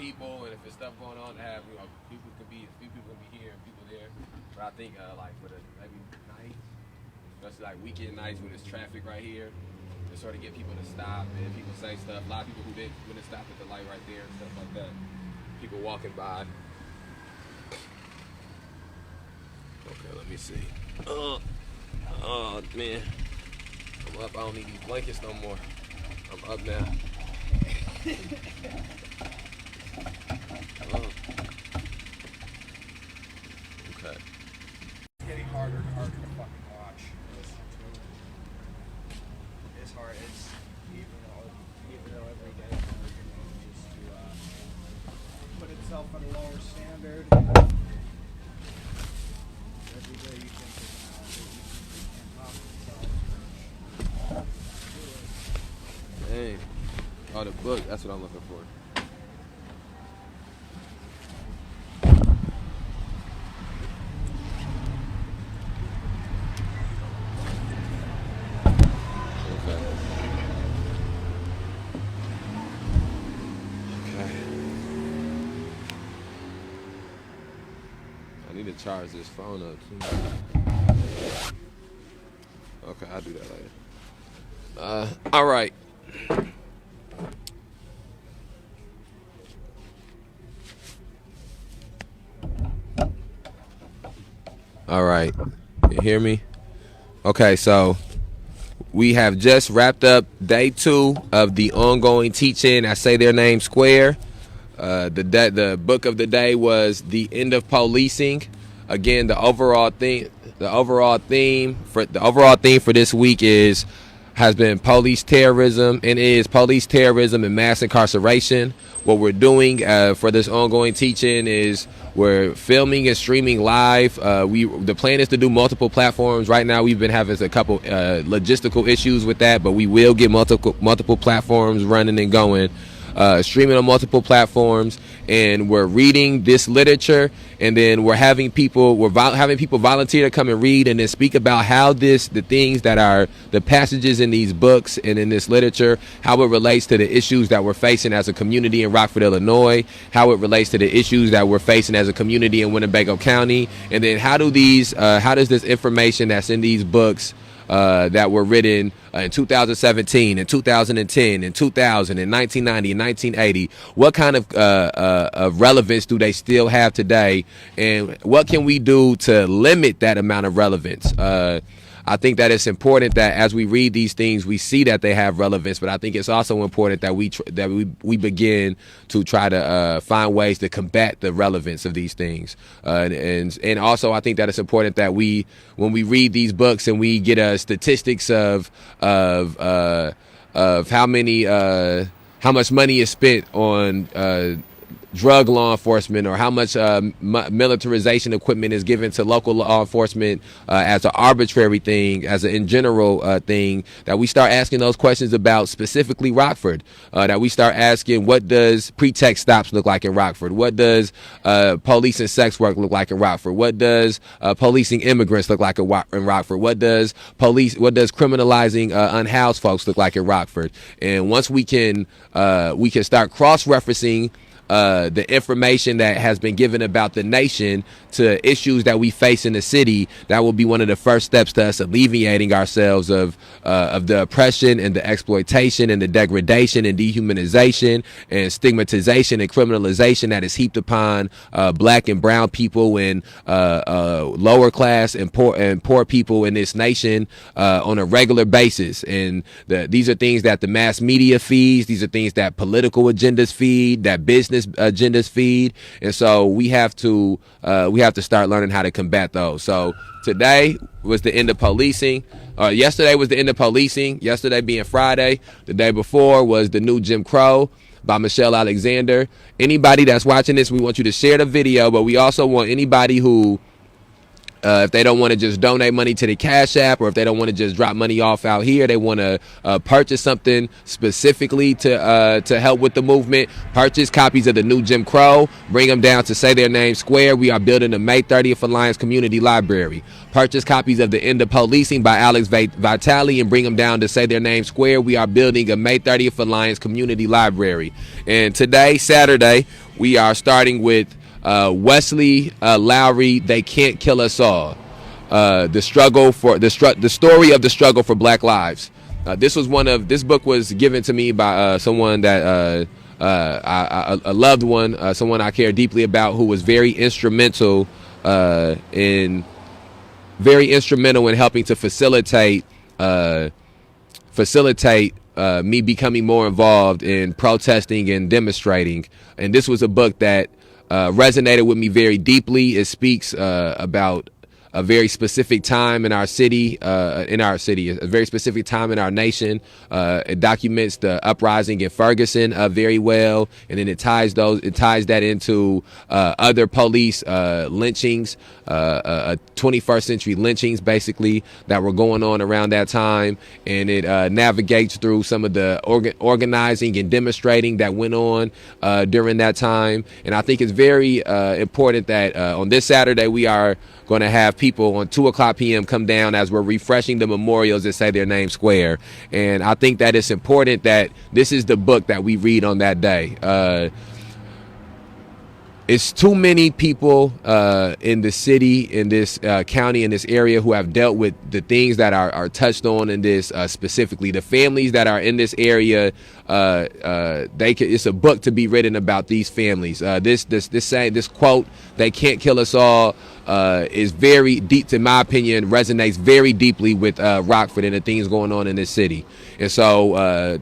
people, and if there's stuff going on, to have people can be here and people there. But I think like for the maybe nights, especially like weekend nights when there's traffic right here, to sort of get people to stop and people say stuff. A lot of people who wouldn't stop at the light right there and stuff like that. People walking by. Okay, let me see. Oh man, I'm up. I don't need these blankets no more. I'm up now. Okay. It's getting harder and harder to fucking watch. It's hard. It's even though every day it's hard just to put itself at a lower standard. Every day you think it's Dang. Oh, the book. That's what I'm looking for. I need to charge this phone up too. Okay, I'll do that later. All right. All right. You hear me? Okay, so we have just wrapped up day 2 of the ongoing teaching. I say their name square. The book of the day was The End of Policing. Again, the overall theme for this week has been police terrorism, and is police terrorism and mass incarceration. What we're doing for this ongoing teaching is we're filming and streaming live. The plan is to do multiple platforms. Right now, we've been having a couple logistical issues with that, but we will get multiple platforms running and going. Streaming on multiple platforms, and we're reading this literature, and then we're having people volunteer to come and read and then speak about how the things that are the passages in these books and in this literature, how it relates to the issues that we're facing as a community in Rockford, Illinois, how it relates to the issues that we're facing as a community in Winnebago County, and then how does this information that's in these books that were written in 2017 and 2010 and 2000 and 1990 and 1980, what kind of relevance do they still have today, and what can we do to limit that amount of relevance? I think that it's important that as we read these things, we see that they have relevance, but I think it's also important that we begin to try to find ways to combat the relevance of these things. And also I think that it's important that when we read these books and we get statistics of how much money is spent on drug law enforcement, or how much militarization equipment is given to local law enforcement as an arbitrary thing, as an in general thing, that we start asking those questions about specifically Rockford, that we start asking, what does pretext stops look like in Rockford? What does police and sex work look like in Rockford? What does policing immigrants look like in Rockford? What does criminalizing unhoused folks look like in Rockford? And once we can start cross-referencing the information that has been given about the nation to issues that we face in the city, that will be one of the first steps to us alleviating ourselves of the oppression and the exploitation and the degradation and dehumanization and stigmatization and criminalization that is heaped upon black and brown people and lower class and poor people in this nation on a regular basis. And these are things that the mass media feeds. These are things that political agendas feed, that business agendas feed, and so we have to start learning how to combat those. So today was the end of policing. Yesterday was the end of policing. Yesterday being Friday. The day before was the new Jim Crow by Michelle Alexander. Anybody that's watching this, we want you to share the video, but we also want anybody who if they don't want to just donate money to the Cash App, or if they don't want to just drop money off out here, they want to purchase something specifically to help with the movement. Purchase copies of the new Jim Crow. Bring them down to Say Their Name Square. We are building the May 30th Alliance Community Library. Purchase copies of The End of Policing by Alex Vitale and bring them down to Say Their Name Square. We are building a May 30th Alliance Community Library. And today, Saturday, we are starting with Wesley, Lowery, They Can't Kill Us All. The story of the struggle for Black lives. This book was given to me by someone that a loved one, someone I care deeply about, who was very instrumental in helping to facilitate me becoming more involved in protesting and demonstrating. And this was a book that resonated with me very deeply. It speaks about a very specific time in our city, a very specific time in our nation. It documents the uprising in Ferguson very well, and then it ties that into other police lynchings, 21st century lynchings, basically, that were going on around that time, and it navigates through some of the organizing and demonstrating that went on during that time. And I think it's very important that on this Saturday we are going to have people on 2:00 p.m. come down as we're refreshing the memorials that Say Their Name Square. And I think that it's important that this is the book that we read on that day. It's too many people in the city, in this county, in this area, who have dealt with the things that are touched on in this specifically. The families that are in this area, it's a book to be written about these families. This quote, "They can't kill us all," is very deep, in my opinion, resonates very deeply with Rockford and the things going on in this city. And so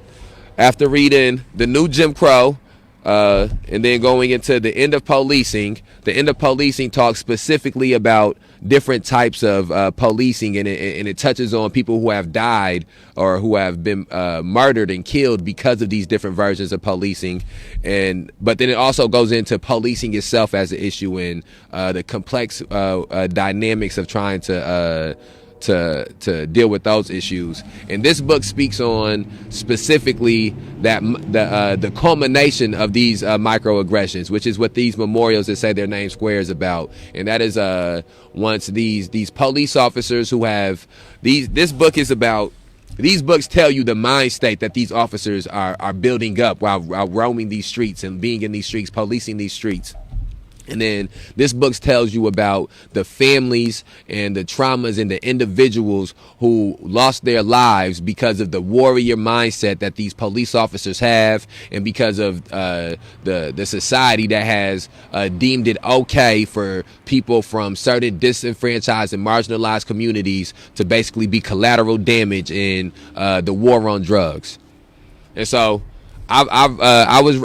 after reading the new Jim Crow, and then going into The End of Policing. The End of Policing talks specifically about different types of policing, and it touches on people who have died or who have been murdered and killed because of these different versions of policing. But then it also goes into policing itself as an issue, and the complex dynamics of trying to deal with those issues. And this book speaks on specifically that the culmination of these microaggressions, which is what these memorials that Say Their Name Square is about. And that is once these police officers who have this book is about. These books tell you the mind state that these officers are building up while roaming these streets and being in these streets, policing these streets. And then this book tells you about the families and the traumas and the individuals who lost their lives because of the warrior mindset that these police officers have, and because of the society that has deemed it okay for people from certain disenfranchised and marginalized communities to basically be collateral damage in the war on drugs. And so I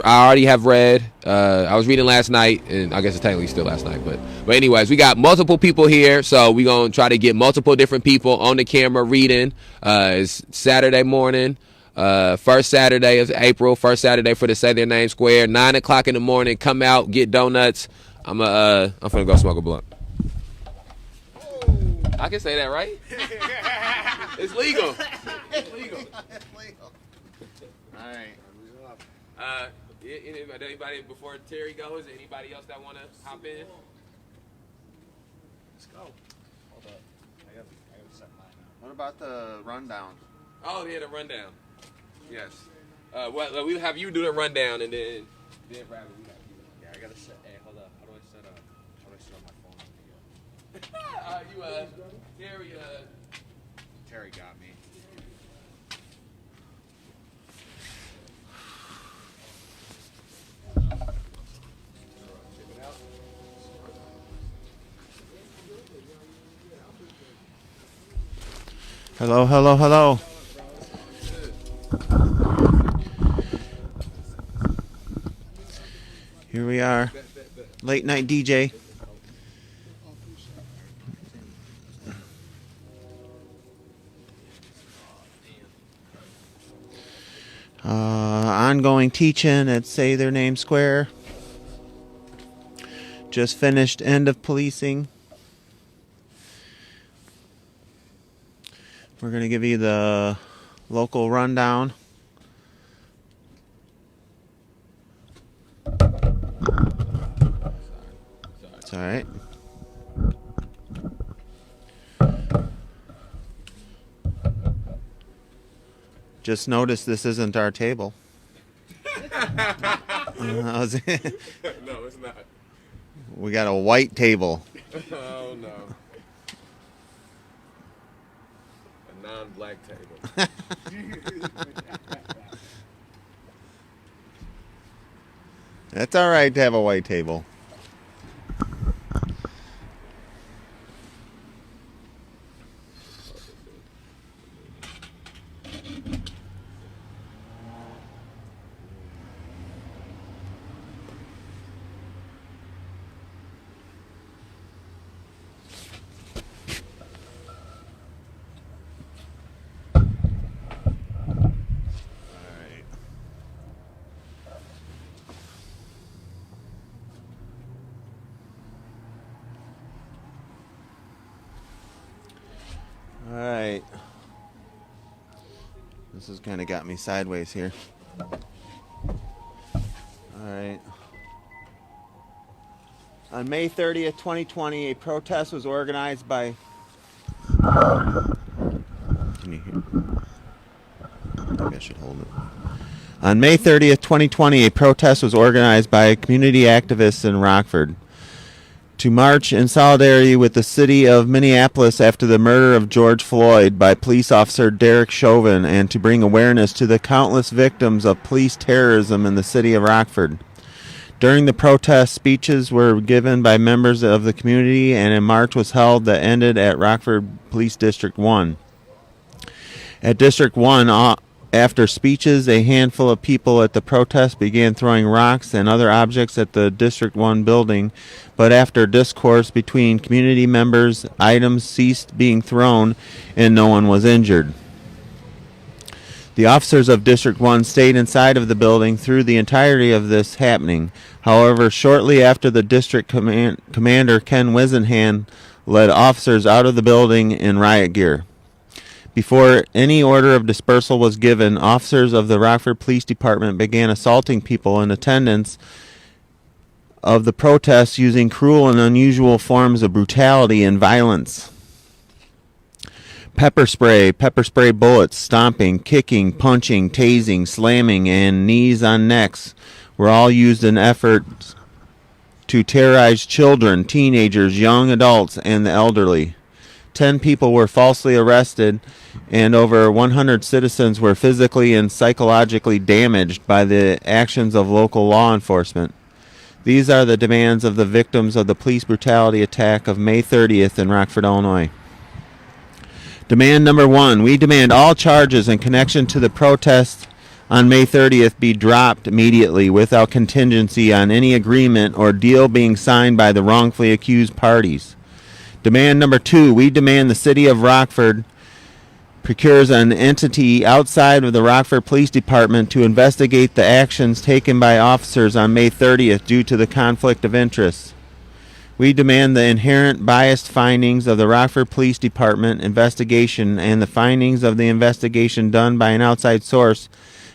already have read. I was reading last night, and I guess it's technically still last night. But anyways, we got multiple people here, so we're gonna try to get multiple different people on the camera reading. It's Saturday morning, first Saturday of April, first Saturday for the Say Their Name Square. 9:00 in the morning. Come out, get donuts. I'm gonna go smoke a blunt. I can say that, right? It's legal. It's legal. All right. Anybody before Terry goes? Anybody else that want to hop in? Let's go. Hold up. I gotta set mine up. What about the rundown? Oh, yeah, the rundown. Yes. We'll have you do the rundown, and then Rabbit, we got you. Yeah, I gotta set. Hey, hold up. How do I set up my phone? Terry got me. Hello, hello, hello. Here we are. Late night DJ. Ongoing teaching at Say Their Name Square. Just finished End of Policing. We're going to give you the local rundown. It's all right. Just notice this isn't our table. No, it's not. We got a white table. Oh no. A non-black table. That's all right to have a white table. All right. This has kind of got me sideways here. All right. On May 30th, 2020, a protest was organized by... Can you hear? Maybe I should hold it. On May 30th, 2020, a protest was organized by community activists in Rockford to march in solidarity with the city of Minneapolis after the murder of George Floyd by police officer Derek Chauvin, and to bring awareness to the countless victims of police terrorism in the city of Rockford. During the protest, speeches were given by members of the community, and a march was held that ended at Rockford Police District 1. At District 1, after speeches, a handful of people at the protest began throwing rocks and other objects at the District 1 building, but after discourse between community members, items ceased being thrown and no one was injured. The officers of District 1 stayed inside of the building through the entirety of this happening. However, shortly after, the District Commander Ken Wisenhan led officers out of the building in riot gear. Before any order of dispersal was given, officers of the Rockford Police Department began assaulting people in attendance of the protests using cruel and unusual forms of brutality and violence. Pepper spray bullets, stomping, kicking, punching, tasing, slamming, and knees on necks were all used in efforts to terrorize children, teenagers, young adults, and the elderly. 10 people were falsely arrested, and over 100 citizens were physically and psychologically damaged by the actions of local law enforcement. These are the demands of the victims of the police brutality attack of May 30th in Rockford, Illinois. Demand number 1, we demand all charges in connection to the protest on May 30th be dropped immediately without contingency on any agreement or deal being signed by the wrongfully accused parties. Demand number 2, we demand the city of Rockford procures an entity outside of the Rockford Police Department to investigate the actions taken by officers on May 30th due to the conflict of interest. We demand the inherent biased findings of the Rockford Police Department investigation and the findings of the investigation done by an outside source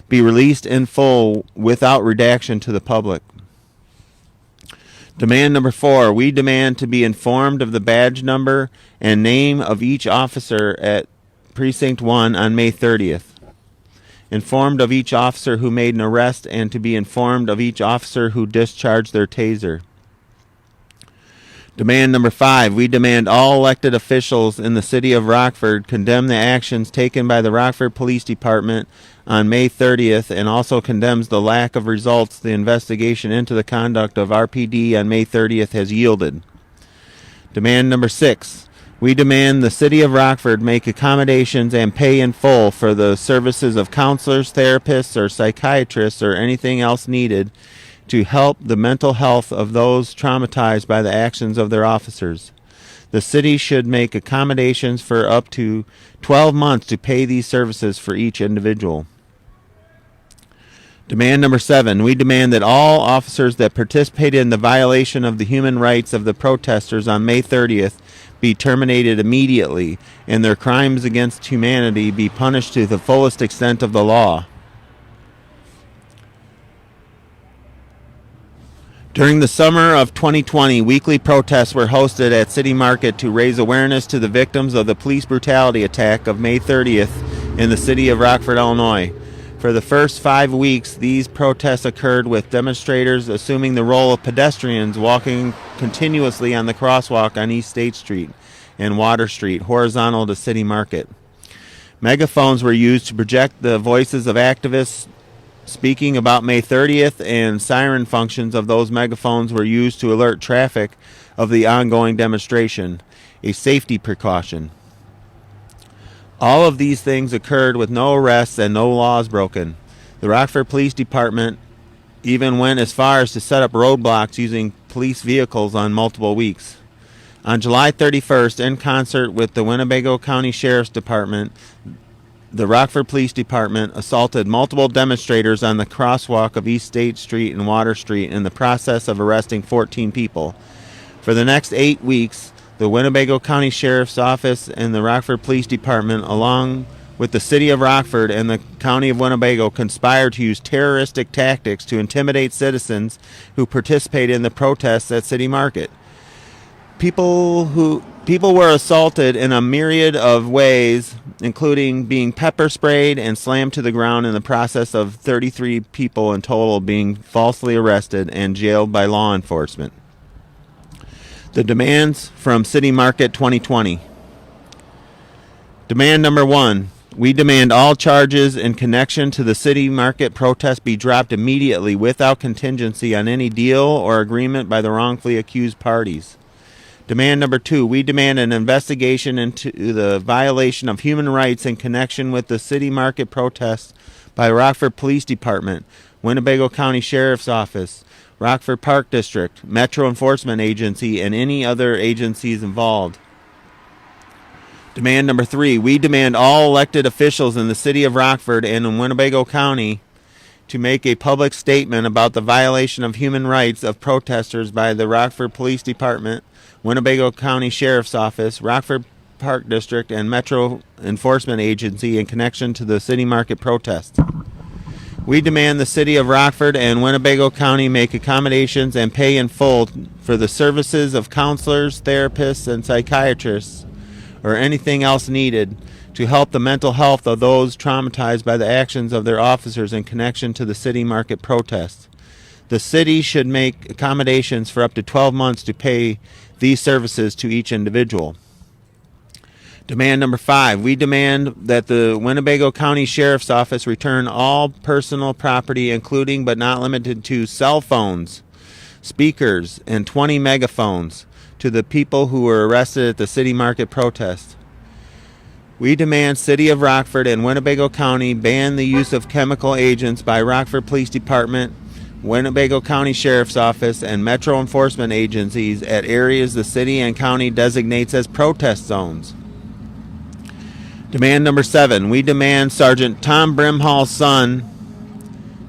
be released in full without redaction to the public. Demand number 4, we demand to be informed of the badge number and name of each officer at Precinct 1 on May 30th. Informed of each officer who made an arrest, and to be informed of each officer who discharged their taser. Demand number 5, we demand all elected officials in the city of Rockford condemn the actions taken by the Rockford Police Department on May 30th, and also condemns the lack of results the investigation into the conduct of RPD on May 30th has yielded. Demand number 6, we demand the city of Rockford make accommodations and pay in full for the services of counselors, therapists, or psychiatrists, or anything else needed to help the mental health of those traumatized by the actions of their officers. The city should make accommodations for up to 12 months to pay these services for each individual. Demand number 7, we demand that all officers that participated in the violation of the human rights of the protesters on May 30th be terminated immediately, and their crimes against humanity be punished to the fullest extent of the law. During the summer of 2020, weekly protests were hosted at City Market to raise awareness to the victims of the police brutality attack of May 30th in the city of Rockford, Illinois. For the first 5 weeks, these protests occurred with demonstrators assuming the role of pedestrians walking continuously on the crosswalk on East State Street and Water Street, horizontal to City Market. Megaphones were used to project the voices of activists speaking about May 30th, and siren functions of those megaphones were used to alert traffic of the ongoing demonstration, a safety precaution. All of these things occurred with no arrests and no laws broken. The Rockford Police Department even went as far as to set up roadblocks using police vehicles on multiple weeks. On July 31st, in concert with the Winnebago County Sheriff's Department, the Rockford Police Department assaulted multiple demonstrators on the crosswalk of East State Street and Water Street in the process of arresting 14 people. For the next 8 weeks, the Winnebago County Sheriff's Office and the Rockford Police Department, along with the City of Rockford and the County of Winnebago, conspired to use terroristic tactics to intimidate citizens who participated in the protests at City Market. People were assaulted in a myriad of ways, including being pepper sprayed and slammed to the ground, in the process of 33 people in total being falsely arrested and jailed by law enforcement. The demands from City Market 2020. Demand number 1. We demand all charges in connection to the City Market protest be dropped immediately without contingency on any deal or agreement by the wrongfully accused parties. Demand number 2, we demand an investigation into the violation of human rights in connection with the City Market protest by Rockford Police Department, Winnebago County Sheriff's Office, Rockford Park District, Metro Enforcement Agency, and any other agencies involved. Demand number 3, we demand all elected officials in the City of Rockford and in Winnebago County to make a public statement about the violation of human rights of protesters by the Rockford Police Department, Winnebago County Sheriff's Office, Rockford Park District, and Metro Enforcement Agency in connection to the City Market protest. We demand the City of Rockford and Winnebago County make accommodations and pay in full for the services of counselors, therapists, and psychiatrists, or anything else needed to help the mental health of those traumatized by the actions of their officers in connection to the City Market protest. The city should make accommodations for up to 12 months to pay these services to each individual. Demand number 5, we demand that the Winnebago County Sheriff's Office return all personal property, including but not limited to cell phones, speakers, and 20 megaphones, to the people who were arrested at the City Market protest. We demand City of Rockford and Winnebago County ban the use of chemical agents by Rockford Police Department, Winnebago County Sheriff's Office, and Metro Enforcement Agencies at areas the city and county designates as protest zones. Demand number 7, we demand Sergeant Tom Brimhall's son,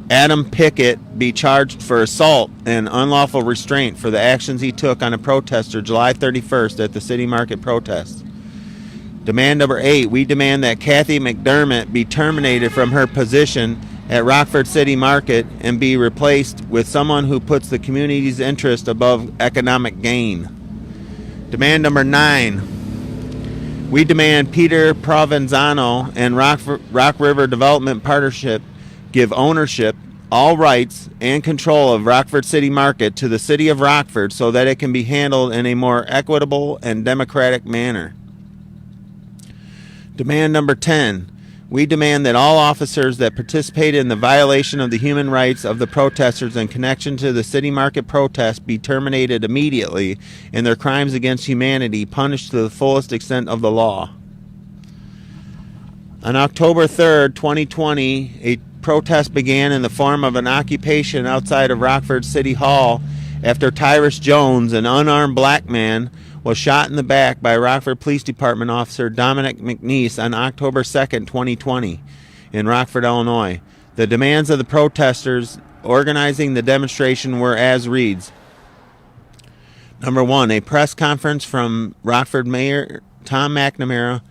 Adam Pickett, be charged for assault and unlawful restraint for the actions he took on a protester July 31st at the City Market protest. Demand number 8, we demand that Kathy McDermott be terminated from her position at Rockford City Market and be replaced with someone who puts the community's interest above economic gain. Demand number 9, we demand Peter Provenzano and Rock River Development Partnership give ownership, all rights, and control of Rockford City Market to the City of Rockford so that it can be handled in a more equitable and democratic manner. Demand number 10, we demand that all officers that participated in the violation of the human rights of the protesters in connection to the City Market protest be terminated immediately and their crimes against humanity punished to the fullest extent of the law. On October 3rd, 2020, a protest began in the form of an occupation outside of Rockford City Hall after Tyrus Jones, an unarmed black man, was shot in the back by Rockford Police Department officer Dominic McNeese on October 2nd, 2020, in Rockford, Illinois. The demands of the protesters organizing the demonstration were as reads. Number 1, a press conference from Rockford Mayor Tom McNamara.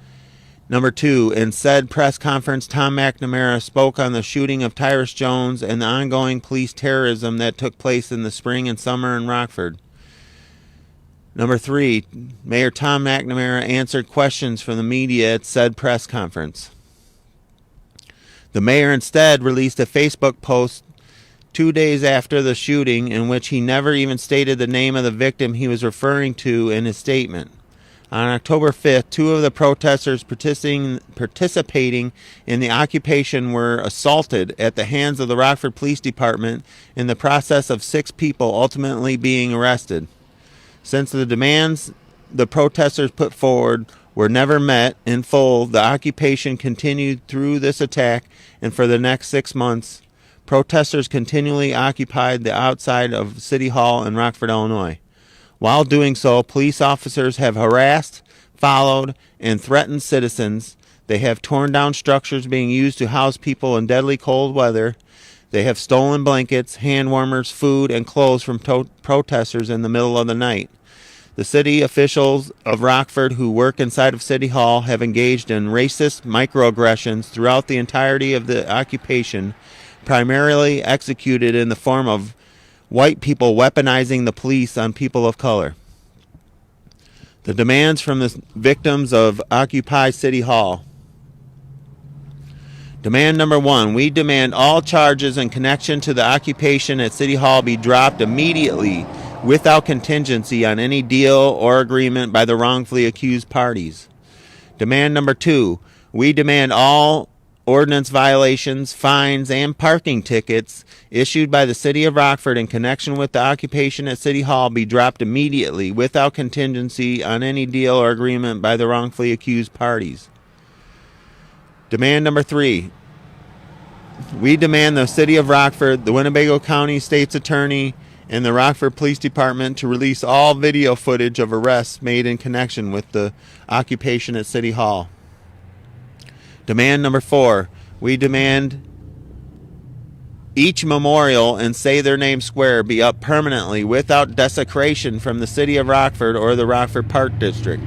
Number 2, in said press conference, Tom McNamara spoke on the shooting of Tyrus Jones and the ongoing police terrorism that took place in the spring and summer in Rockford. Number 3, Mayor Tom McNamara answered questions from the media at said press conference. The mayor instead released a Facebook post 2 days after the shooting in which he never even stated the name of the victim he was referring to in his statement. On October 5th, 2 of the protesters participating in the occupation were assaulted at the hands of the Rockford Police Department in the process of 6 people ultimately being arrested. Since the demands the protesters put forward were never met in full, the occupation continued through this attack, and for the next 6 months, protesters continually occupied the outside of City Hall in Rockford, Illinois. While doing so, police officers have harassed, followed, and threatened citizens. They have torn down structures being used to house people in deadly cold weather. They have stolen blankets, hand warmers, food, and clothes from protesters in the middle of the night. The city officials of Rockford who work inside of City Hall have engaged in racist microaggressions throughout the entirety of the occupation, primarily executed in the form of white people weaponizing the police on people of color. The demands from the victims of Occupy City Hall. Demand number 1, we demand all charges in connection to the occupation at City Hall be dropped immediately without contingency on any deal or agreement by the wrongfully accused parties. Demand number 2, we demand all ordinance violations, fines, and parking tickets issued by the City of Rockford in connection with the occupation at City Hall be dropped immediately without contingency on any deal or agreement by the wrongfully accused parties. Demand number 3, we demand the City of Rockford, the Winnebago County State's Attorney, and the Rockford Police Department to release all video footage of arrests made in connection with the occupation at City Hall. Demand number 4, we demand each memorial and Say Their Name Square be up permanently without desecration from the City of Rockford or the Rockford Park District.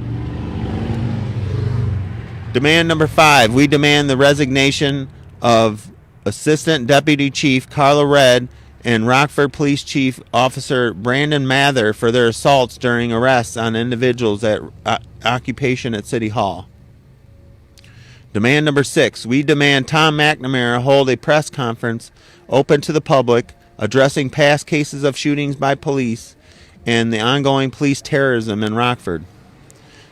Demand number 5, we demand the resignation of Assistant Deputy Chief Carla Red and Rockford Police Chief Officer Brandon Mather for their assaults during arrests on individuals at occupation at City Hall. Demand number 6, we demand Tom McNamara hold a press conference open to the public addressing past cases of shootings by police and the ongoing police terrorism in Rockford.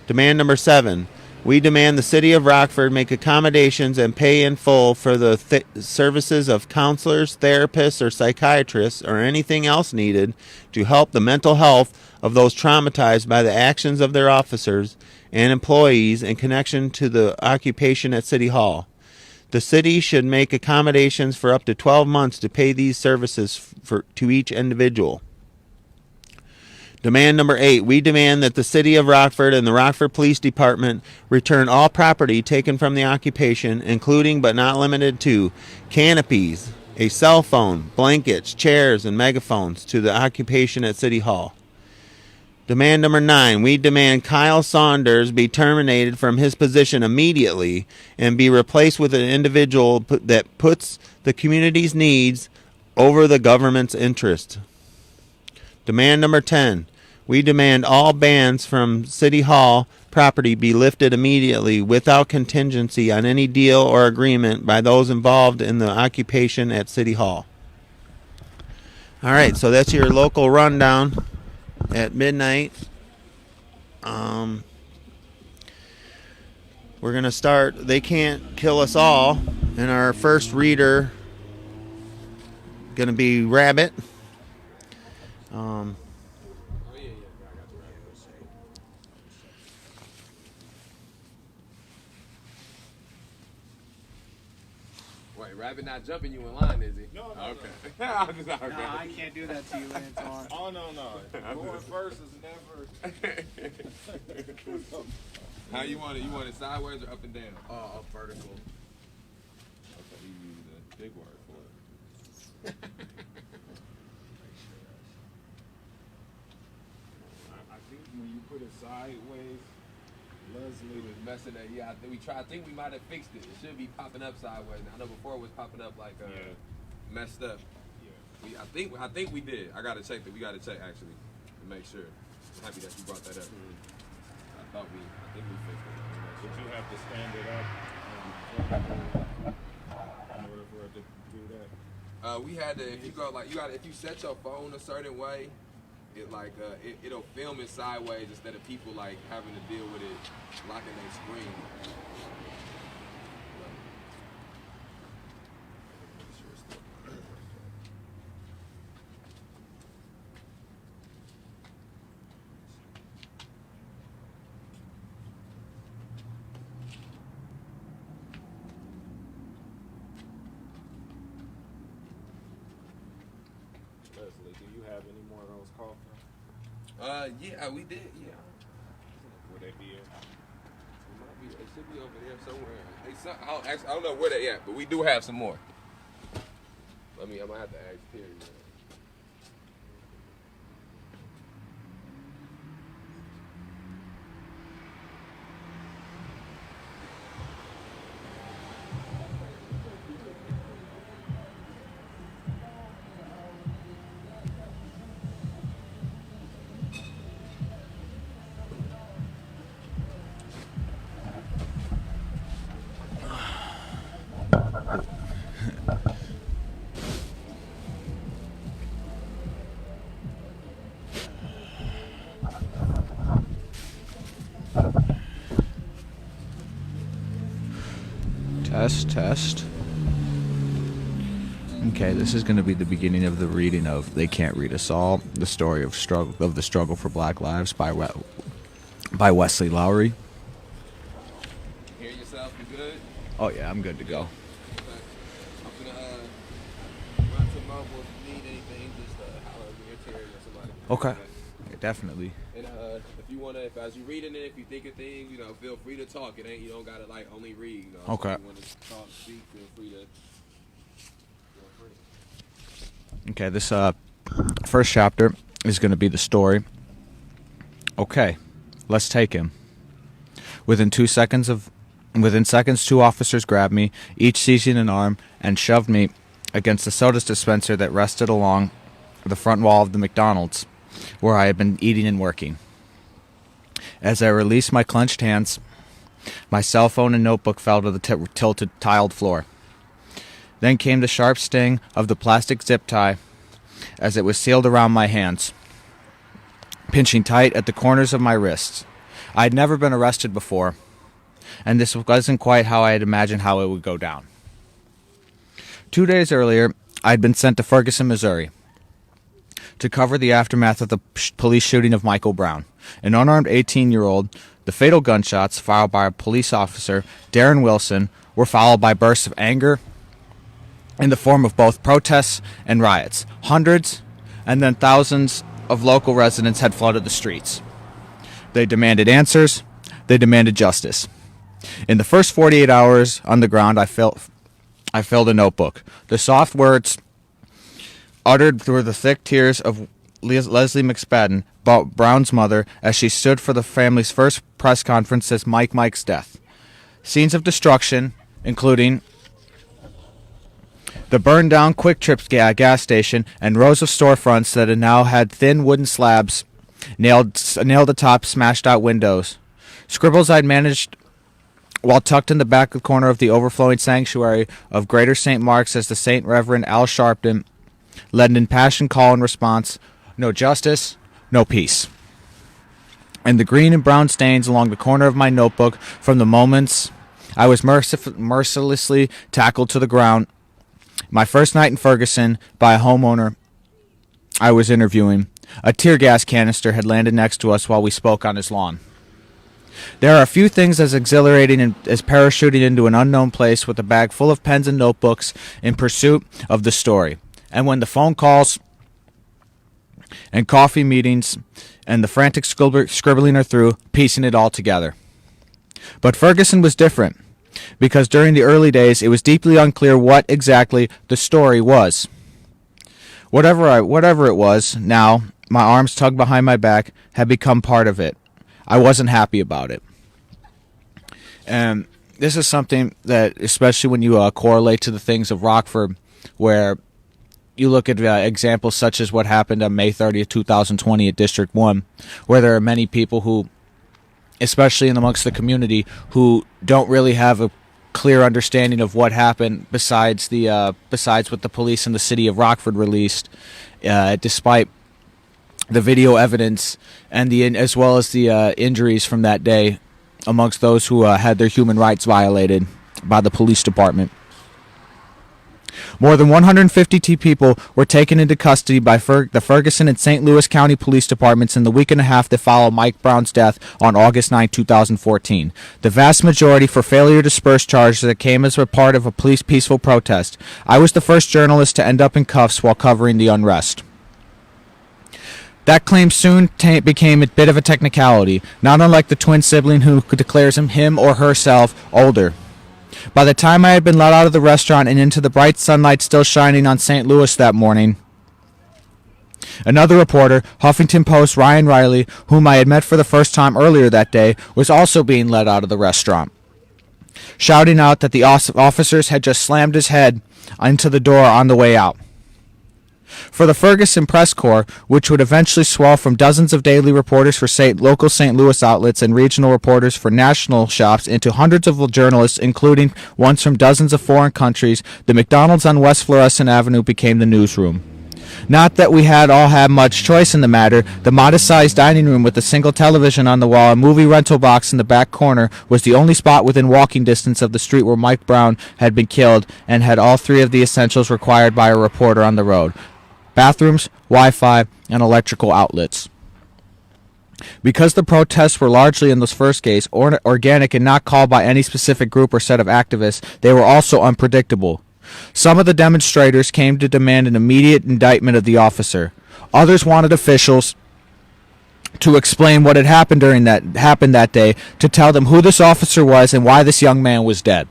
Demand number 7, we demand the City of Rockford make accommodations and pay in full for the services of counselors, therapists, or psychiatrists, or anything else needed to help the mental health of those traumatized by the actions of their officers and employees in connection to the occupation at City Hall. The city should make accommodations for up to 12 months to pay these services to each individual. Demand number 8, we demand that the City of Rockford and the Rockford Police Department return all property taken from the occupation, including but not limited to canopies, a cell phone, blankets, chairs, and megaphones to the occupation at City Hall. Demand number 9, we demand Kyle Saunders be terminated from his position immediately and be replaced with an individual that puts the community's needs over the government's interest. Demand number 10, we demand all bans from City Hall property be lifted immediately without contingency on any deal or agreement by those involved in the occupation at City Hall. All right, so that's your local rundown at midnight. We're going to start They Can't Kill Us All, and our first reader going to be Rabbit. Wait, Rabbit not jumping you in line, is he? No, okay. no. Okay. No, I can't do that to you when it's on. Oh, no. Going first is never... How you want it? You want it sideways or up and down? Up vertical. Okay, you use a big word for it. put it sideways. Leslie was messing that. Yeah, I think we might have fixed it. It should be popping up sideways. Now, I know before it was popping up like messed up. Yeah. I think we did. I gotta check that. We gotta check actually to make sure. I'm happy that you brought that up. I think we fixed it. Did you have to stand it up in order for it to do that? We had to. If you go like if you set your phone a certain way, it'll film it sideways instead of people like having to deal with it locking their screen. Wesley, do you have any more of those coffins? Yeah, we did. Yeah. Would they be in? It should be over there somewhere. I don't know where they at, but we do have some more. I might have to ask Terry. Test. Okay, this is going to be the beginning of the reading of "They Can't Read Us All: The Story of the Struggle for Black Lives" by Wesley Lowery. Hear yourself? You good? Oh yeah, I'm good to go. I'm gonna run some mobile. If you need anything, just holler at me or Terry or somebody. Okay, definitely. And if you wanna, as you reading it, if you think of things, feel free to talk. You don't gotta only read. Okay. So if you wanna talk, speak, feel free to. Okay, this first chapter is going to be the story. Okay, let's take him. Within seconds, 2 officers grabbed me, each seizing an arm, and shoved me against the soda dispenser that rested along the front wall of the McDonald's, where I had been eating and working. As I released my clenched hands, my cell phone and notebook fell to the tilted tiled floor. Then came the sharp sting of the plastic zip tie as it was sealed around my hands, pinching tight at the corners of my wrists. I had never been arrested before, and this wasn't quite how I had imagined how it would go down. 2 days earlier, I had been sent to Ferguson, Missouri, to cover the aftermath of the police shooting of Michael Brown, an unarmed 18-year-old. The fatal gunshots, fired by a police officer, Darren Wilson, were followed by bursts of anger in the form of both protests and riots. Hundreds and then thousands of local residents had flooded the streets. They demanded answers. They demanded justice. In the first 48 hours on the ground, I filled a notebook. The soft words uttered through the thick tears of Leslie McSpadden, Brown's mother, as she stood for the family's first press conference since Mike's death. Scenes of destruction, including the burned-down Quick Trip gas station and rows of storefronts that now had thin wooden slabs nailed atop smashed-out windows. Scribbles I'd managed while tucked in the back corner of the overflowing sanctuary of Greater St. Mark's as the St. Reverend Al Sharpton led an impassioned call in response: no justice, no peace. And the green and brown stains along the corner of my notebook from the moments I was mercilessly tackled to the ground. My first night in Ferguson by a homeowner I was interviewing. A tear gas canister had landed next to us while we spoke on his lawn. There are a few things as exhilarating as parachuting into an unknown place with a bag full of pens and notebooks in pursuit of the story. And when the phone calls and coffee meetings and the frantic scribbling are through, piecing it all together. But Ferguson was different, because during the early days it was deeply unclear what exactly the story was. Whatever it was, now, my arms tugged behind my back, had become part of it. I wasn't happy about it. And this is something that, especially when you correlate to the things of Rockford, where you look at examples such as what happened on May 30th, 2020 at District 1, where there are many people who, especially in amongst the community, who don't really have a clear understanding of what happened besides what the police and the city of Rockford released, despite the video evidence and as well as the injuries from that day amongst those who had their human rights violated by the police department. More than 150 people were taken into custody by the Ferguson and St. Louis County Police Departments in the week and a half that followed Mike Brown's death on August 9, 2014. The vast majority for failure to disperse charges that came as a part of a police peaceful protest. I was the first journalist to end up in cuffs while covering the unrest. That claim soon became a bit of a technicality, not unlike the twin sibling who declares him or herself older. By the time I had been let out of the restaurant and into the bright sunlight still shining on St. Louis that morning, another reporter, Huffington Post Ryan Riley, whom I had met for the first time earlier that day, was also being let out of the restaurant, shouting out that the officers had just slammed his head into the door on the way out. For the Ferguson Press Corps, which would eventually swell from dozens of daily reporters for local St. Louis outlets and regional reporters for national shops into hundreds of journalists, including ones from dozens of foreign countries, the McDonald's on West Florissant Avenue became the newsroom. Not that we had much choice in the matter. The modest-sized dining room with a single television on the wall, a movie rental box in the back corner, was the only spot within walking distance of the street where Mike Brown had been killed and had all three of the essentials required by a reporter on the road: bathrooms, Wi-Fi, and electrical outlets. Because the protests were largely, in this first case, organic and not called by any specific group or set of activists, they were also unpredictable. Some of the demonstrators came to demand an immediate indictment of the officer. Others wanted officials to explain what had happened that day, to tell them who this officer was and why this young man was dead.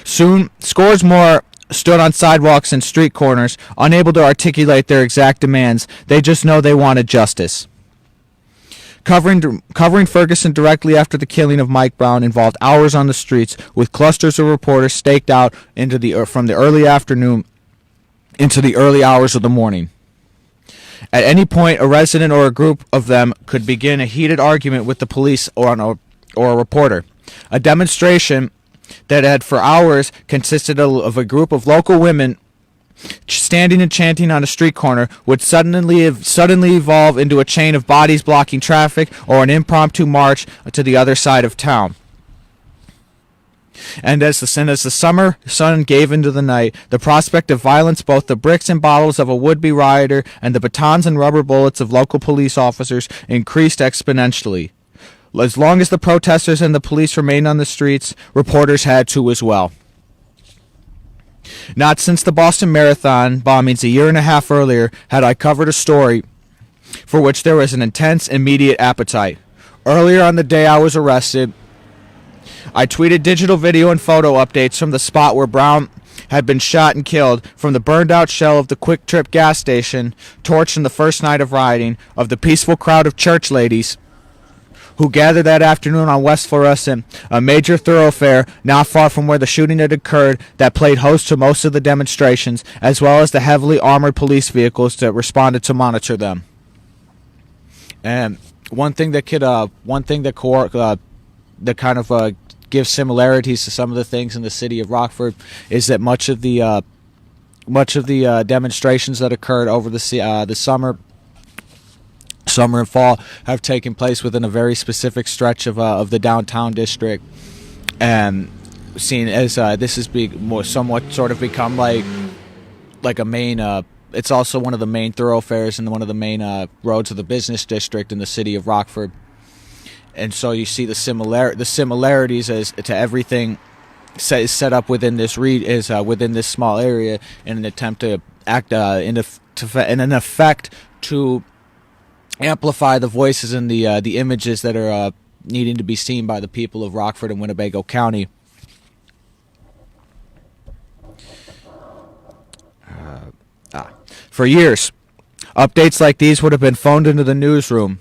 Soon, scores more stood on sidewalks and street corners, unable to articulate their exact demands. They just know they wanted justice. Covering Ferguson directly after the killing of Mike Brown involved hours on the streets, with clusters of reporters staked out from the early afternoon into the early hours of the morning. At any point, a resident or a group of them could begin a heated argument with the police or a reporter. A demonstration that had for hours consisted of a group of local women standing and chanting on a street corner would suddenly evolve into a chain of bodies blocking traffic or an impromptu march to the other side of town. And as the summer sun gave into the night, the prospect of violence, both the bricks and bottles of a would-be rioter and the batons and rubber bullets of local police officers, increased exponentially. As long as the protesters and the police remained on the streets, reporters had to as well. Not since the Boston Marathon bombings a year and a half earlier had I covered a story for which there was an intense, immediate appetite. Earlier on the day I was arrested, I tweeted digital video and photo updates from the spot where Brown had been shot and killed, from the burned-out shell of the Quick Trip gas station, torched in the first night of rioting, of the peaceful crowd of church ladies who gathered that afternoon on West Florissant, a major thoroughfare not far from where the shooting had occurred, that played host to most of the demonstrations, as well as the heavily armored police vehicles that responded to monitor them. And one thing that kind of gives similarities to some of the things in the city of Rockford is that much of the demonstrations that occurred over the summer and fall have taken place within a very specific stretch of the downtown district, and seen as this has somewhat sort of become like a main. It's also one of the main thoroughfares and one of the main roads of the business district in the city of Rockford, and so you see the similarities as to everything is set up within this within this small area in an attempt to act in an effect to amplify the voices and the images that are needing to be seen by the people of Rockford and Winnebago County. For years, updates like these would have been phoned into the newsroom,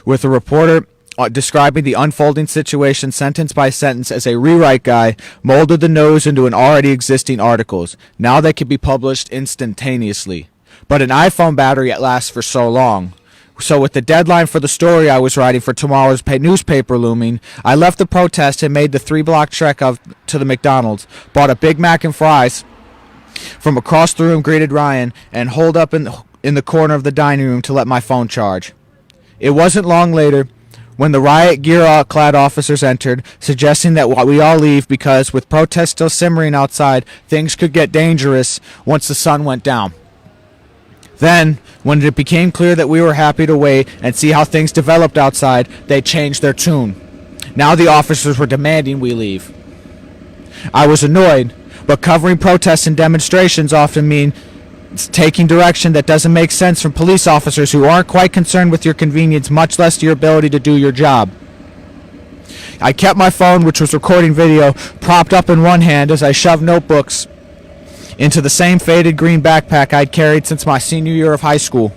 with a reporter describing the unfolding situation sentence by sentence as a rewrite guy molded the nose into an already existing articles. Now they could be published instantaneously. But an iPhone battery lasts for so long. So with the deadline for the story I was writing for tomorrow's newspaper looming, I left the protest and made the 3-block trek to the McDonald's, bought a Big Mac and fries from across the room, greeted Ryan, and holed up in the corner of the dining room to let my phone charge. It wasn't long later when the riot gear-clad officers entered, suggesting that we all leave because, with protests still simmering outside, things could get dangerous once the sun went down. Then, when it became clear that we were happy to wait and see how things developed outside, they changed their tune. Now the officers were demanding we leave. I was annoyed, but covering protests and demonstrations often mean taking direction that doesn't make sense from police officers who aren't quite concerned with your convenience, much less your ability to do your job. I kept my phone, which was recording video, propped up in one hand as I shoved notebooks into the same faded green backpack I'd carried since my senior year of high school.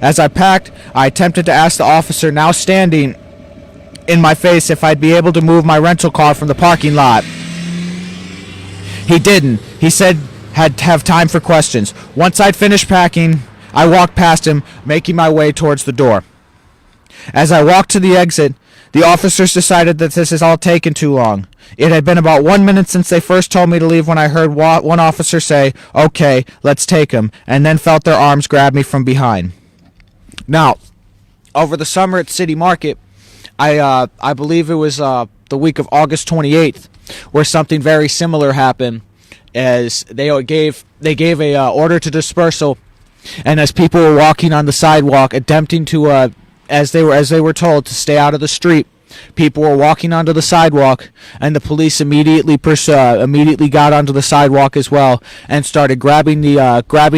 As I packed, I attempted to ask the officer now standing in my face if I'd be able to move my rental car from the parking lot. He didn't. He said had to have time for questions. Once I'd finished packing, I walked past him, making my way towards the door. As I walked to the exit, the officers decided that this is all taken too long. It had been about 1 minute since they first told me to leave when I heard one officer say, "Okay, let's take him," and then felt their arms grab me from behind. Now, over the summer at City Market, I believe it was the week of August 28th, where something very similar happened, as they gave a order to dispersal, and as people were walking on the sidewalk, attempting to as they were told to stay out of the street, people were walking onto the sidewalk, and the police immediately got onto the sidewalk as well and started grabbing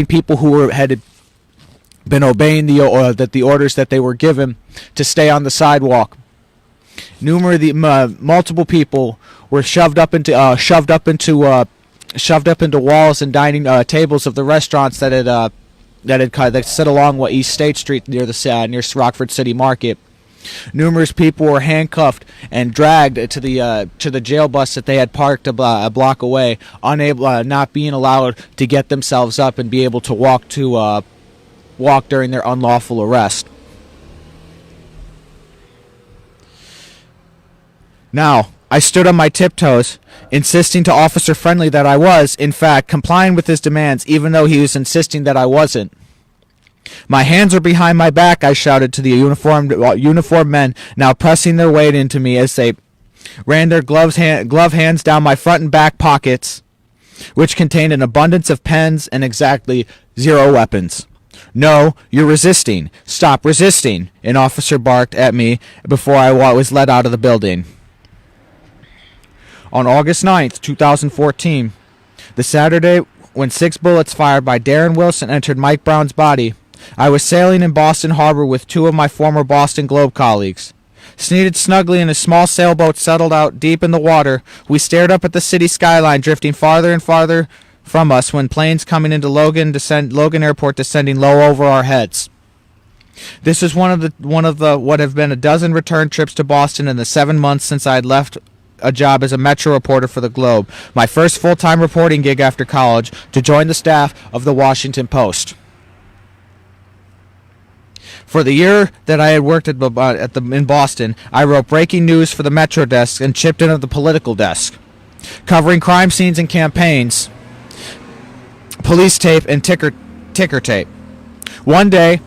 people who had been obeying the orders that they were given to stay on the sidewalk. Multiple people were shoved up into walls and dining tables of the restaurants that sit along East State Street near Rockford City Market. Numerous people were handcuffed and dragged to the jail bus that they had parked a block away, not being allowed to get themselves up and be able to walk during their unlawful arrest. Now, I stood on my tiptoes, insisting to Officer Friendly that I was, in fact, complying with his demands, even though he was insisting that I wasn't. "My hands are behind my back," I shouted to the uniformed men, now pressing their weight into me as they ran their glove hands down my front and back pockets, which contained an abundance of pens and exactly 0 weapons. "No, you're resisting. Stop resisting," an officer barked at me before I was let out of the building. On August 9th, 2014, the Saturday when 6 bullets fired by Darren Wilson entered Mike Brown's body, I was sailing in Boston Harbor with 2 of my former Boston Globe colleagues. Seated snugly in a small sailboat settled out deep in the water, we stared up at the city skyline drifting farther and farther from us when planes coming into Logan Airport descending low over our heads. This is one of what have been a dozen return trips to Boston in the 7 months since I had left a job as a Metro reporter for the Globe, my first full-time reporting gig after college, to join the staff of the Washington Post. For the year that I had worked in Boston, I wrote breaking news for the Metro desk and chipped in at the political desk, covering crime scenes and campaigns, police tape, and ticker tape. One day,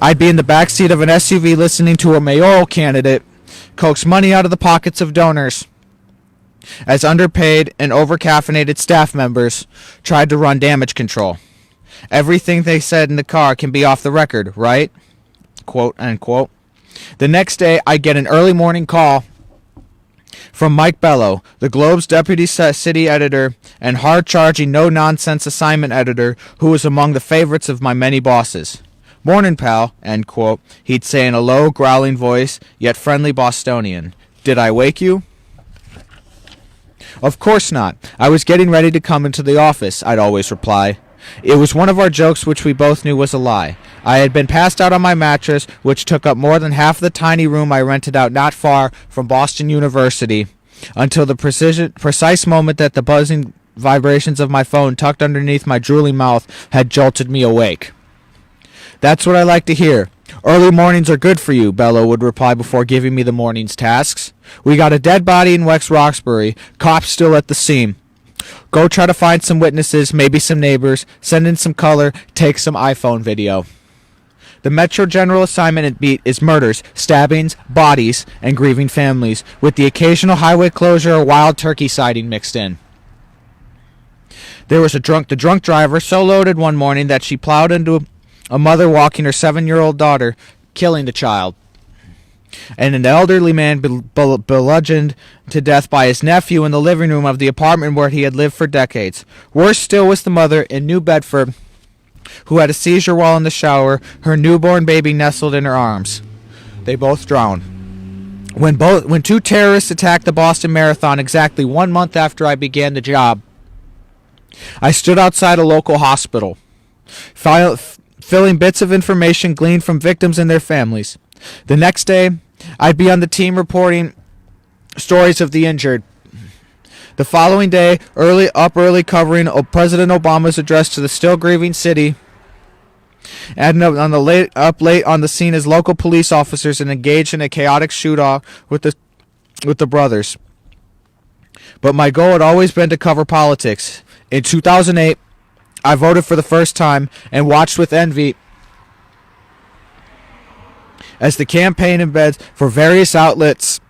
I'd be in the backseat of an SUV listening to a mayoral candidate coax money out of the pockets of donors as underpaid and overcaffeinated staff members tried to run damage control. Everything they said in the car can be off the record, right? Quote, unquote. The next day, I get an early morning call from Mike Bello, the Globe's deputy city editor and hard-charging, no-nonsense assignment editor who was among the favorites of my many bosses. "Morning, pal," end quote, he'd say in a low, growling voice, yet friendly Bostonian. "Did I wake you?" "Of course not. I was getting ready to come into the office," I'd always reply. It was one of our jokes which we both knew was a lie. I had been passed out on my mattress, which took up more than half the tiny room I rented out not far from Boston University, until the precise moment that the buzzing vibrations of my phone tucked underneath my drooling mouth had jolted me awake. "That's what I like to hear. Early mornings are good for you," Bello would reply before giving me the morning's tasks. "We got a dead body in West Roxbury. Cops still at the scene. Go try to find some witnesses, maybe some neighbors, send in some color, take some iPhone video." The Metro General assignment at beat is murders, stabbings, bodies, and grieving families, with the occasional highway closure or wild turkey sighting mixed in. There was the drunk driver so loaded one morning that she plowed into a mother walking her 7-year-old daughter, killing the child, and an elderly man bludgeoned to death by his nephew in the living room of the apartment where he had lived for decades. Worse still was the mother in New Bedford, who had a seizure while in the shower, her newborn baby nestled in her arms. They both drowned. When two terrorists attacked the Boston Marathon exactly 1 month after I began the job, I stood outside a local hospital, filling bits of information gleaned from victims and their families. The next day, I'd be on the team reporting stories of the injured. The following day, early covering President Obama's address to the still grieving city, and late on the scene as local police officers and engaged in a chaotic shootout with the brothers. But my goal had always been to cover politics. In 2008, I voted for the first time and watched with envy as the campaign embeds for various outlets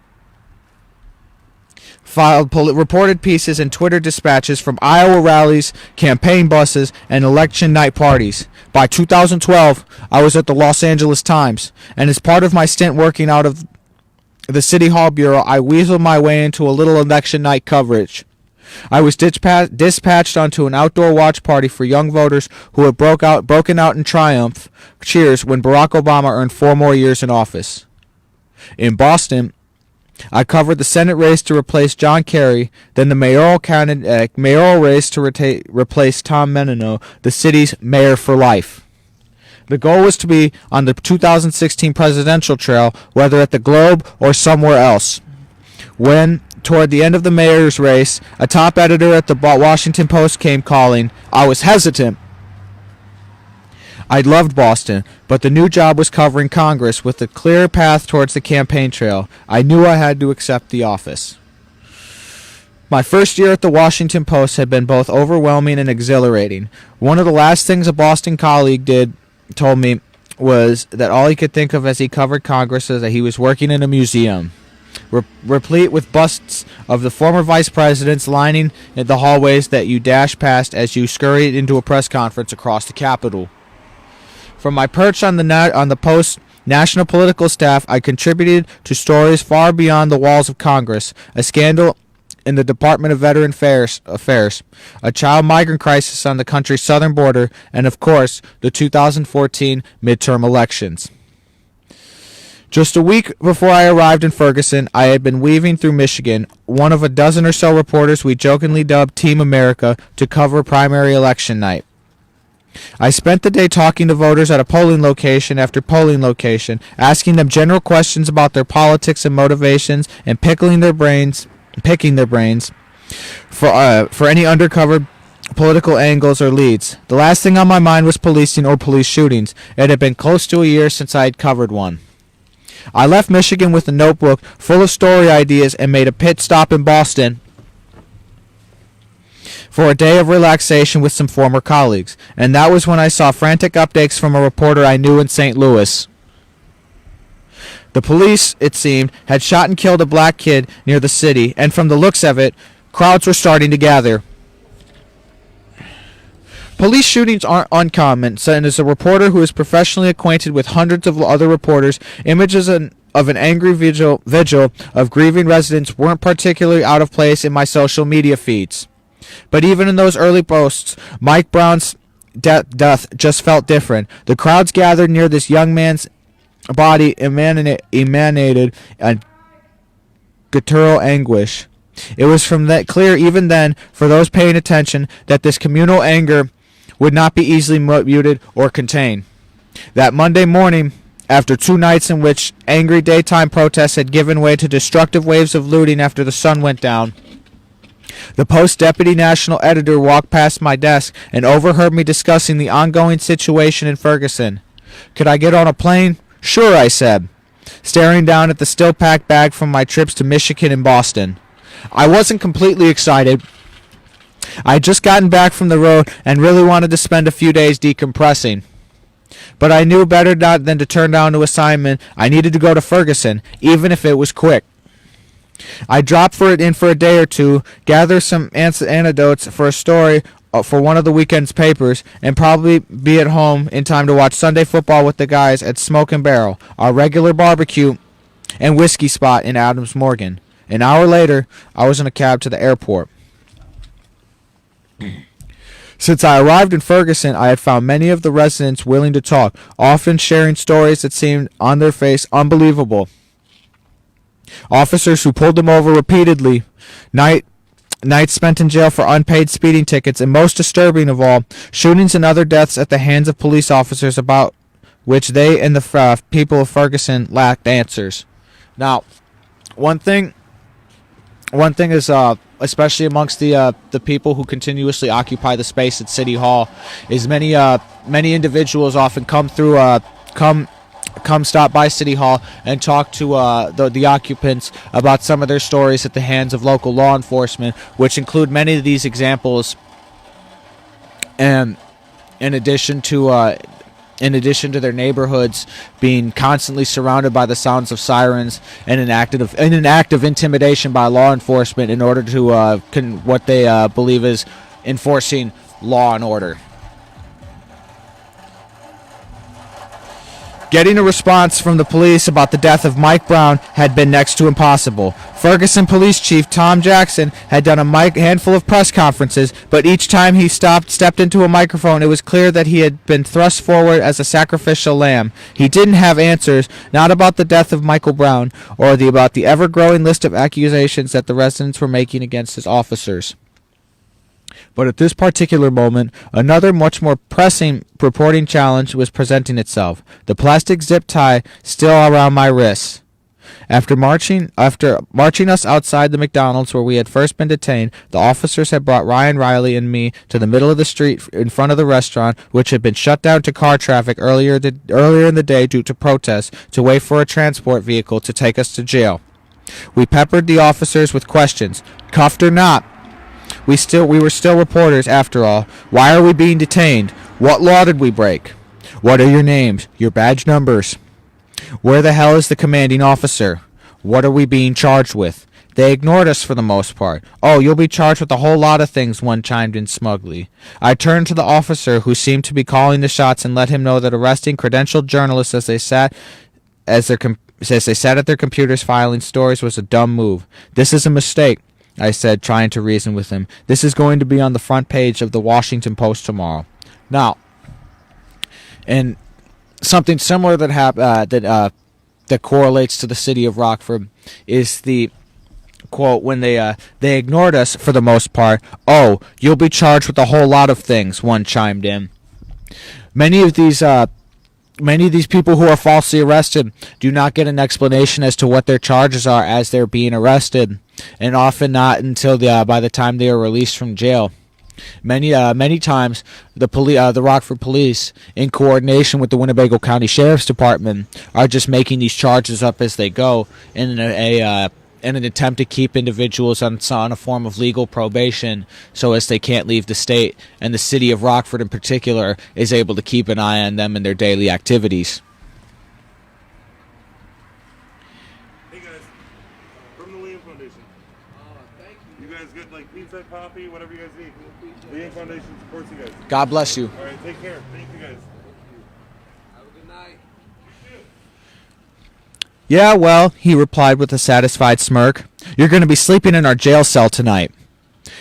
filed reported pieces and Twitter dispatches from Iowa rallies, campaign buses, and election night parties. By 2012, I was at the Los Angeles Times, and as part of my stint working out of the City Hall Bureau, I weaseled my way into a little election night coverage. I was dispatched onto an outdoor watch party for young voters who had broken out in triumph cheers when Barack Obama earned 4 more years in office. In Boston, I covered the Senate race to replace John Kerry, then the mayoral race to replace Tom Menino, the city's mayor for life. The goal was to be on the 2016 presidential trail, whether at the Globe or somewhere else. When, toward the end of the mayor's race, a top editor at the Washington Post came calling, I was hesitant. I loved Boston, but the new job was covering Congress with a clear path towards the campaign trail. I knew I had to accept the office. My first year at the Washington Post had been both overwhelming and exhilarating. One of the last things a Boston colleague told me was that all he could think of as he covered Congress was that he was working in a museum, replete with busts of the former vice presidents lining the hallways that you dash past as you scurried into a press conference across the Capitol. From my perch on the Post national political staff, I contributed to stories far beyond the walls of Congress: a scandal in the Department of Veteran Affairs, a child migrant crisis on the country's southern border, and of course, the 2014 midterm elections. Just a week before I arrived in Ferguson, I had been weaving through Michigan, one of a dozen or so reporters we jokingly dubbed Team America, to cover primary election night. I spent the day talking to voters at a polling location after polling location, asking them general questions about their politics and motivations, and picking their brains for any undercover political angles or leads. The last thing on my mind was policing or police shootings. It had been close to a year since I had covered one. I left Michigan with a notebook full of story ideas and made a pit stop in Boston for a day of relaxation with some former colleagues, and that was when I saw frantic updates from a reporter I knew in St. Louis. The police, it seemed, had shot and killed a black kid near the city, and from the looks of it, crowds were starting to gather. Police shootings aren't uncommon, and as a reporter who is professionally acquainted with hundreds of other reporters, images of an angry vigil of grieving residents weren't particularly out of place in my social media feeds. But even in those early posts, Mike Brown's death just felt different. The crowds gathered near this young man's body emanated a guttural anguish. It was from that clear even then, for those paying attention, that this communal anger would not be easily muted or contained. That Monday morning, after 2 nights in which angry daytime protests had given way to destructive waves of looting after the sun went down, the Post deputy national editor walked past my desk and overheard me discussing the ongoing situation in Ferguson. Could I get on a plane? Sure, I said, staring down at the still-packed bag from my trips to Michigan and Boston. I wasn't completely excited. I had just gotten back from the road and really wanted to spend a few days decompressing. But I knew better not than to turn down an assignment. I needed to go to Ferguson, even if it was quick. I dropped in for a day or two, gather some anecdotes for a story for one of the weekend's papers, and probably be at home in time to watch Sunday football with the guys at Smoke and Barrel, our regular barbecue and whiskey spot in Adams Morgan. An hour later, I was in a cab to the airport. Since I arrived in Ferguson, I had found many of the residents willing to talk, often sharing stories that seemed, on their face, unbelievable. Officers who pulled them over repeatedly, nights spent in jail for unpaid speeding tickets, and most disturbing of all, shootings and other deaths at the hands of police officers about which they and the people of Ferguson lacked answers. Now, one thing is, especially amongst the people who continuously occupy the space at City Hall, is many individuals often come stop by City Hall and talk to the occupants about some of their stories at the hands of local law enforcement, which include many of these examples. And in addition to their neighborhoods being constantly surrounded by the sounds of sirens and an act of intimidation by law enforcement in order to what they believe is enforcing law and order. Getting a response from the police about the death of Mike Brown had been next to impossible. Ferguson Police Chief Tom Jackson had done a handful of press conferences, but each time he stepped into a microphone, it was clear that he had been thrust forward as a sacrificial lamb. He didn't have answers, not about the death of Michael Brown, or about the ever-growing list of accusations that the residents were making against his officers. But at this particular moment, another much more pressing reporting challenge was presenting itself. The plastic zip tie still around my wrists. After marching us outside the McDonald's where we had first been detained, the officers had brought Ryan Riley and me to the middle of the street in front of the restaurant, which had been shut down to car traffic earlier in the day due to protests, to wait for a transport vehicle to take us to jail. We peppered the officers with questions, cuffed or not. We were still reporters after all. Why are we being detained? What law did we break? What are your names? Your badge numbers? Where the hell is the commanding officer? What are we being charged with? They ignored us for the most part. Oh, you'll be charged with a whole lot of things, one chimed in smugly. I turned to the officer who seemed to be calling the shots and let him know that arresting credentialed journalists as they sat at their computers filing stories was a dumb move. This is a mistake, I said, trying to reason with him. This is going to be on the front page of the Washington Post tomorrow. Now, and something similar that correlates to the city of Rockford is the quote when they ignored us for the most part. Oh, you'll be charged with a whole lot of things, one chimed in. Many of these people who are falsely arrested do not get an explanation as to what their charges are as they're being arrested, and often not until by the time they are released from jail. Many times, the Rockford Police, in coordination with the Winnebago County Sheriff's Department, are just making these charges up as they go in an attempt to keep individuals on a form of legal probation so as they can't leave the state, and the city of Rockford in particular is able to keep an eye on them in their daily activities. Hey guys, from the Liam Foundation. Thank you. You guys get like pizza, coffee, whatever you guys need. Liam Foundation supports you guys. God bless you. All right, take care. Thank you guys. Have a good night. Yeah, well, he replied with a satisfied smirk. You're going to be sleeping in our jail cell tonight.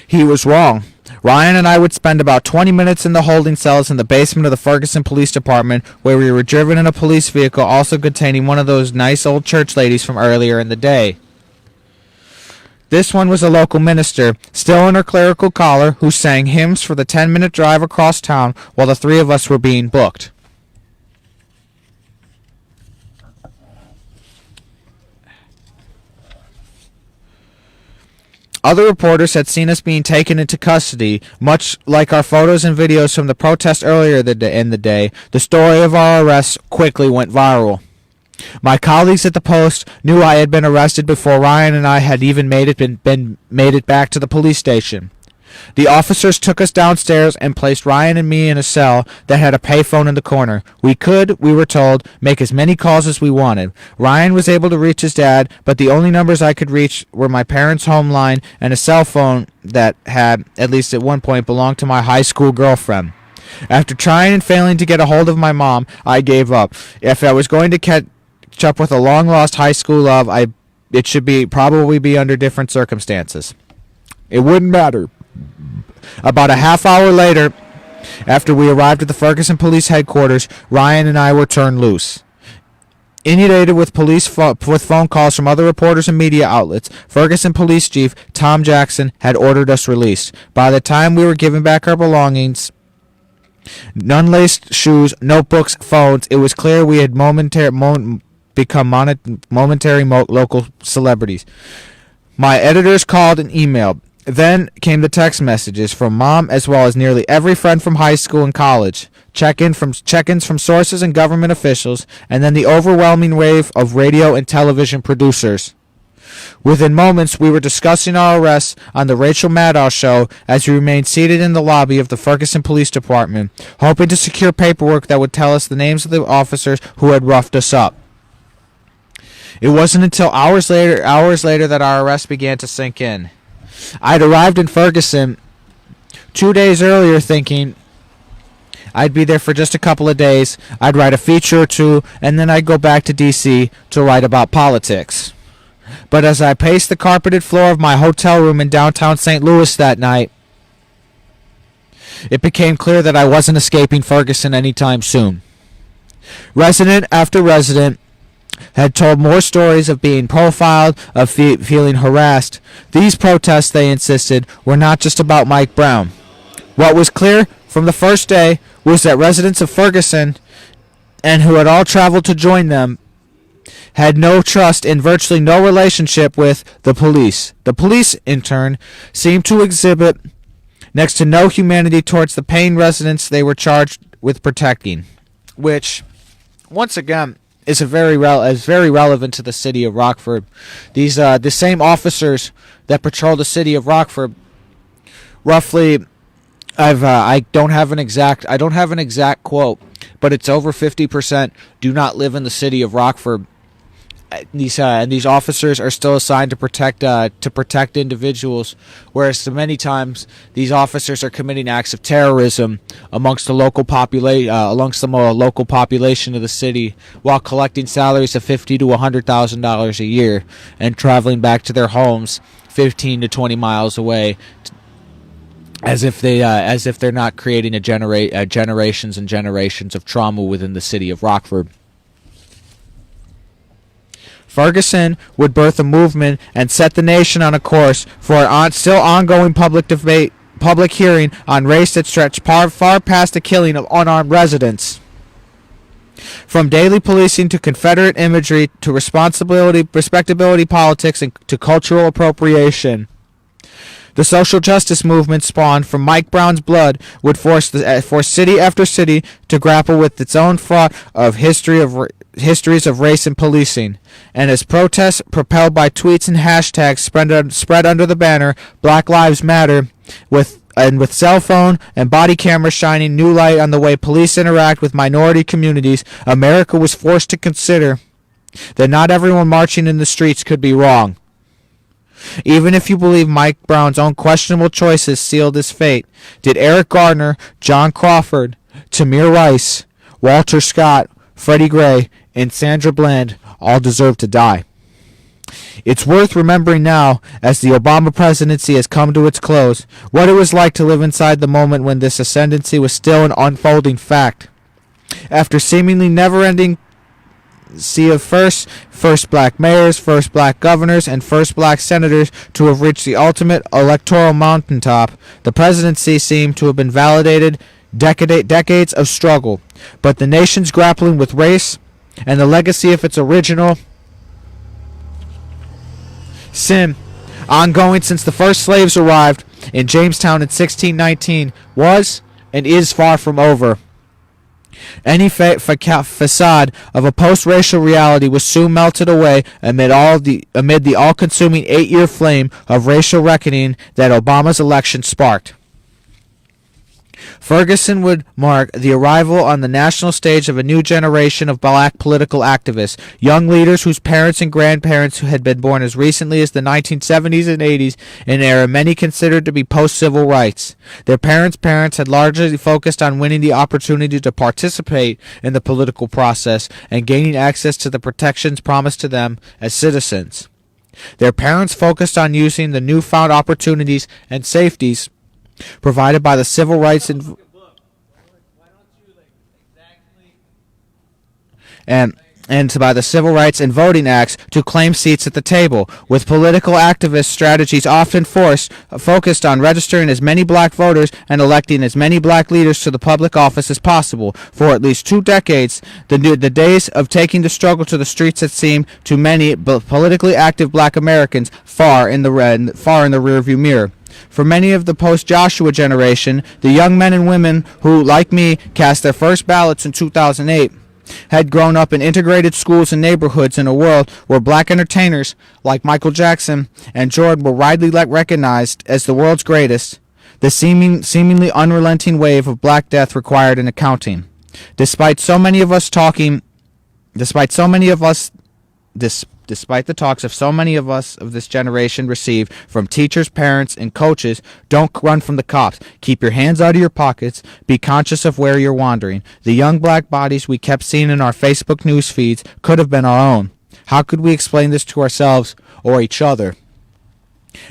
He was wrong. Ryan and I would spend about 20 minutes in the holding cells in the basement of the Ferguson Police Department, where we were driven in a police vehicle also containing one of those nice old church ladies from earlier in the day. This one was a local minister, still in her clerical collar, who sang hymns for the 10-minute drive across town while the three of us were being booked. Other reporters had seen us being taken into custody. Much like our photos and videos from the protest earlier in the day, the story of our arrests quickly went viral. My colleagues at the Post knew I had been arrested before Ryan and I had even made it back to the police station. The officers took us downstairs and placed Ryan and me in a cell that had a payphone in the corner. We were told, make as many calls as we wanted. Ryan was able to reach his dad, but the only numbers I could reach were my parents' home line and a cell phone that had, at least at one point, belonged to my high school girlfriend. After trying and failing to get a hold of my mom, I gave up. If I was going to catch up with a long-lost high school love, it should probably be under different circumstances. It wouldn't matter. About a half hour later, after we arrived at the Ferguson Police Headquarters, Ryan and I were turned loose. Inundated with with phone calls from other reporters and media outlets, Ferguson Police Chief Tom Jackson had ordered us released. By the time we were given back our belongings, unlaced shoes, notebooks, phones, it was clear we had become momentary local celebrities. My editors called and emailed. Then came the text messages from Mom, as well as nearly every friend from high school and college, check-ins from sources and government officials, and then the overwhelming wave of radio and television producers. Within moments, we were discussing our arrests on the Rachel Maddow show as we remained seated in the lobby of the Ferguson Police Department, hoping to secure paperwork that would tell us the names of the officers who had roughed us up. It wasn't until hours later that our arrest began to sink in. I'd arrived in Ferguson 2 days earlier thinking I'd be there for just a couple of days, I'd write a feature or two, and then I'd go back to D.C. to write about politics. But as I paced the carpeted floor of my hotel room in downtown St. Louis that night, it became clear that I wasn't escaping Ferguson anytime soon. Resident after resident had told more stories of being profiled, of feeling harassed. These protests, they insisted, were not just about Mike Brown. What was clear from the first day was that residents of Ferguson, and who had all traveled to join them, had no trust and virtually no relationship with the police. The police, in turn, seemed to exhibit next to no humanity towards the paying residents they were charged with protecting, which, once again, is very relevant to the city of Rockford. These the same officers that patrol the city of Rockford, roughly, I don't have an exact quote, but it's over 50% do not live in the city of Rockford. These officers are still assigned to protect individuals, whereas so many times these officers are committing acts of terrorism amongst the local population of the city, while collecting salaries of $50,000 to $100,000 a year and traveling back to their homes 15 to 20 miles away, as if they're not creating generations and generations of trauma within the city of Rockford. Ferguson would birth a movement and set the nation on a course for an still ongoing public hearing on race that stretched far past the killing of unarmed residents. From daily policing to Confederate imagery to respectability politics and to cultural appropriation. The social justice movement spawned from Mike Brown's blood would force city after city to grapple with its own fraught of histories of race and policing, and as protests propelled by tweets and hashtags spread under the banner Black Lives Matter, with cell phone and body cameras shining new light on the way police interact with minority communities, America was forced to consider that not everyone marching in the streets could be wrong. Even if you believe Mike Brown's own questionable choices sealed his fate, did Eric Gardner, John Crawford, Tamir Rice, Walter Scott, Freddie Gray, and Sandra Bland all deserve to die? It's worth remembering now, as the Obama presidency has come to its close, what it was like to live inside the moment when this ascendancy was still an unfolding fact. After seemingly never-ending of first black mayors, first black governors, and first black senators to have reached the ultimate electoral mountaintop, the presidency seemed to have been validated decades of struggle. But the nation's grappling with race and the legacy of its original sin, ongoing since the first slaves arrived in Jamestown in 1619, was and is far from over. Any facade of a post-racial reality was soon melted away amid the all-consuming 8-year flame of racial reckoning that Obama's election sparked. Ferguson would mark the arrival on the national stage of a new generation of black political activists, young leaders whose parents and grandparents who had been born as recently as the 1970s and 80s, an era many considered to be post-civil rights. Their parents had largely focused on winning the opportunity to participate in the political process and gaining access to the protections promised to them as citizens. Their parents focused on using the newfound opportunities and safeties provided by the civil rights and by the Civil Rights and Voting Acts to claim seats at the table, with political activist strategies often focused on registering as many black voters and electing as many black leaders to the public office as possible. For at least 2 decades, the days of taking the struggle to the streets had seemed to many politically active black Americans far in the rearview mirror. For many of the post-Joshua generation, the young men and women who, like me, cast their first ballots in 2008, had grown up in integrated schools and neighborhoods in a world where black entertainers like Michael Jackson and Jordan were widely recognized as the world's greatest. The seemingly unrelenting wave of Black Death required an accounting. Despite the talks of so many of us of this generation receive from teachers, parents, and coaches, don't run from the cops. Keep your hands out of your pockets. Be conscious of where you're wandering. The young black bodies we kept seeing in our Facebook news feeds could have been our own. How could we explain this to ourselves or each other?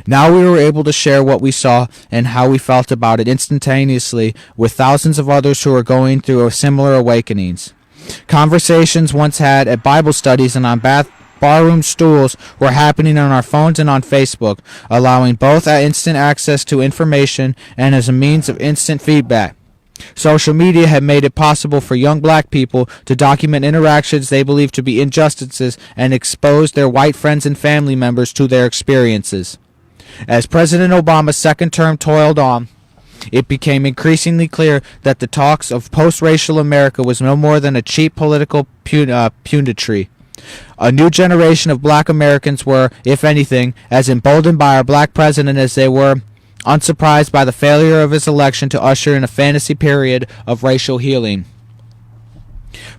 Now we were able to share what we saw and how we felt about it instantaneously with thousands of others who are going through similar awakenings. Conversations once had at Bible studies and on barroom stools were happening on our phones and on Facebook, allowing both instant access to information and as a means of instant feedback. Social media had made it possible for young black people to document interactions they believed to be injustices and expose their white friends and family members to their experiences. As President Obama's second term toiled on, it became increasingly clear that the talks of post-racial America was no more than a cheap political punditry. A new generation of black Americans were, if anything, as emboldened by our black president as they were unsurprised by the failure of his election to usher in a fantasy period of racial healing.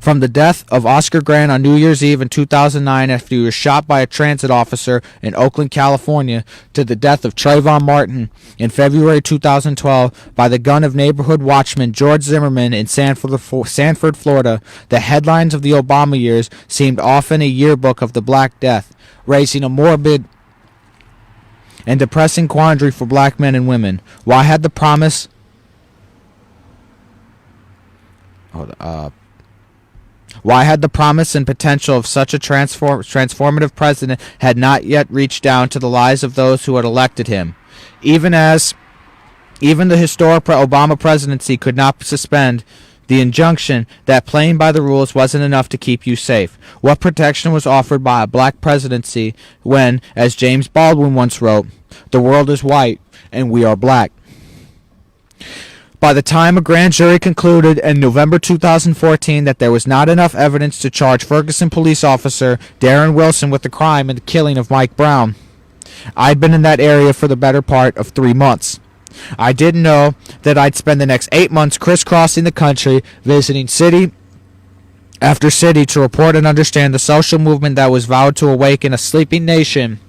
From the death of Oscar Grant on New Year's Eve in 2009 after he was shot by a transit officer in Oakland, California, to the death of Trayvon Martin in February 2012 by the gun of neighborhood watchman George Zimmerman in Sanford, Florida, the headlines of the Obama years seemed often a yearbook of the Black Death, raising a morbid and depressing quandary for black men and women. Why had the promise and potential of such a transformative president had not yet reached down to the lives of those who had elected him? Even the historic Obama presidency could not suspend the injunction that playing by the rules wasn't enough to keep you safe. What protection was offered by a black presidency when, as James Baldwin once wrote, "The world is white and we are black"? By the time a grand jury concluded in November 2014 that there was not enough evidence to charge Ferguson police officer Darren Wilson with the crime and the killing of Mike Brown, I'd been in that area for the better part of 3 months. I didn't know that I'd spend the next 8 months crisscrossing the country, visiting city after city to report and understand the social movement that was vowed to awaken a sleeping nation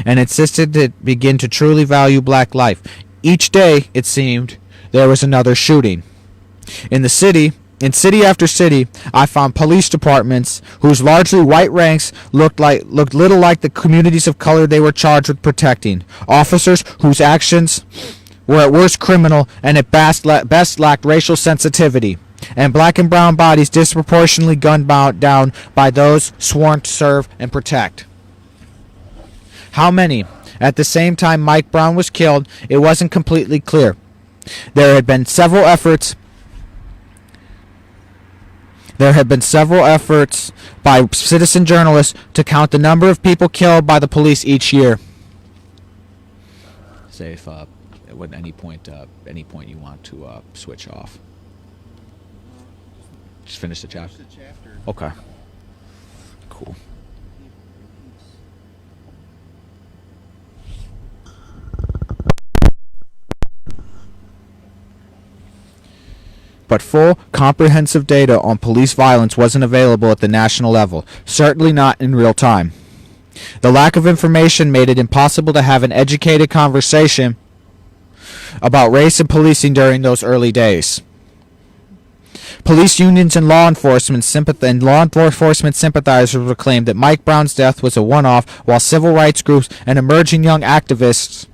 and insisted to begin to truly value black life. Each day, it seemed, there was another shooting. In city after city, I found police departments whose largely white ranks looked little like the communities of color they were charged with protecting. Officers whose actions were at worst criminal and at best lacked racial sensitivity. and black and brown bodies disproportionately gunned down by those sworn to serve and protect. How many? At the same time Mike Brown was killed, it wasn't completely clear. There had been several efforts by citizen journalists to count the number of people killed by the police each year. Say if at any point you want to switch off. Just finish the chapter. Okay. Cool. But full, comprehensive data on police violence wasn't available at the national level, certainly not in real time. The lack of information made it impossible to have an educated conversation about race and policing during those early days. Police unions and law enforcement sympathizers would claim that Mike Brown's death was a one-off, while civil rights groups and emerging young activists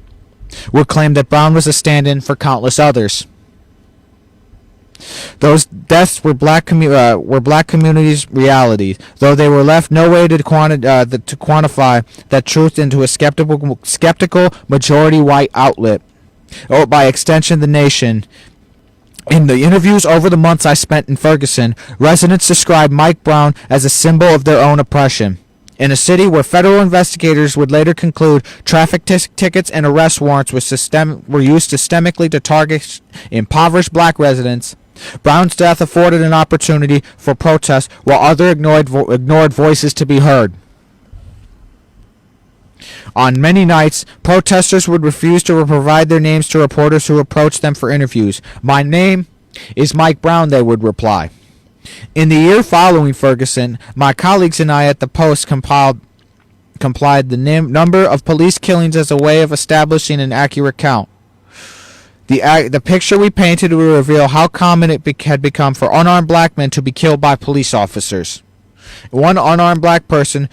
would claim that Brown was a stand-in for countless others. Those deaths were black communities' reality, though they were left no way to quantify that truth into a skeptical majority white outlet, or by extension the nation. In the interviews over the months I spent in Ferguson, residents described Mike Brown as a symbol of their own oppression. In a city where federal investigators would later conclude traffic tickets and arrest warrants were used systemically to target impoverished black residents, Brown's death afforded an opportunity for protest while other ignored voices to be heard. On many nights, protesters would refuse to provide their names to reporters who approached them for interviews. "My name is Mike Brown," they would reply. In the year following Ferguson, my colleagues and I at the Post compiled the number of police killings as a way of establishing an accurate count. The picture we painted would reveal how common it had become for unarmed black men to be killed by police officers. One unarmed black person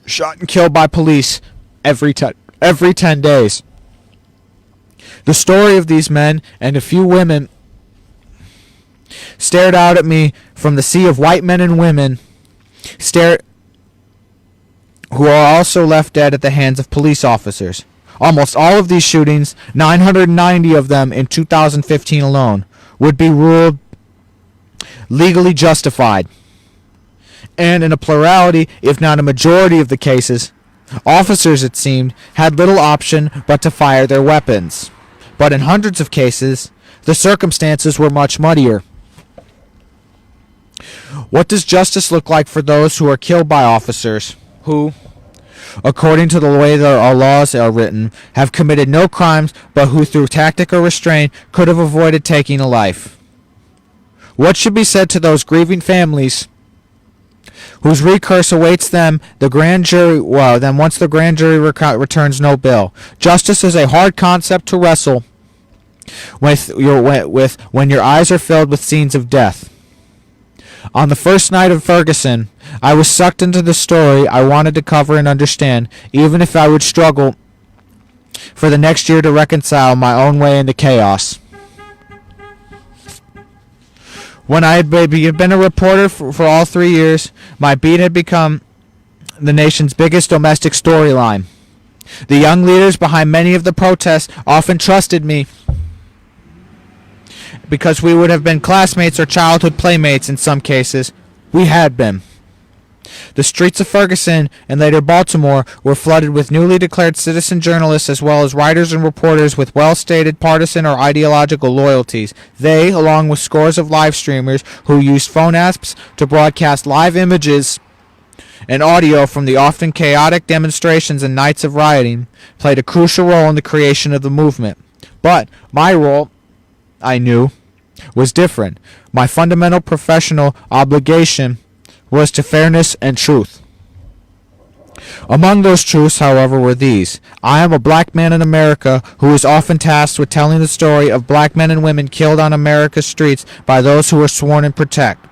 shot and killed by police every 10 days. The story of these men and a few women stared out at me from the sea of white men and women who are also left dead at the hands of police officers. Almost all of these shootings, 990 of them in 2015 alone, would be ruled legally justified. And in a plurality, if not a majority of the cases, officers, it seemed, had little option but to fire their weapons. But in hundreds of cases, the circumstances were much muddier. What does justice look like for those who are killed by officers who, according to the way that our laws are written, have committed no crimes, but who through tactic or restraint could have avoided taking a life? What should be said to those grieving families whose recourse awaits them the grand jury? Then once the grand jury returns no bill. Justice is a hard concept to wrestle with when your eyes are filled with scenes of death. On the first night of Ferguson, I was sucked into the story I wanted to cover and understand, even if I would struggle for the next year to reconcile my own way into chaos. When I had been a reporter for all 3 years, my beat had become the nation's biggest domestic storyline. The young leaders behind many of the protests often trusted me because we would have been classmates or childhood playmates in some cases. We had been. The streets of Ferguson and later Baltimore were flooded with newly declared citizen journalists as well as writers and reporters with well-stated partisan or ideological loyalties. They, along with scores of live streamers who used phone apps to broadcast live images and audio from the often chaotic demonstrations and nights of rioting, played a crucial role in the creation of the movement. But my role, I knew, was different. My fundamental professional obligation was to fairness and truth. Among those truths, however, were these. I am a black man in America who is often tasked with telling the story of black men and women killed on America's streets by those who were sworn to protect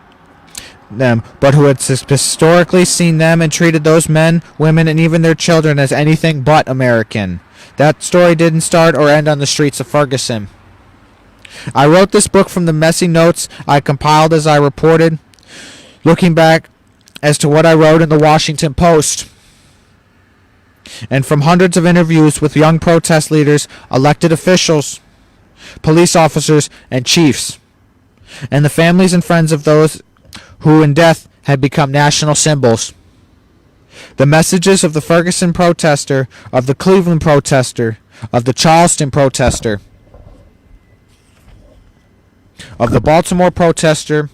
them, but who had historically seen them and treated those men, women, and even their children as anything but American. That story didn't start or end on the streets of Ferguson. I wrote this book from the messy notes I compiled as I reported, looking back as to what I wrote in the Washington Post, and from hundreds of interviews with young protest leaders, elected officials, police officers, and chiefs, and the families and friends of those who in death had become national symbols. The messages of the Ferguson protester, of the Cleveland protester, of the Charleston protester, of the Baltimore protester,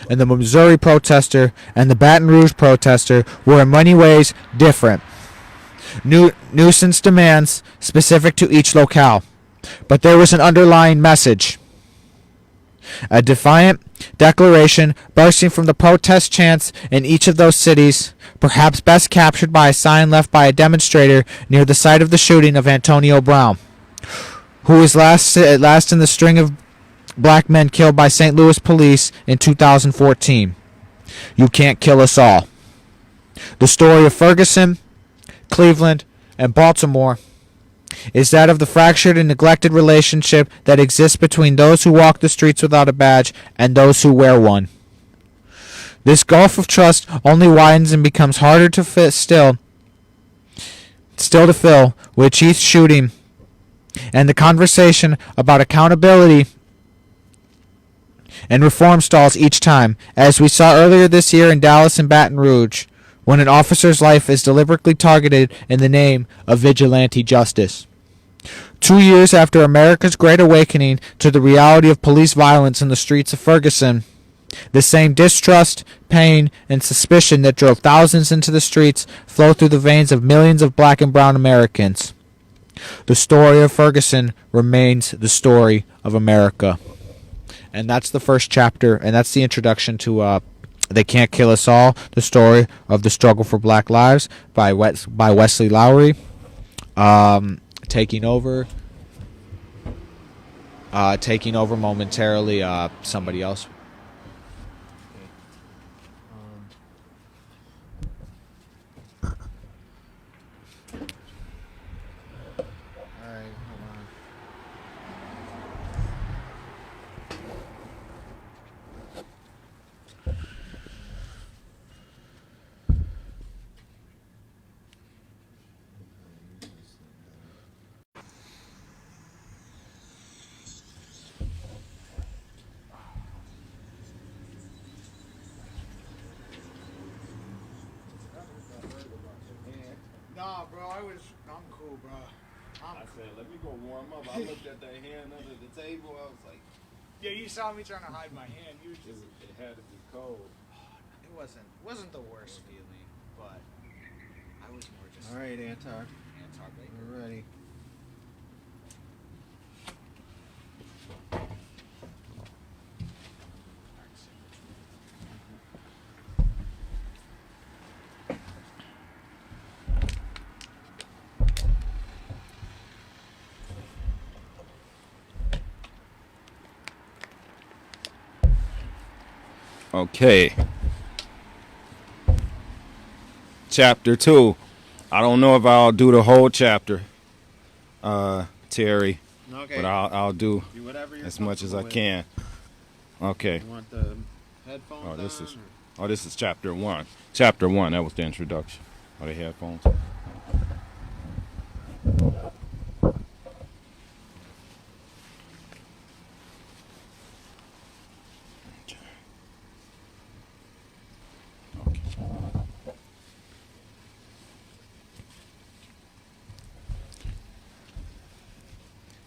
and the Missouri protester, and the Baton Rouge protester were in many ways different. Nuisance demands specific to each locale. But there was an underlying message. A defiant declaration bursting from the protest chants in each of those cities, perhaps best captured by a sign left by a demonstrator near the site of the shooting of Antonio Brown, who was last in the string of black men killed by St. Louis police in 2014. You can't kill us all. The story of Ferguson, Cleveland, and Baltimore is that of the fractured and neglected relationship that exists between those who walk the streets without a badge and those who wear one. This gulf of trust only widens and becomes harder to still to fill with each shooting, and the conversation about accountability and reform stalls each time, as we saw earlier this year in Dallas and Baton Rouge, when an officer's life is deliberately targeted in the name of vigilante justice. 2 years after America's Great Awakening to the reality of police violence in the streets of Ferguson, the same distrust, pain, and suspicion that drove thousands into the streets flow through the veins of millions of black and brown Americans. The story of Ferguson remains the story of America. And that's the first chapter, and that's the introduction to They Can't Kill Us All, the story of the struggle for black lives by Wesley Lowery. Taking over momentarily somebody else. Nah, bro, I'm cool, bro. I said, let me go warm up. I looked at that hand under the table. I was like, Yeah, you saw me trying to hide my hand. You just, it had to be cold. it wasn't the worst feeling, but I was more just. All right, Antar. Baker. We're ready. Okay. Chapter 2. I don't know if I'll do the whole chapter, Terry, Okay. but I'll do Do whatever you're as much as I comfortable can. Okay. with. You want the headphones This is chapter 1. Chapter 1, that was the introduction. Are they headphones?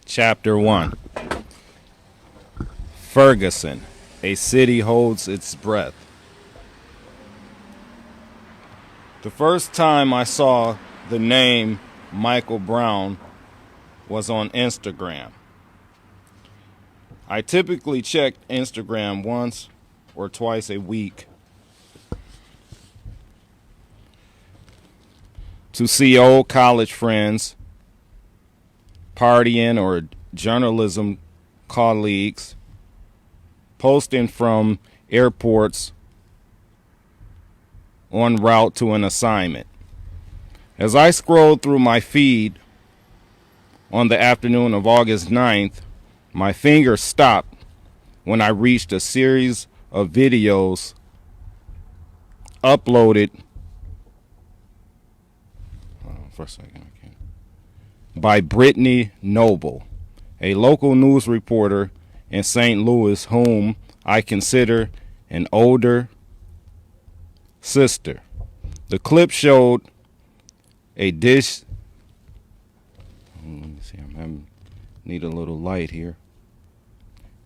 Chapter 1. Ferguson, a city holds its breath. The first time I saw the name Michael Brown was on Instagram. I typically check Instagram once or twice a week to see old college friends, partying, or journalism colleagues posting from airports en route to an assignment. As I scrolled through my feed on the afternoon of August 9th, My finger stopped when I reached a series of videos uploaded for a second, I can't. By Brittany Noble, a local news reporter in St. Louis, whom I consider an older sister. The clip showed a dish. Let me see. Need a little light here.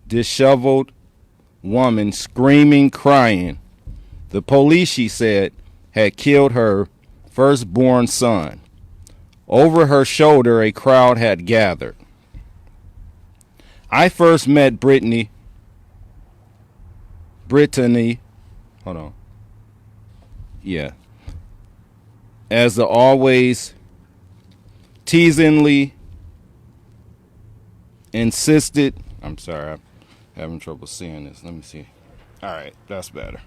Disheveled woman screaming, crying. The police, she said, had killed her firstborn son. Over her shoulder, a crowd had gathered. I first met Brittany, hold on. Yeah. As the always teasingly insisted, I'm sorry, I'm having trouble seeing this. Let me see. All right, that's better.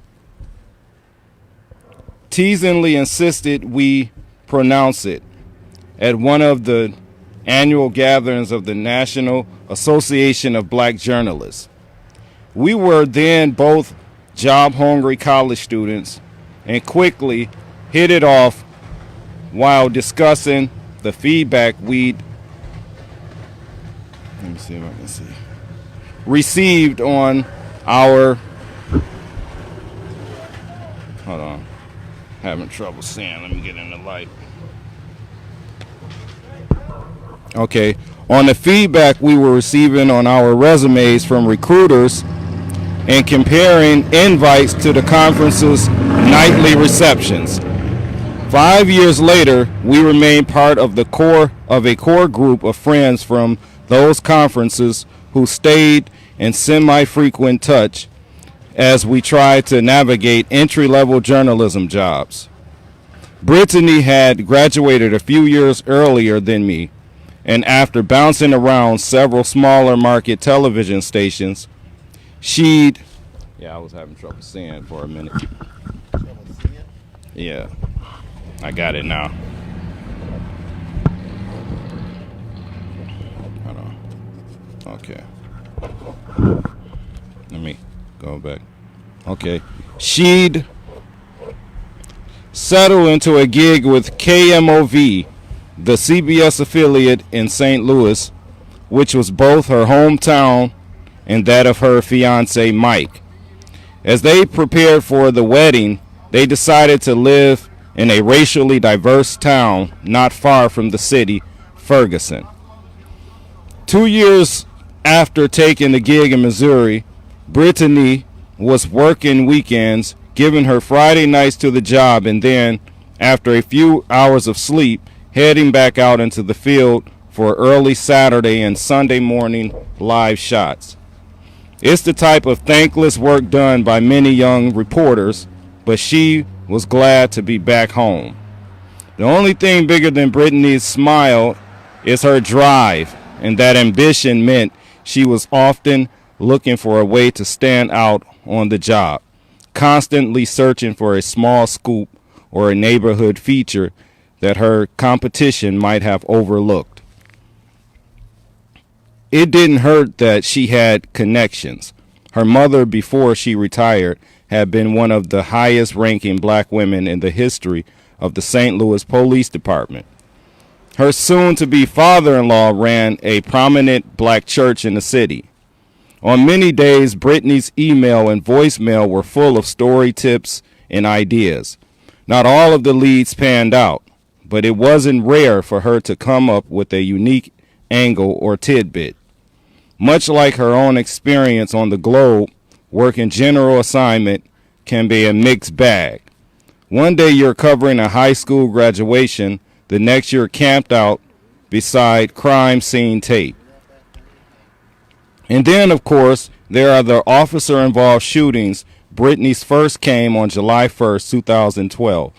Teasingly insisted we pronounce it at one of the annual gatherings of the National Association of Black Journalists. We were then both job-hungry college students and quickly hit it off while discussing the feedback we'd received on our hold on, having trouble seeing. Let me get in the light. Okay, on the feedback we were receiving on our resumes from recruiters and comparing invites to the conference's nightly receptions. 5 years later, we remained part of a core group of friends from those conferences who stayed in semi-frequent touch as we tried to navigate entry-level journalism jobs. Brittany had graduated a few years earlier than me, and after bouncing around several smaller market television stations, I was having trouble seeing for a minute. Yeah, I got it now. Hold on. Okay. Let me go back. Okay. She'd settled into a gig with KMOV, the CBS affiliate in St. Louis, which was both her hometown and that of her fiancé, Mike. As they prepared for the wedding, they decided to live in a racially diverse town not far from the city, Ferguson. 2 years after taking the gig in Missouri, Brittany was working weekends, giving her Friday nights to the job, and then, after a few hours of sleep, heading back out into the field for early Saturday and Sunday morning live shots. It's the type of thankless work done by many young reporters, but she was glad to be back home. The only thing bigger than Brittany's smile is her drive, and that ambition meant she was often looking for a way to stand out on the job, constantly searching for a small scoop or a neighborhood feature that her competition might have overlooked. It didn't hurt that she had connections. Her mother, before she retired, had been one of the highest ranking black women in the history of the St. Louis Police Department. Her soon-to-be father-in-law ran a prominent black church in the city. On many days, Brittany's email and voicemail were full of story tips and ideas. Not all of the leads panned out, but it wasn't rare for her to come up with a unique angle or tidbit. Much like her own experience on the Globe, working general assignment can be a mixed bag. One day you're covering a high school graduation, the next you're camped out beside crime scene tape. And then, of course, there are the officer-involved shootings. Brittany's first came on July 1st, 2012,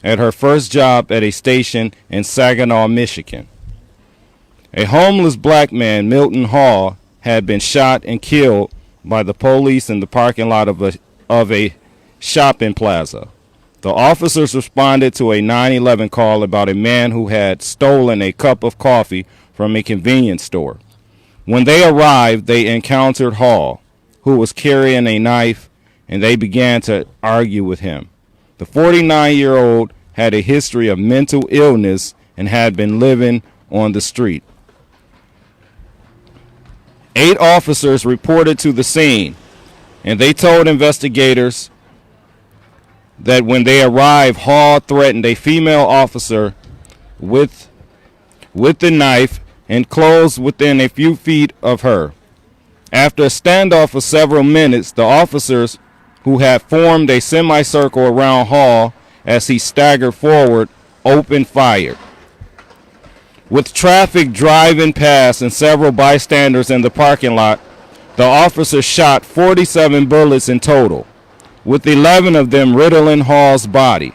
at her first job at a station in Saginaw, Michigan. A homeless black man, Milton Hall, had been shot and killed by the police in the parking lot of a shopping plaza. The officers responded to a 911 call about a man who had stolen a cup of coffee from a convenience store. When they arrived, they encountered Hall, who was carrying a knife, and they began to argue with him. The 49-year-old had a history of mental illness and had been living on the street. 8 officers reported to the scene, and they told investigators that when they arrived, Hall threatened a female officer with the knife and closed within a few feet of her. After a standoff of several minutes, the officers, who had formed a semicircle around Hall as he staggered forward, opened fire. With traffic driving past and several bystanders in the parking lot, the officers shot 47 bullets in total, with 11 of them riddling Hall's body.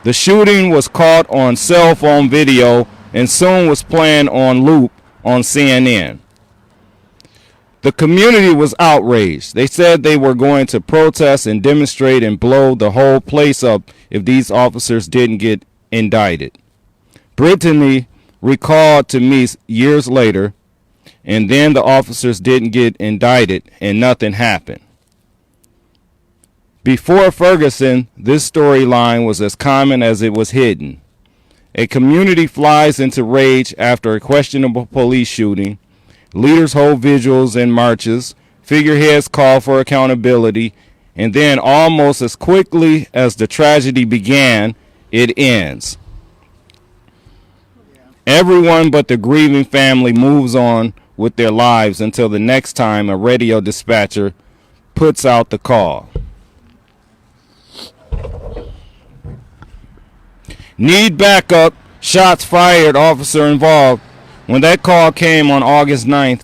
The shooting was caught on cell phone video and soon was playing on loop on CNN. The community was outraged. They said they were going to protest and demonstrate and blow the whole place up if these officers didn't get indicted. Brittany recalled to me years later, and then the officers didn't get indicted and nothing happened. Before Ferguson, this storyline was as common as it was hidden. A community flies into rage after a questionable police shooting. Leaders hold vigils and marches. Figureheads call for accountability. And then almost as quickly as the tragedy began, it ends. Everyone but the grieving family moves on with their lives until the next time a radio dispatcher puts out the call. Need backup. Shots fired. Officer involved. When that call came on August 9th,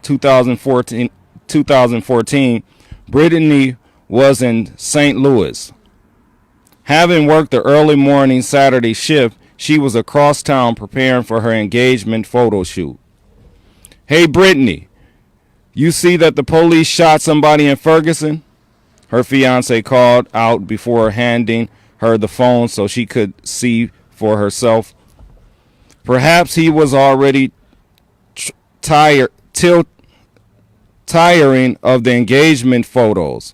2014, Brittany was in St. Louis. Having worked the early morning Saturday shift, she was across town preparing for her engagement photo shoot. Hey, Brittany, you see that the police shot somebody in Ferguson? Her fiance called out before handing her the phone so she could see for herself. Perhaps he was already tiring of the engagement photos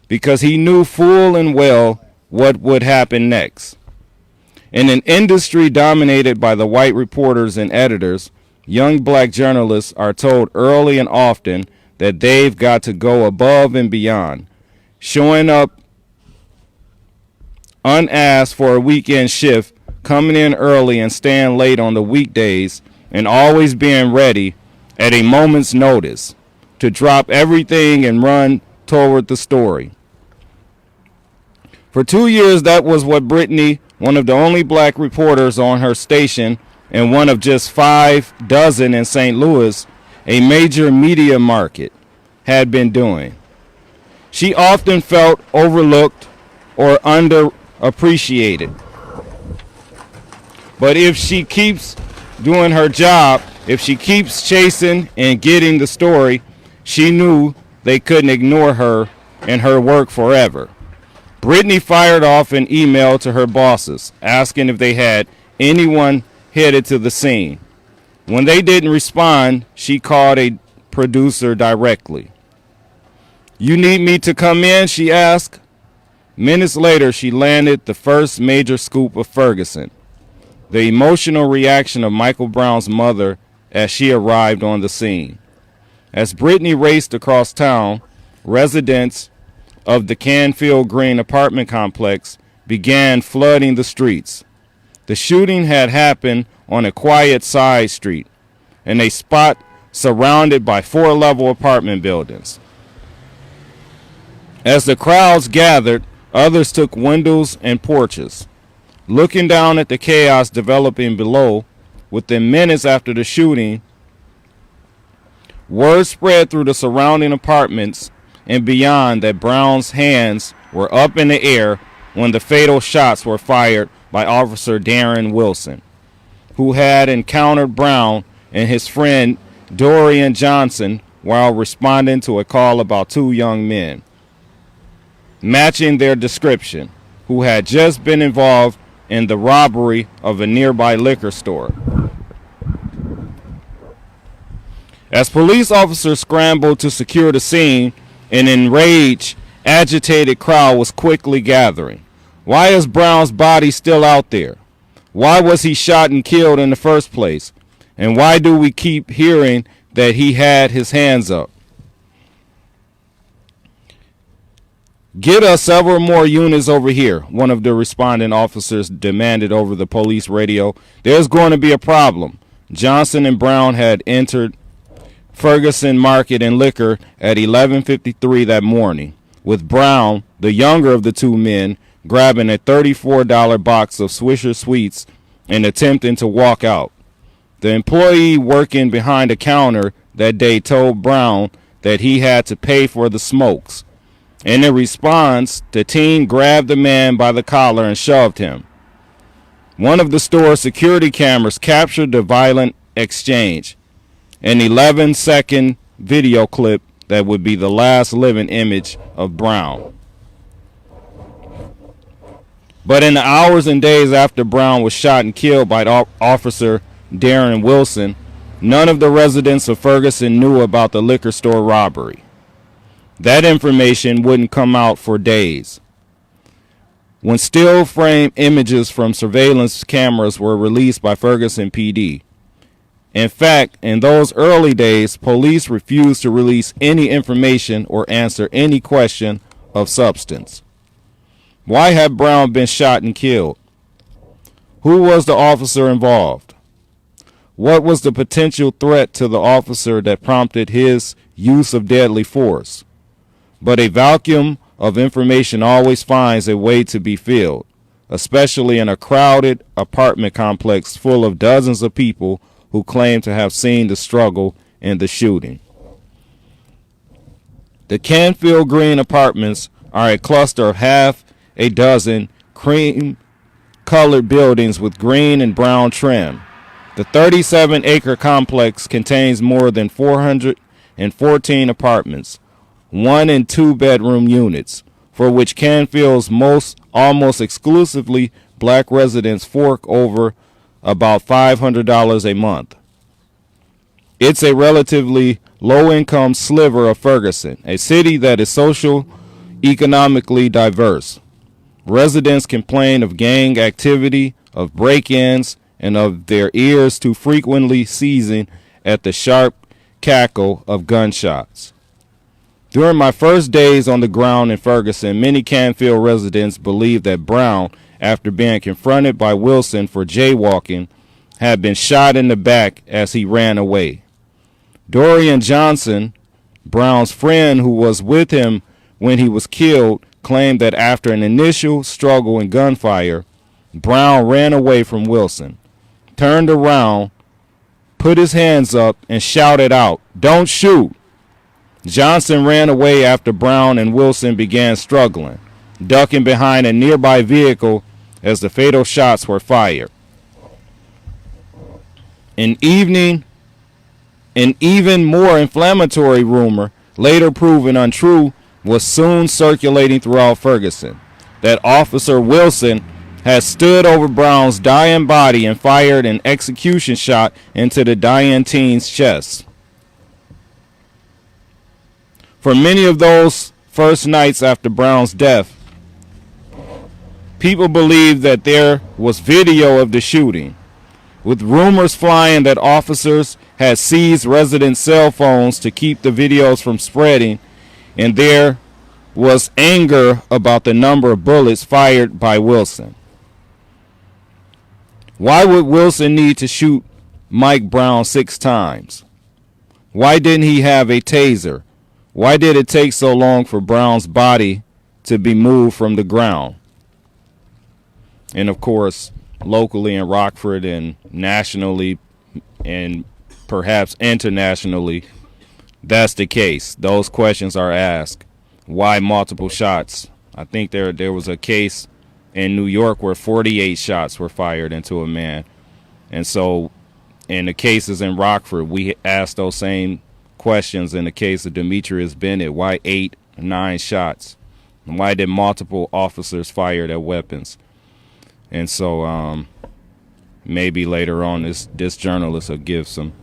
because he knew full and well what would happen next. In an industry dominated by the white reporters and editors, young black journalists are told early and often that they've got to go above and beyond. Showing up unasked for a weekend shift, coming in early and staying late on the weekdays, and always being ready at a moment's notice to drop everything and run toward the story. For 2 years, that was what Brittany, one of the only black reporters on her station and one of just 5 dozen in St. Louis, a major media market, had been doing. She often felt overlooked or underappreciated. But if she keeps doing her job, if she keeps chasing and getting the story, she knew they couldn't ignore her and her work forever. Brittany fired off an email to her bosses, asking if they had anyone headed to the scene. When they didn't respond, she called a producer directly. You need me to come in, she asked. Minutes later, she landed the first major scoop of Ferguson. The emotional reaction of Michael Brown's mother as she arrived on the scene. As Brittany raced across town, residents of the Canfield Green apartment complex began flooding the streets. The shooting had happened on a quiet side street, in a spot surrounded by 4-level apartment buildings. As the crowds gathered, others took windows and porches. Looking down at the chaos developing below, within minutes after the shooting, word spread through the surrounding apartments and beyond that Brown's hands were up in the air when the fatal shots were fired by Officer Darren Wilson, who had encountered Brown and his friend Dorian Johnson while responding to a call about 2 young men, matching their description, who had just been involved in the robbery of a nearby liquor store. As police officers scrambled to secure the scene, an enraged, agitated crowd was quickly gathering. Why is Brown's body still out there? Why was he shot and killed in the first place? And why do we keep hearing that he had his hands up? Get us several more units over here, one of the responding officers demanded over the police radio. There's going to be a problem. Johnson and Brown had entered Ferguson Market and Liquor at 11:53 that morning, with Brown, the younger of the two men, grabbing a $34 box of Swisher Sweets and attempting to walk out. The employee working behind the counter that day told Brown that he had to pay for the smokes. In response, the teen grabbed the man by the collar and shoved him. One of the store's security cameras captured the violent exchange, an 11-second video clip that would be the last living image of Brown. But in the hours and days after Brown was shot and killed by Officer Darren Wilson, none of the residents of Ferguson knew about the liquor store robbery. That information wouldn't come out for days. When still frame images from surveillance cameras were released by Ferguson PD. In fact, in those early days, police refused to release any information or answer any question of substance. Why had Brown been shot and killed? Who was the officer involved? What was the potential threat to the officer that prompted his use of deadly force? But a vacuum of information always finds a way to be filled, especially in a crowded apartment complex full of dozens of people who claim to have seen the struggle in the shooting. The Canfield Green apartments are a cluster of half a dozen cream-colored buildings with green and brown trim. The 37-acre complex contains more than 414 apartments, 1- and 2-bedroom units, for which Canfield's almost exclusively black residents fork over about $500 a month. It's a relatively low-income sliver of Ferguson, a city that is economically diverse. Residents complain of gang activity, of break-ins, and of their ears too frequently seizing at the sharp cackle of gunshots. During my first days on the ground in Ferguson, many Canfield residents believed that Brown, after being confronted by Wilson for jaywalking, had been shot in the back as he ran away. Dorian Johnson, Brown's friend who was with him when he was killed, claimed that after an initial struggle and gunfire, Brown ran away from Wilson, turned around, put his hands up, and shouted out, "Don't shoot!" Johnson ran away after Brown and Wilson began struggling, ducking behind a nearby vehicle as the fatal shots were fired. An even more inflammatory rumor, later proven untrue, was soon circulating throughout Ferguson, that Officer Wilson had stood over Brown's dying body and fired an execution shot into the dying teen's chest. For many of those first nights after Brown's death, people believed that there was video of the shooting, with rumors flying that officers had seized residents' cell phones to keep the videos from spreading, and there was anger about the number of bullets fired by Wilson. Why would Wilson need to shoot Mike Brown 6 times? Why didn't he have a taser? Why did it take so long for Brown's body to be moved from the ground? And of course, locally in Rockford and nationally and perhaps internationally, that's the case. Those questions are asked. Why multiple shots? I think there was a case in New York where 48 shots were fired into a man. And so in the cases in Rockford, we asked those same questions in the case of Demetrius Bennett. Why 8 or 9 shots? And why did multiple officers fire their weapons? And so maybe later on this journalist will give some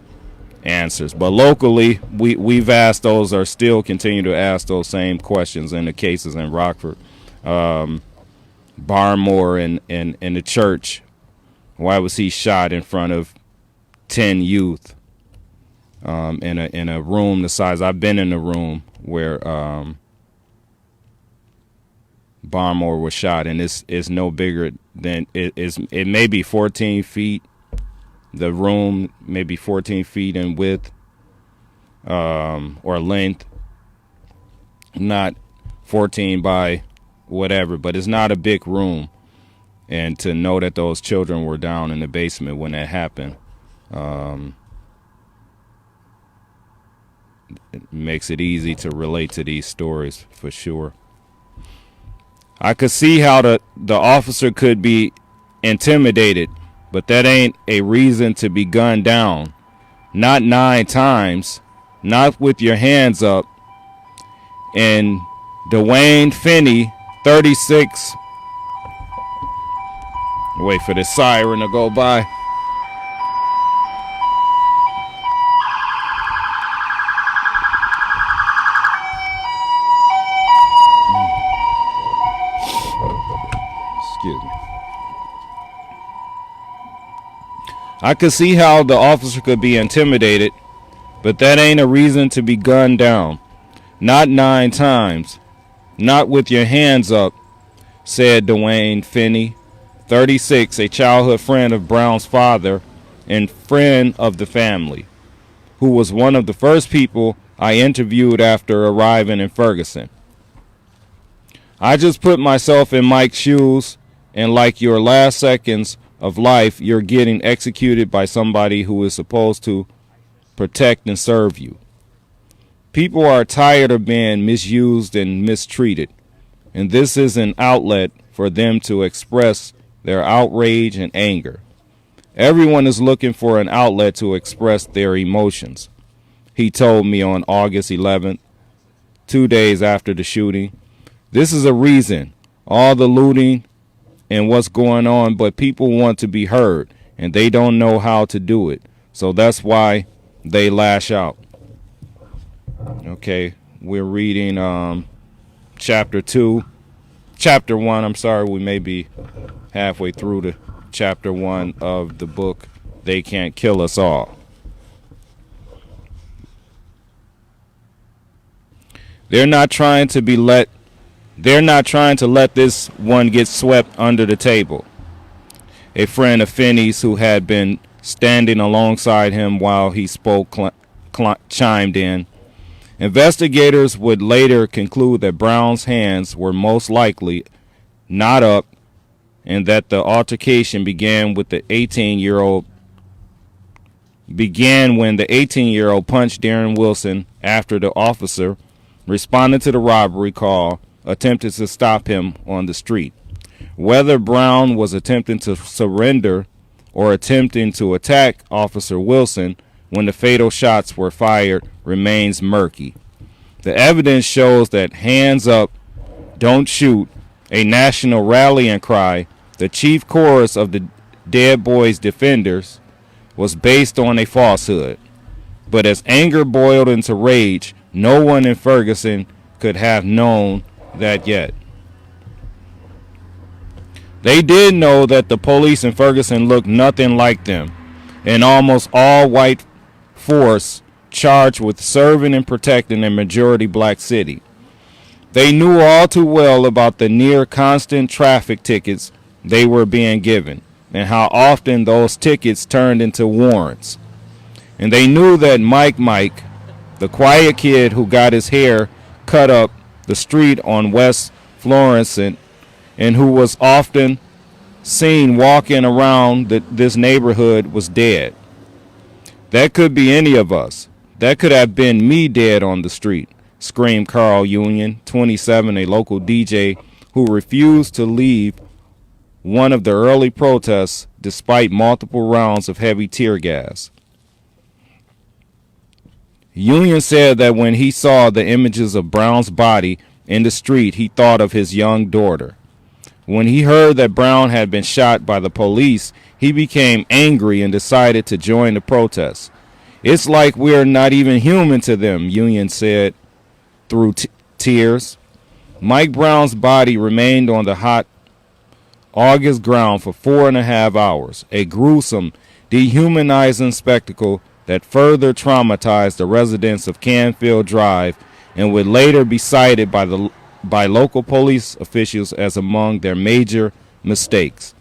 answers. But locally, we've asked those, or still continue to ask those same questions in the cases in Rockford, Barmore, and the church. Why was he shot in front of 10 youth in a room the size? I've been in a room where Barmore was shot, and it's no bigger than it may be 14 feet. The room may be 14 feet in width or length, not 14 by whatever, but it's not a big room. And to know that those children were down in the basement when that happened, it makes it easy to relate to these stories for sure. I could see how the officer could be intimidated, but that ain't a reason to be gunned down. Not 9 times, not with your hands up. And Dwayne Finney, 36. Wait for the siren to go by. Excuse me. I could see how the officer could be intimidated, but that ain't a reason to be gunned down. Not 9 times. Not with your hands up, said Dwayne Finney, 36, a childhood friend of Brown's father and friend of the family, who was one of the first people I interviewed after arriving in Ferguson. I just put myself in Mike's shoes, and like your last seconds of life, you're getting executed by somebody who is supposed to protect and serve you. People are tired of being misused and mistreated, and this is an outlet for them to express their outrage and anger. Everyone is looking for an outlet to express their emotions, he told me on August 11th, 2 days after the shooting. This is a reason, all the looting and what's going on, but people want to be heard, and they don't know how to do it. So that's why they lash out. Okay, we're reading chapter 1. I'm sorry, we may be halfway through to chapter 1 of the book, They Can't Kill Us All. They're not trying to let this one get swept under the table. A friend of Finney's who had been standing alongside him while he spoke chimed in. Investigators would later conclude that Brown's hands were most likely not up, and that the altercation began when the 18-year-old punched Darren Wilson after the officer responded to the robbery call, attempted to stop him on the street. Whether Brown was attempting to surrender or attempting to attack Officer Wilson when the fatal shots were fired remains murky. The evidence shows that hands up, don't shoot, a national rallying cry, the chief chorus of the Dead Boys Defenders, was based on a falsehood. But as anger boiled into rage, no one in Ferguson could have known that yet. They did know that the police in Ferguson looked nothing like them, an almost all-white force charged with serving and protecting a majority black city. They knew all too well about the near constant traffic tickets they were being given, and how often those tickets turned into warrants. And they knew that Mike, the quiet kid who got his hair cut up the street on West Florissant, and who was often seen walking around this neighborhood, was dead. That could be any of us. That could have been me dead on the street, screamed Carl Union, 27, a local DJ who refused to leave one of the early protests despite multiple rounds of heavy tear gas. Union said that when he saw the images of Brown's body in the street, he thought of his young daughter. When he heard that Brown had been shot by the police, he became angry and decided to join the protest. It's like we're not even human to them, Union said through tears. Mike Brown's body remained on the hot August ground for 4.5 hours, a gruesome, dehumanizing spectacle that further traumatized the residents of Canfield Drive and would later be cited by local police officials as among their major mistakes.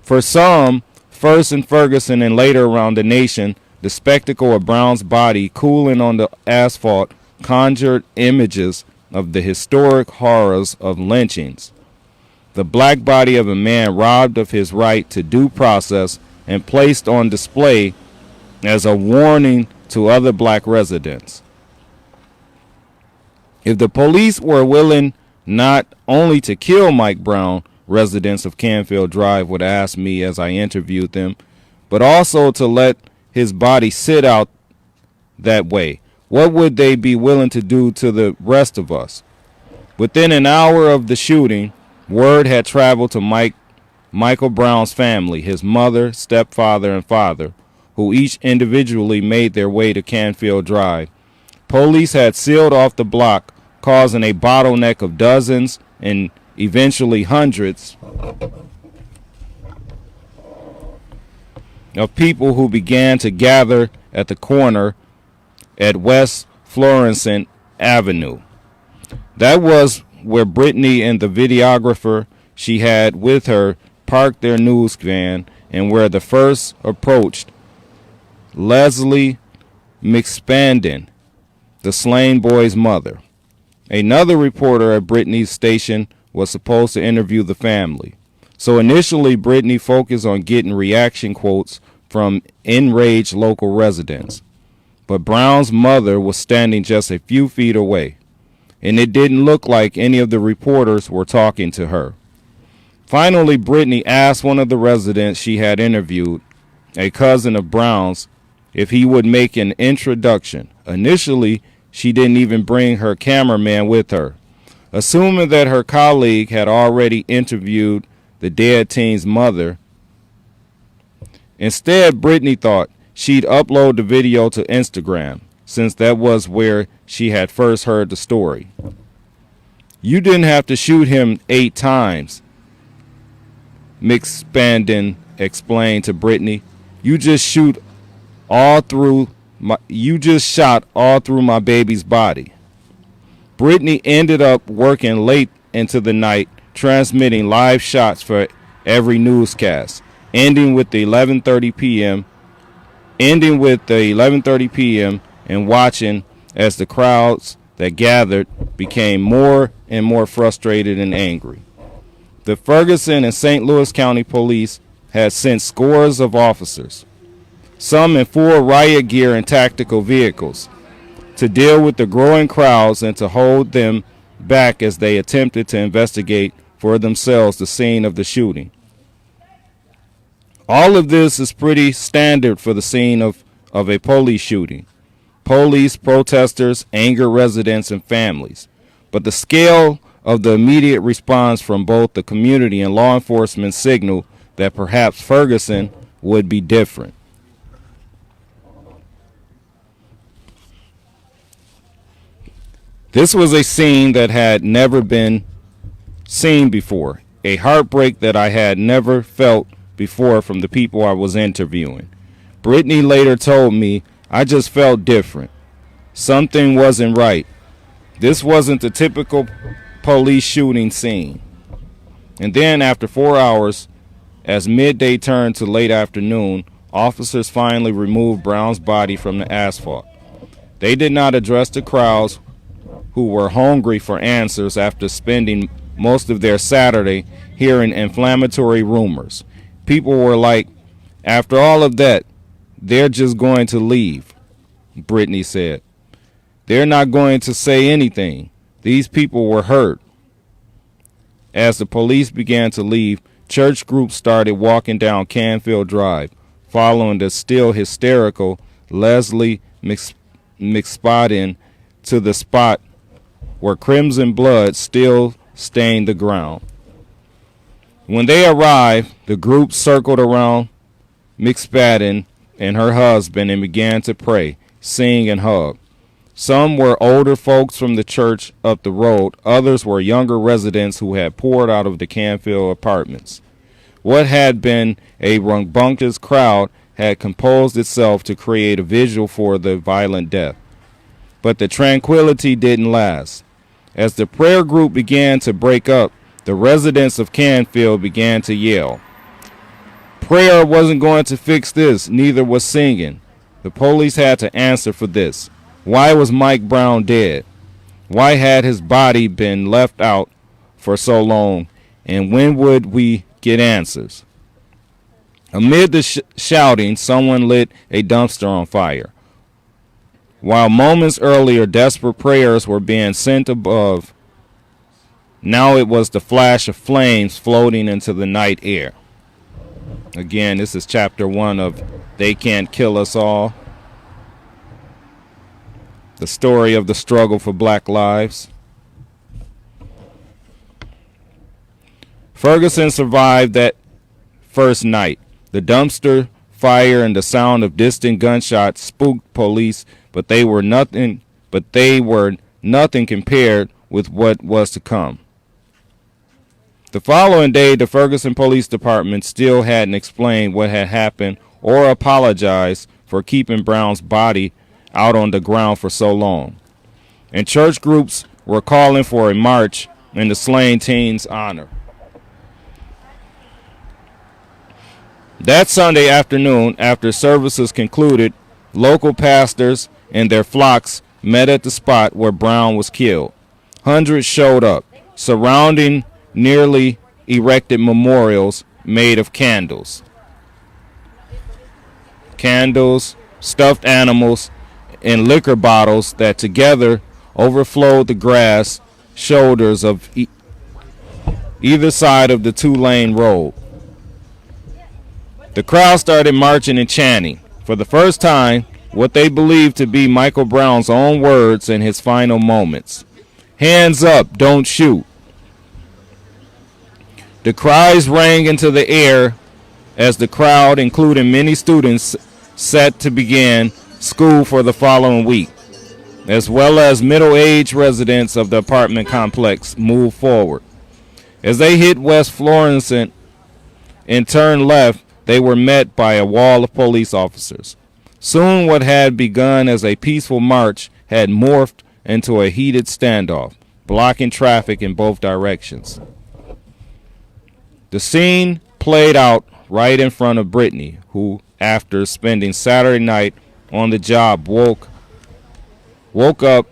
For some, first in Ferguson and later around the nation, the spectacle of Brown's body cooling on the asphalt conjured images of the historic horrors of lynchings. The black body of a man robbed of his right to due process and placed on display as a warning to other black residents. If the police were willing not only to kill Mike Brown, residents of Canfield Drive would ask me as I interviewed them, but also to let his body sit out that way, what would they be willing to do to the rest of us? Within an hour of the shooting, word had traveled to Michael Brown's family, his mother, stepfather, and father, who each individually made their way to Canfield Drive. Police had sealed off the block, causing a bottleneck of dozens and eventually hundreds of people who began to gather at the corner at West Florissant Avenue. That was where Brittany and the videographer she had with her parked their news van and where the first approached Leslie McSpadden, the slain boy's mother. Another reporter at Brittany's station was supposed to interview the family. So initially, Brittany focused on getting reaction quotes from enraged local residents. But Brown's mother was standing just a few feet away, and it didn't look like any of the reporters were talking to her. Finally, Brittany asked one of the residents she had interviewed, a cousin of Brown's, if he would make an introduction. Initially, she didn't even bring her cameraman with her, assuming that her colleague had already interviewed the dead teen's mother. Instead, Brittany thought she'd upload the video to Instagram, since that was where she had first heard the story. You didn't have to shoot him 8 times, McSpadden explained to Brittany. You just shot all through my baby's body. Brittany ended up working late into the night, transmitting live shots for every newscast, ending with the 11:30 p.m. and watching as the crowds that gathered became more and more frustrated and angry. The Ferguson and St. Louis County Police had sent scores of officers, some in full riot gear and tactical vehicles, to deal with the growing crowds and to hold them back as they attempted to investigate for themselves the scene of the shooting. All of this is pretty standard for the scene of a police shooting. Police, protesters, angry residents, and families. But the scale of the immediate response from both the community and law enforcement signaled that perhaps Ferguson would be different. This was a scene that had never been seen before, a heartbreak that I had never felt before from the people I was interviewing. Brittany later told me, I just felt different. Something wasn't right. This wasn't the typical police shooting scene. And then after 4 hours, as midday turned to late afternoon, officers finally removed Brown's body from the asphalt. They did not address the crowds who were hungry for answers after spending most of their Saturday hearing inflammatory rumors. People were like, after all of that, they're just going to leave, Brittany said. They're not going to say anything. These people were hurt. As the police began to leave, church groups started walking down Canfield Drive, following the still hysterical Leslie McSpadden to the spot where crimson blood still stained the ground. When they arrived, the group circled around McSpadden, and her husband and began to pray, sing, and hug. Some were older folks from the church up the road. Others were younger residents who had poured out of the Canfield apartments. What had been a rambunctious crowd had composed itself to create a visual for the violent death. But the tranquility didn't last. As the prayer group began to break up, the residents of Canfield began to yell. Prayer wasn't going to fix this, neither was singing. The police had to answer for this. Why was Mike Brown dead? Why had his body been left out for so long? And when would we get answers? Amid the shouting, someone lit a dumpster on fire. While moments earlier desperate prayers were being sent above, now it was the flash of flames floating into the night air. Again, this is chapter 1 of They Can't Kill Us All. The story of the struggle for black lives. Ferguson survived that first night. The dumpster fire and the sound of distant gunshots spooked police, but they were nothing compared with what was to come. The following day, the Ferguson Police Department still hadn't explained what had happened or apologized for keeping Brown's body out on the ground for so long. And church groups were calling for a march in the slain teen's honor. That Sunday afternoon, after services concluded, local pastors and their flocks met at the spot where Brown was killed. Hundreds showed up, surrounding nearly erected memorials made of candles, stuffed animals, and liquor bottles that together overflowed the grass shoulders of either side of the two-lane road. The crowd started marching and chanting, for the first time, what they believed to be Michael Brown's own words in his final moments. Hands up, don't shoot. The cries rang into the air as the crowd, including many students, set to begin school for the following week, as well as middle-aged residents of the apartment complex, moved forward. As they hit West Florissant and turned left, they were met by a wall of police officers. Soon what had begun as a peaceful march had morphed into a heated standoff, blocking traffic in both directions. The scene played out right in front of Brittany, who, after spending Saturday night on the job, woke up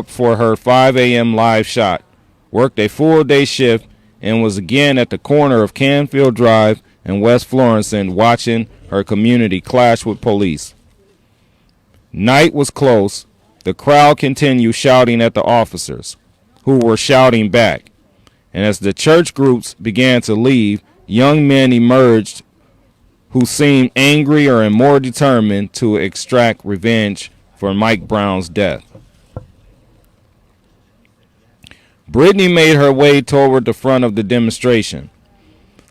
for her 5 a.m. live shot, worked a full-day shift, and was again at the corner of Canfield Drive and West Florissant watching her community clash with police. Night was close. The crowd continued shouting at the officers, who were shouting back. And as the church groups began to leave, young men emerged who seemed angrier and more determined to extract revenge for Mike Brown's death. Brittany made her way toward the front of the demonstration,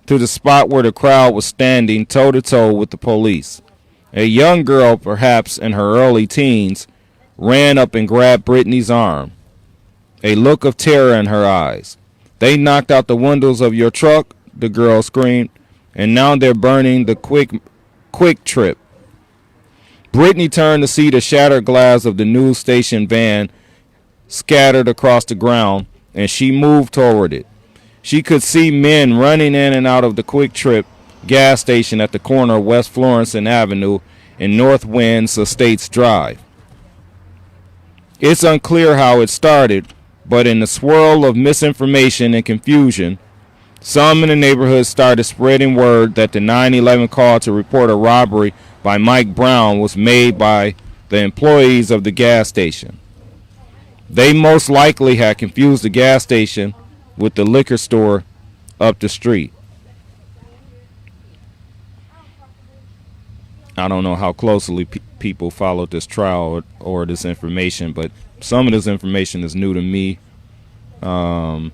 to the spot where the crowd was standing toe-to-toe with the police. A young girl, perhaps in her early teens, ran up and grabbed Brittany's arm, a look of terror in her eyes. They knocked out the windows of your truck, the girl screamed, and now they're burning the quick trip. Brittany turned to see the shattered glass of the news station van scattered across the ground, and she moved toward it. She could see men running in and out of the Quick Trip gas station at the corner of West Florissant Avenue and North Winds Estates Drive. It's unclear how it started, but in the swirl of misinformation and confusion, some in the neighborhood started spreading word that the 911 call to report a robbery by Mike Brown was made by the employees of the gas station. They most likely had confused the gas station with the liquor store up the street. I don't know how closely people followed this trial or this information, but some of this information is new to me. I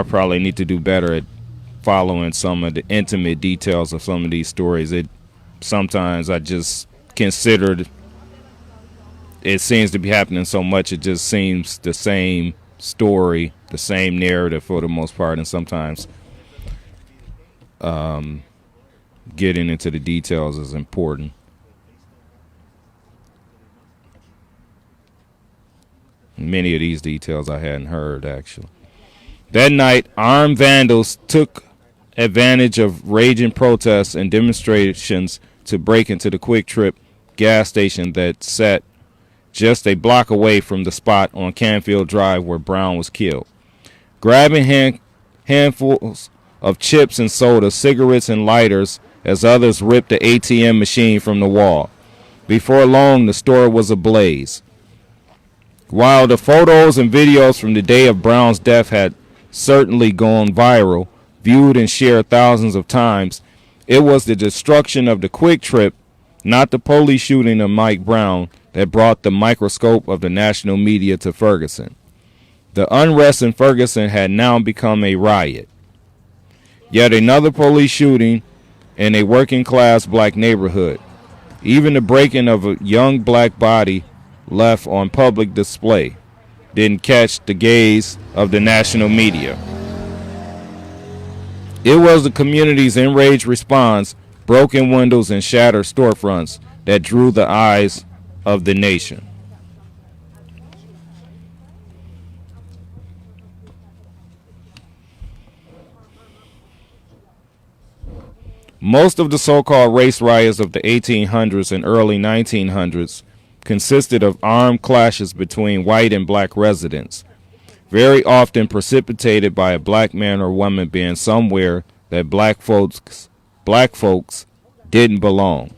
probably need to do better at following some of the intimate details of some of these stories. sometimes I just considered it seems to be happening so much. It just seems the same story, the same narrative for the most part, and sometimes getting into the details is important. Many of these details I hadn't heard, actually. That night, armed vandals took advantage of raging protests and demonstrations to break into the Quick Trip gas station that sat just a block away from the spot on Canfield Drive where Brown was killed. Grabbing handfuls of chips and soda, cigarettes and lighters as others ripped the ATM machine from the wall. Before long, the store was ablaze. While the photos and videos from the day of Brown's death had certainly gone viral, viewed and shared thousands of times, it was the destruction of the Quick Trip, not the police shooting of Mike Brown, that brought the microscope of the national media to Ferguson. The unrest in Ferguson had now become a riot. Yet another police shooting in a working-class black neighborhood. Even the breaking of a young black body left on public display didn't catch the gaze of the national media. It was the community's enraged response, broken windows and shattered storefronts, that drew the eyes of the nation. Most of the so-called race riots of the 1800s and early 1900s consisted of armed clashes between white and black residents, very often precipitated by a black man or woman being somewhere that black folks didn't belong.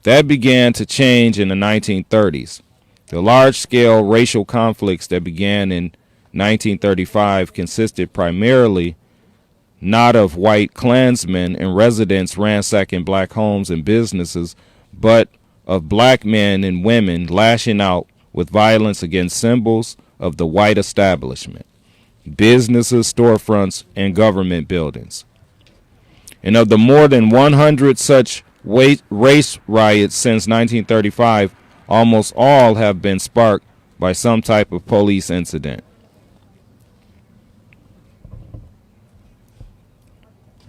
That began to change in the 1930s. The large-scale racial conflicts that began in 1935 consisted primarily not of white Klansmen and residents ransacking black homes and businesses, but of black men and women lashing out with violence against symbols of the white establishment, businesses, storefronts, and government buildings. And of the more than 100 such race riots since 1935, almost all have been sparked by some type of police incident.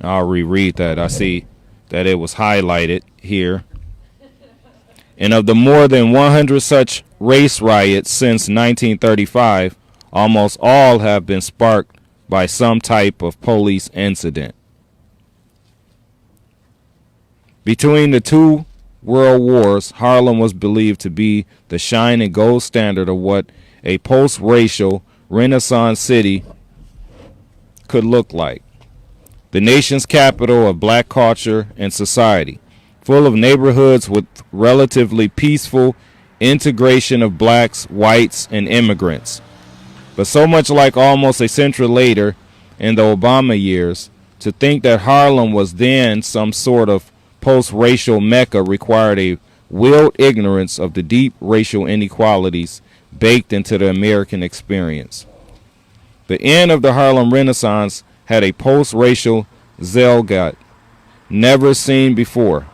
I'll reread that. I see that it was highlighted here. And of the more than 100 such race riots since 1935, almost all have been sparked by some type of police incident. Between the two world wars, Harlem was believed to be the shining gold standard of what a post-racial Renaissance city could look like. The nation's capital of black culture and society, full of neighborhoods with relatively peaceful integration of blacks, whites, and immigrants. But so much like almost a century later in the Obama years, to think that Harlem was then some sort of post-racial mecca required a willed ignorance of the deep racial inequalities baked into the American experience. The end of the Harlem Renaissance had a post-racial zeitgeist never seen before,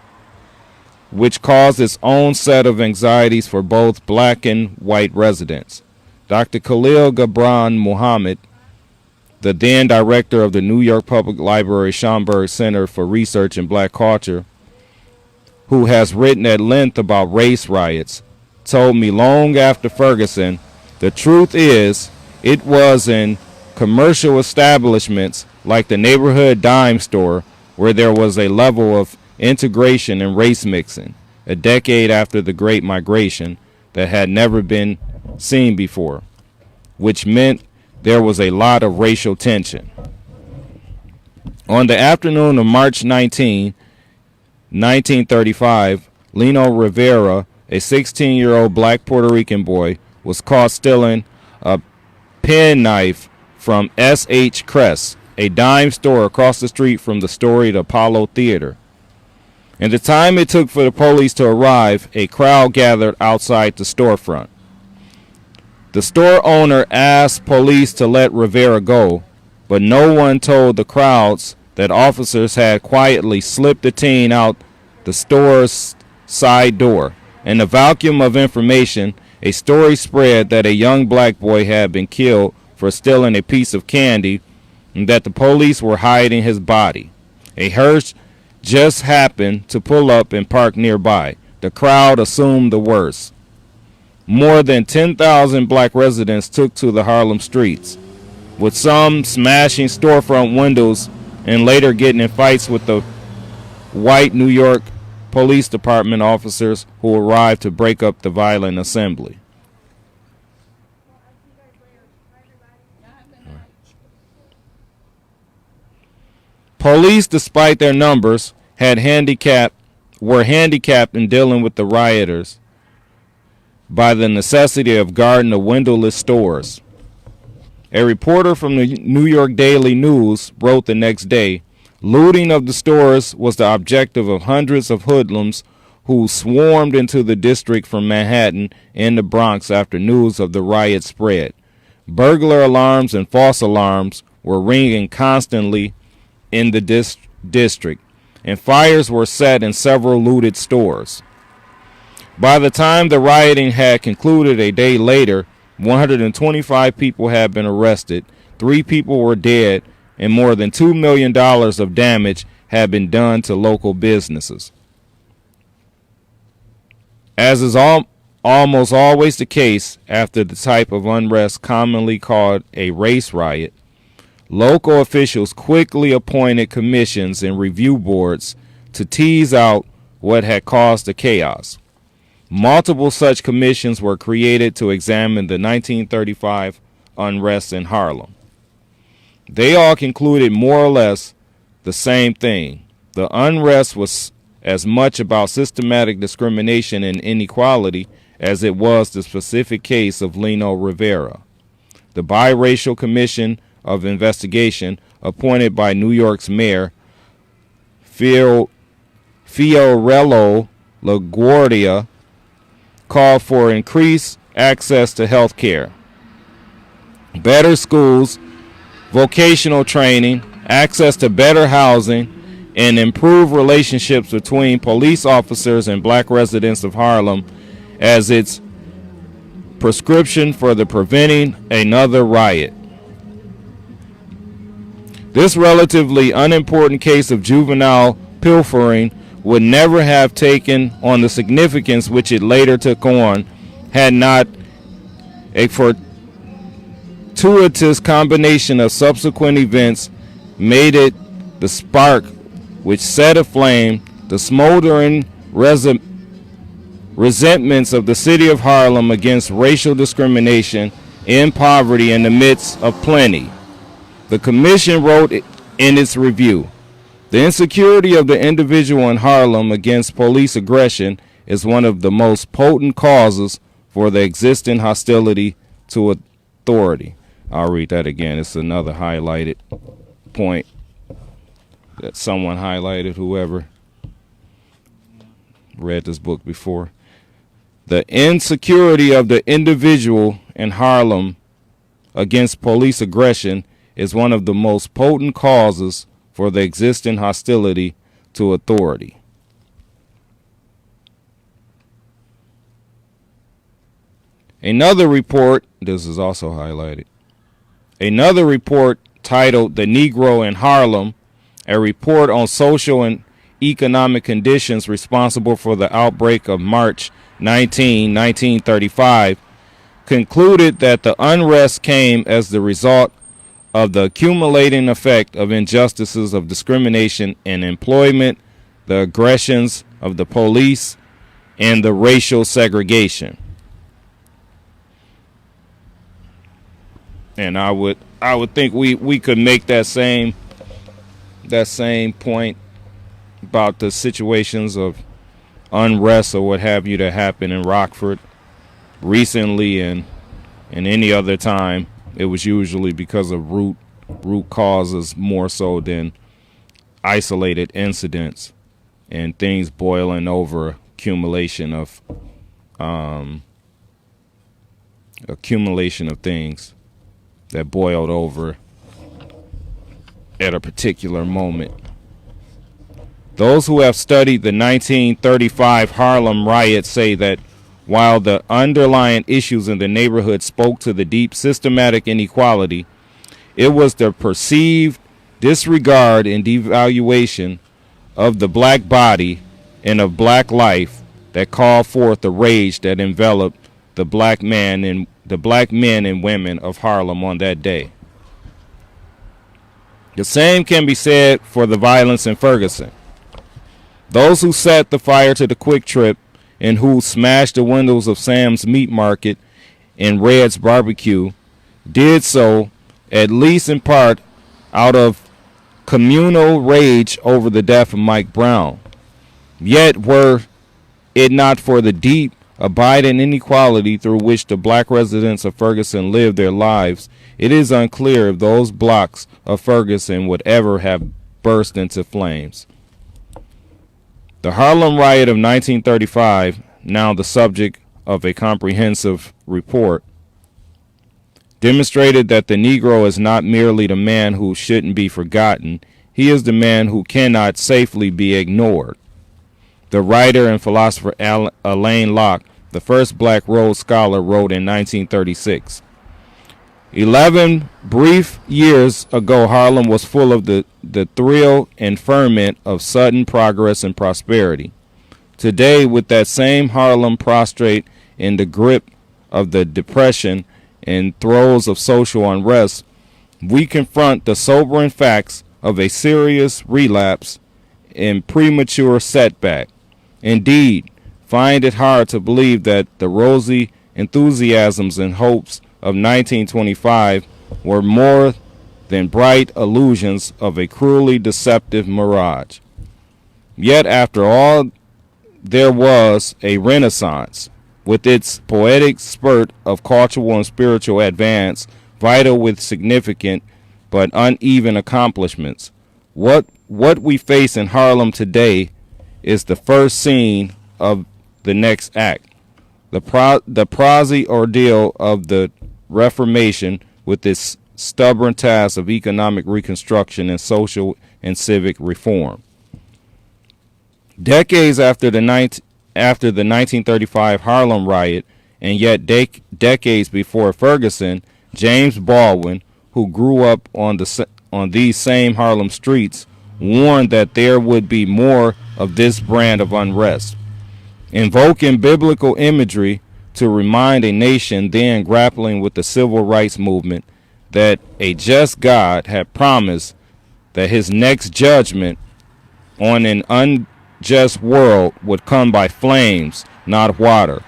which caused its own set of anxieties for both black and white residents. Dr. Khalil Gibran Muhammad, the then director of the New York Public Library Schomburg Center for Research in Black Culture, who has written at length about race riots, told me long after Ferguson, the truth is, it was in commercial establishments like the neighborhood dime store where there was a level of integration and race mixing, a decade after the Great Migration, that had never been seen before, which meant there was a lot of racial tension. On the afternoon of March 19, 1935, Lino Rivera, a 16-year-old black Puerto Rican boy, was caught stealing a penknife from S.H. Crest, a dime store across the street from the storied Apollo Theater. In the time it took for the police to arrive, a crowd gathered outside the storefront. The store owner asked police to let Rivera go, but no one told the crowds that officers had quietly slipped the teen out the the store's side door. In the vacuum of information, a story spread that a young black boy had been killed for stealing a piece of candy and that the police were hiding his body. A hearse just happened to pull up and park nearby. The crowd assumed the worst. More than 10,000 black residents took to the Harlem streets, with some smashing storefront windows and later getting in fights with the white New York Police Department officers who arrived to break up the violent assembly. Police, despite their numbers, were handicapped in dealing with the rioters by the necessity of guarding the windowless stores. A reporter from the New York Daily News wrote the next day, "Looting of the stores was the objective of hundreds of hoodlums who swarmed into the district from Manhattan and the Bronx after news of the riot spread. Burglar alarms and false alarms were ringing constantly in the district, and fires were set in several looted stores. By the time the rioting had concluded a day later, 125 people had been arrested, 3 people were dead, and more than $2 million of damage had been done to local businesses." As is almost always the case after the type of unrest commonly called a race riot, local officials quickly appointed commissions and review boards to tease out what had caused the chaos. Multiple such commissions were created to examine the 1935 unrest in Harlem. They all concluded more or less the same thing. The unrest was as much about systematic discrimination and inequality as it was the specific case of Lino Rivera. The Biracial Commission of Investigation, appointed by New York's Mayor Fiorello LaGuardia, called for increased access to health care, better schools, vocational training, access to better housing, and improved relationships between police officers and black residents of Harlem as its prescription for the preventing another riot. This relatively unimportant case of juvenile pilfering would never have taken on the significance which it later took on had not a fortuitous combination of subsequent events made it the spark which set aflame the smoldering resentments of the city of Harlem against racial discrimination and poverty in the midst of plenty. The commission wrote in its review, "The insecurity of the individual in Harlem against police aggression is one of the most potent causes for the existing hostility to authority." I'll read that again. It's another highlighted point that someone highlighted, whoever read this book before. The insecurity of the individual in Harlem against police aggression is one of the most potent causes for the existing hostility to authority. Another report, this is also highlighted, another report titled "The Negro in Harlem," a report on social and economic conditions responsible for the outbreak of March 19, 1935, concluded that the unrest came as the result of the accumulating effect of injustices of discrimination in employment, the aggressions of the police, and the racial segregation. And I would think we could make that same point about the situations of unrest or what have you that happened in Rockford recently and any other time. It was usually because of root causes more so than isolated incidents and things boiling over accumulation of things that boiled over at a particular moment. Those who have studied the 1935 Harlem riot say that while the underlying issues in the neighborhood spoke to the deep systematic inequality, it was the perceived disregard and devaluation of the black body and of black life that called forth the rage that enveloped the black men and women of Harlem on that day. The same can be said for the violence in Ferguson. Those who set the fire to the Quick Trip and who smashed the windows of Sam's Meat Market and Red's Barbecue did so, at least in part, out of communal rage over the death of Mike Brown. Yet were it not for the deep, abiding inequality through which the black residents of Ferguson lived their lives, it is unclear if those blocks of Ferguson would ever have burst into flames. The Harlem Riot of 1935, now the subject of a comprehensive report, demonstrated that the Negro is not merely the man who shouldn't be forgotten, he is the man who cannot safely be ignored. The writer and philosopher Alain Locke, the first black Rhodes Scholar, wrote in 1936, 11 brief years ago, Harlem was full of the thrill and ferment of sudden progress and prosperity. Today, with that same Harlem prostrate in the grip of the depression and throes of social unrest, we confront the sobering facts of a serious relapse and premature setback. Indeed, find it hard to believe that the rosy enthusiasms and hopes of 1925 were more than bright illusions of a cruelly deceptive mirage. Yet, after all, there was a renaissance, with its poetic spurt of cultural and spiritual advance, vital with significant but uneven accomplishments. What we face in Harlem today is the first scene of the next act, the prosy ordeal of the Reformation with its stubborn task of economic reconstruction and social and civic reform. Decades after the 1935 Harlem riot, and yet decades before Ferguson, James Baldwin, who grew up on these same Harlem streets, warned that there would be more of this brand of unrest, invoking biblical imagery to remind a nation then grappling with the civil rights movement that a just God had promised that his next judgment on an unjust world would come by flames, not water.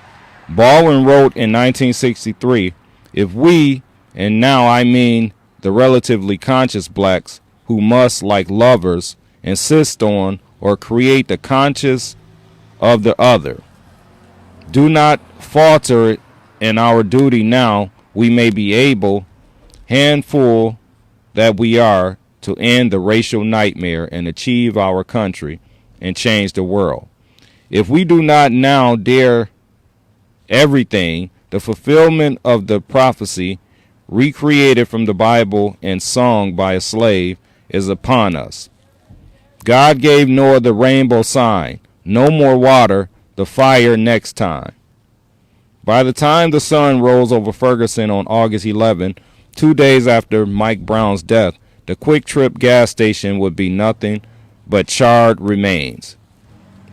Baldwin wrote in 1963, if we, and now I mean the relatively conscious blacks who must, like lovers, insist on or create the conscious of the other, do not falter in our duty now, we may be able, handful that we are, to end the racial nightmare and achieve our country and change the world. If we do not now dare everything, the fulfillment of the prophecy recreated from the Bible and sung by a slave is upon us. God gave Noah the rainbow sign, no more water, the fire next time. By the time the sun rose over Ferguson on August 11, 2 days after Mike Brown's death, the Quick Trip gas station would be nothing but charred remains.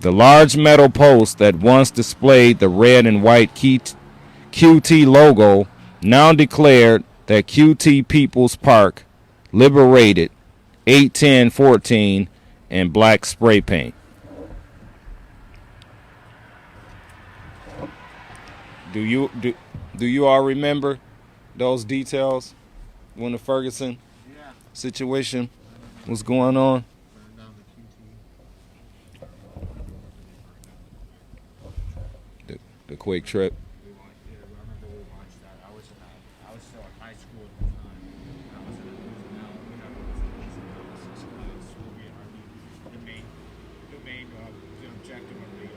The large metal post that once displayed the red and white QT logo now declared that QT People's Park, liberated, 81014, and black spray paint. Do you all remember those details when the Ferguson situation was going on? The Quick Trip. I remember we watched that. I was still in high school at the time. I was in the main objective of the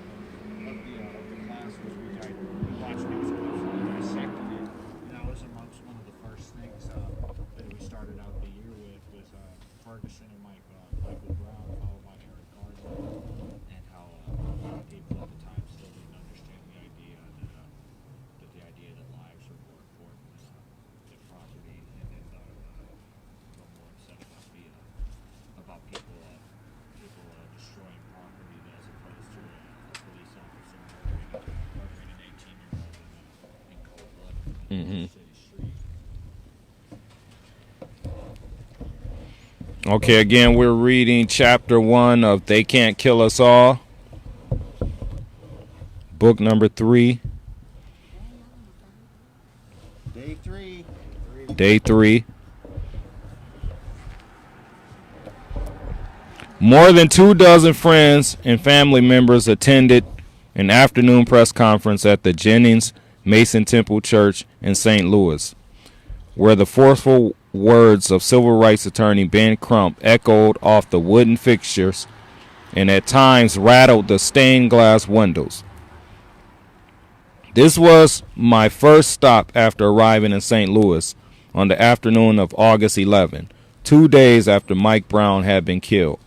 class was we watched news clips and we dissected it. And that was amongst one of the first things that we started out the year with was Ferguson and Michael Brown, followed by Eric Gardner. Okay, again, we're reading chapter 1 of They Can't Kill Us All, book number 3, Day 3. day 3. More than 24 friends and family members attended an afternoon press conference at the Jennings Mason Temple Church in St. Louis, where the forceful words of civil rights attorney Ben Crump echoed off the wooden fixtures and at times rattled the stained glass windows. This was my first stop after arriving in St. Louis on the afternoon of August 11, 2 days after Mike Brown had been killed.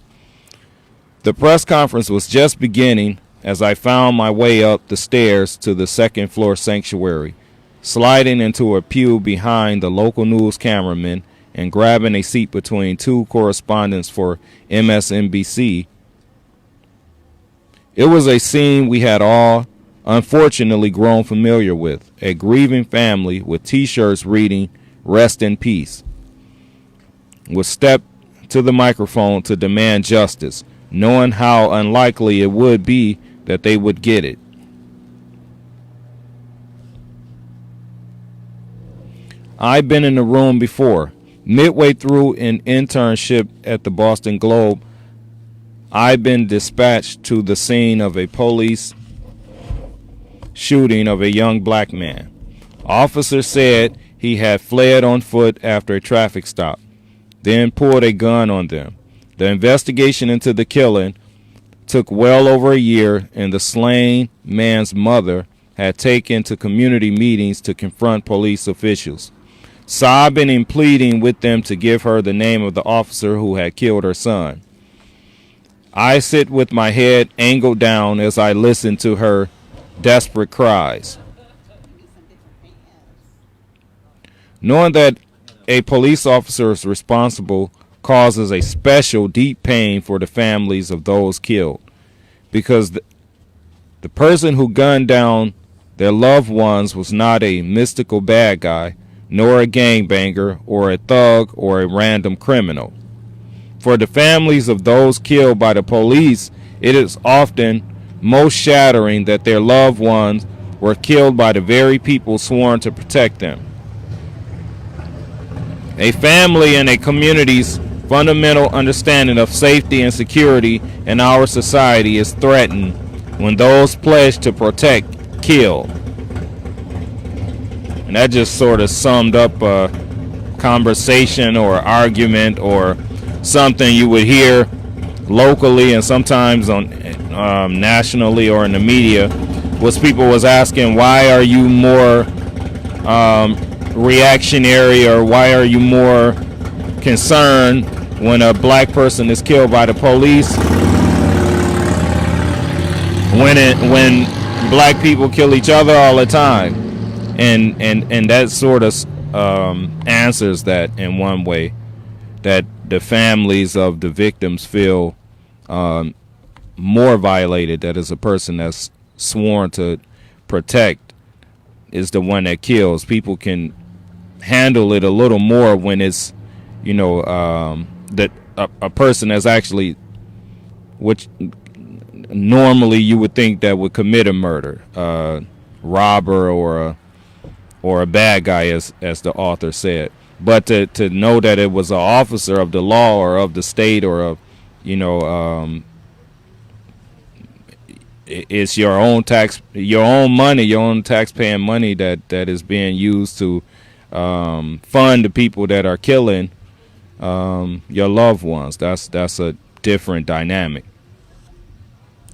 The press conference was just beginning as I found my way up the stairs to the second floor sanctuary, sliding into a pew behind the local news cameraman and grabbing a seat between two correspondents for MSNBC. It was a scene we had all unfortunately grown familiar with, a grieving family with t-shirts reading "Rest in Peace" would step to the microphone to demand justice, knowing how unlikely it would be that they would get it. I've been in the room before. Midway through an internship at the Boston Globe, I've been dispatched to the scene of a police shooting of a young black man. Officers said he had fled on foot after a traffic stop, then pulled a gun on them. The investigation into the killing took well over a year, and the slain man's mother had taken to community meetings to confront police officials, sobbing and pleading with them to give her the name of the officer who had killed her son. I sit with my head angled down as I listen to her desperate cries. Knowing that a police officer is responsible causes a special deep pain for the families of those killed, because the person who gunned down their loved ones was not a mystical bad guy, nor a gangbanger or a thug or a random criminal. For the families of those killed by the police, it is often most shattering that their loved ones were killed by the very people sworn to protect them. A family and a community's fundamental understanding of safety and security in our society is threatened when those pledged to protect kill. And that just sort of summed up a conversation or argument or something you would hear locally and sometimes on nationally or in the media, was people was asking, why are you more reactionary, or why are you more concerned when a black person is killed by the police when black people kill each other all the time? And that sort of answers that in one way, that the families of the victims feel more violated, that is a person that's sworn to protect is the one that kills. People can handle it a little more when it's, that a person that's actually, which normally you would think that would commit a murder, robber or a bad guy, as the author said. But to know that it was an officer of the law or of the state or of, it's your own money, your own tax-paying money that is being used to fund the people that are killing your loved ones. That's a different dynamic.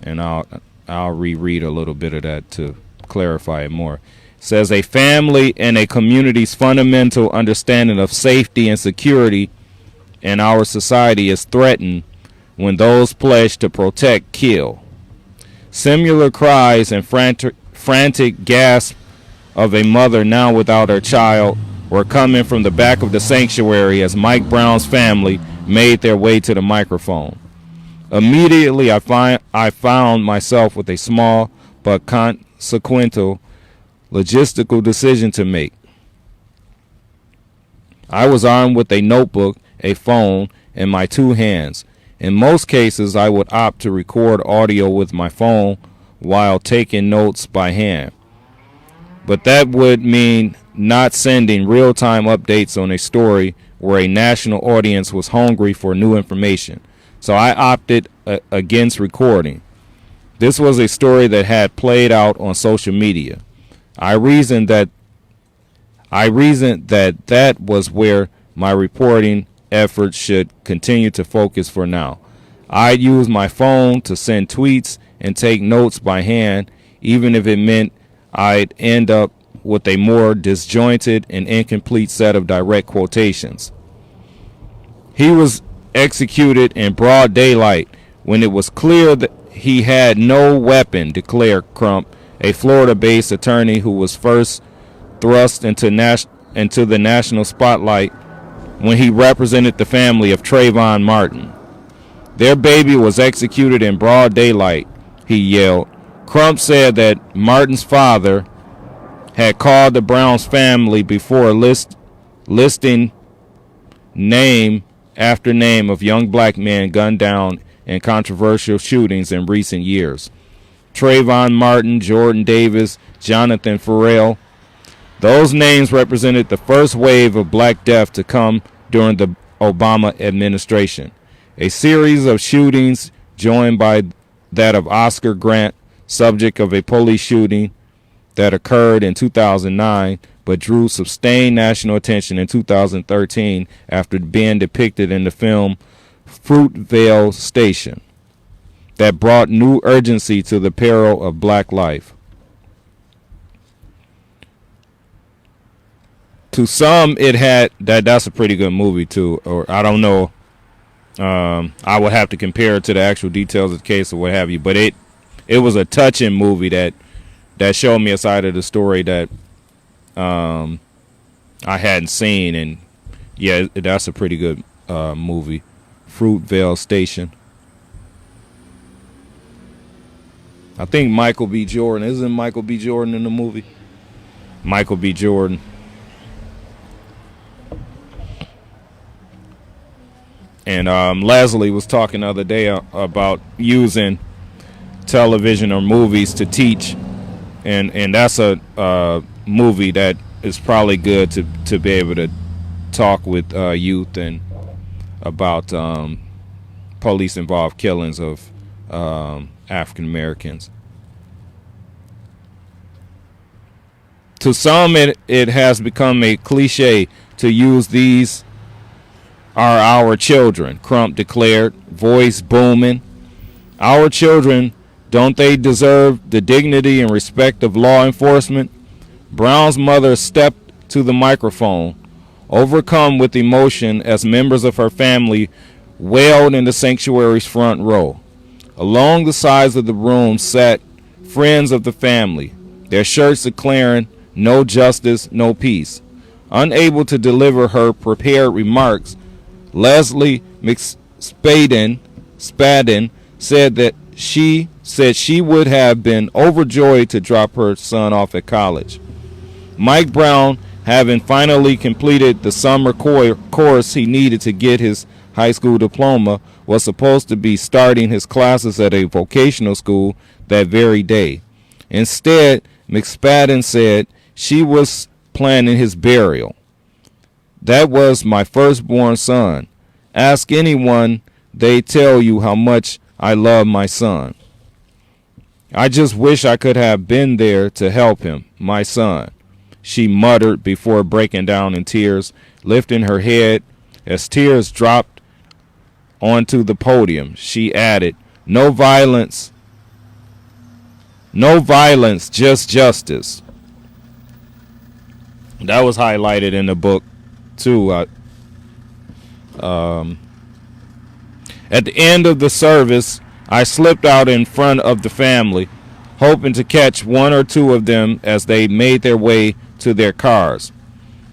And I'll reread a little bit of that to clarify it more. It says, a family and a community's fundamental understanding of safety and security in our society is threatened when those pledged to protect kill. Similar cries and frantic gasps of a mother now without her child were coming from the back of the sanctuary as Mike Brown's family made their way to the microphone. Immediately, I found myself with a small but consequential logistical decision to make. I was armed with a notebook, a phone, and my two hands. In most cases, I would opt to record audio with my phone while taking notes by hand. But that would mean not sending real-time updates on a story where a national audience was hungry for new information. So I opted against recording. This was a story that had played out on social media. I reasoned that that was where my reporting efforts should continue to focus for now. I'd use my phone to send tweets and take notes by hand, even if it meant I'd end up with a more disjointed and incomplete set of direct quotations. He was executed in broad daylight when it was clear that he had no weapon, declared Crump, a Florida-based attorney who was first thrust into the national spotlight when he represented the family of Trayvon Martin. Their baby was executed in broad daylight, he yelled. Crump said that Martin's father had called the Browns family before listing name after name of young black men gunned down in controversial shootings in recent years. Trayvon Martin, Jordan Davis, Jonathan Farrell. Those names represented the first wave of black death to come during the Obama administration. A series of shootings joined by that of Oscar Grant, subject of a police shooting that occurred in 2009 but drew sustained national attention in 2013 after being depicted in the film Fruitvale Station, that brought new urgency to the peril of black life. To some, it had that's a pretty good movie too, or I don't know. I would have to compare it to the actual details of the case or what have you, but it was a touching movie that showed me a side of the story that I hadn't seen, and yeah, that's a pretty good movie. Fruitvale Station. I think Michael B. Jordan. Isn't Michael B. Jordan in the movie? Michael B. Jordan. And Leslie was talking the other day about using television or movies to teach, and that's a movie that is probably good to be able to talk with youth and about police involved killings of African Americans. To some, it has become a cliche to use these are our children, Crump declared, voice booming. Our children, don't they deserve the dignity and respect of law enforcement? Brown's mother stepped to the microphone, overcome with emotion as members of her family wailed in the sanctuary's front row. Along the sides of the room sat friends of the family, their shirts declaring, "No justice, no peace." Unable to deliver her prepared remarks, Leslie McSpadden said she would have been overjoyed to drop her son off at college. Mike Brown, having finally completed the summer course he needed to get his high school diploma, was supposed to be starting his classes at a vocational school that very day. Instead, McSpadden said she was planning his burial. That was my firstborn son. Ask anyone, they tell you how much I love my son. I just wish I could have been there to help him, my son, she muttered before breaking down in tears, lifting her head. As tears dropped onto the podium, she added, no violence, just justice. That was highlighted in the book too. At the end of the service, I slipped out in front of the family, hoping to catch one or two of them as they made their way to their cars.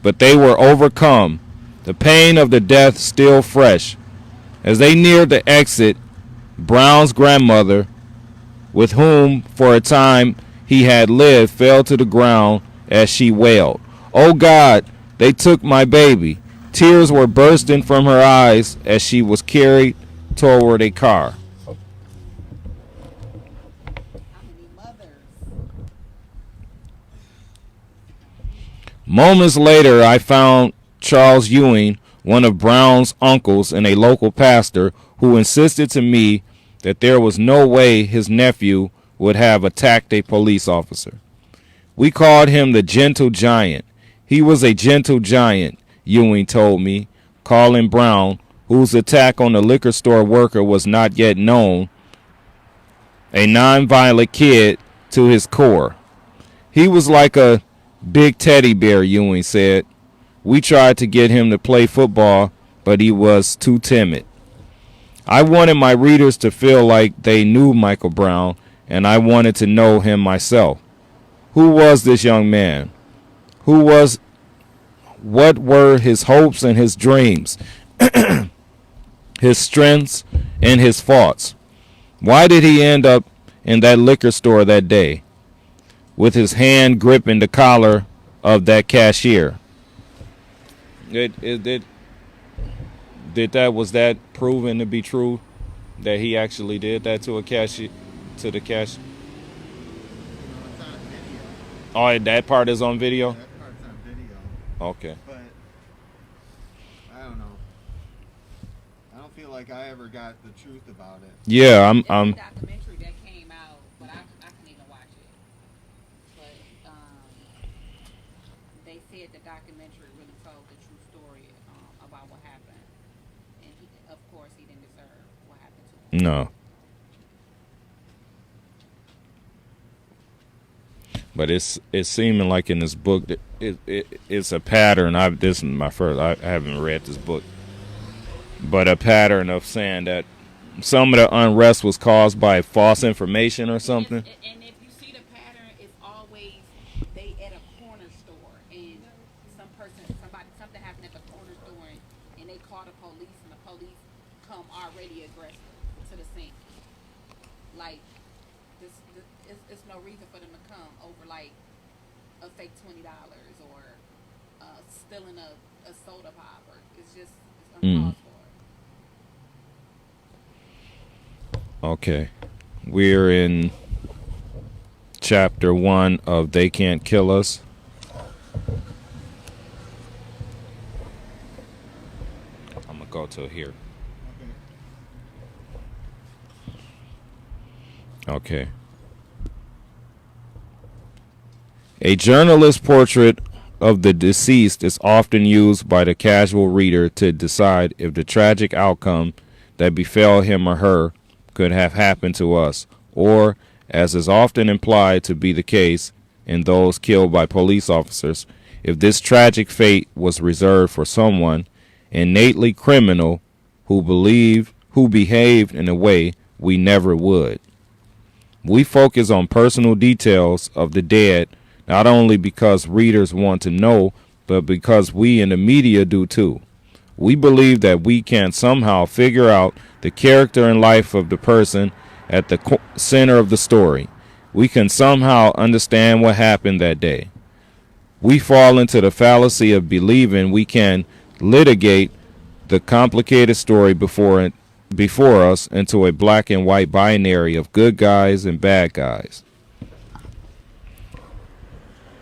But they were overcome, the pain of the death still fresh. As they neared the exit, Brown's grandmother, with whom for a time he had lived, fell to the ground as she wailed, "Oh God, they took my baby. Tears were bursting from her eyes as she was carried toward a car. Moments later, I found Charles Ewing, one of Brown's uncles and a local pastor, who insisted to me that there was no way his nephew would have attacked a police officer. We called him the Gentle Giant. He was a gentle giant, Ewing told me, calling Brown, whose attack on the liquor store worker was not yet known, a nonviolent kid to his core. He was like a big teddy bear, Ewing said. We tried to get him to play football, but he was too timid. I wanted my readers to feel like they knew Michael Brown, and I wanted to know him myself. Who was this young man? What were his hopes and his dreams, his strengths and his faults? Why did he end up in that liquor store that day, with his hand gripping the collar of that cashier? Was that proven to be true, that he actually did that to a cashier, to the cashier? Oh, that part is on video? That part's on video. Okay. But I don't know. I don't feel like I ever got the truth about it. Yeah, There's a documentary that came out, but I couldn't even watch it. But they said the documentary really told the true story about what happened, and he, of course, he didn't deserve what happened to him. No. But it's seeming like in this book that it's a pattern. This is my first. I haven't read this book, but a pattern of saying that some of the unrest was caused by false information or something. And if you see the pattern, it's always they at a corner store, and something happened at the corner store, and they call the police, and the police come already aggressive to the scene. Like it's no reason for them to come over like a fake $20 or stealing a soda pop, or it's uncalled for. Okay, we're in chapter 1 of They Can't Kill Us. I'm gonna go to here. Okay. A journalist's portrait of the deceased is often used by the casual reader to decide if the tragic outcome that befell him or her could have happened to us, or, as is often implied to be the case in those killed by police officers, if this tragic fate was reserved for someone innately criminal who behaved in a way we never would. We focus on personal details of the dead not only because readers want to know, but because we in the media do too. We believe that we can somehow figure out the character and life of the person at the center of the story. We can somehow understand what happened that day. We fall into the fallacy of believing we can litigate the complicated story before us into a black and white binary of good guys and bad guys.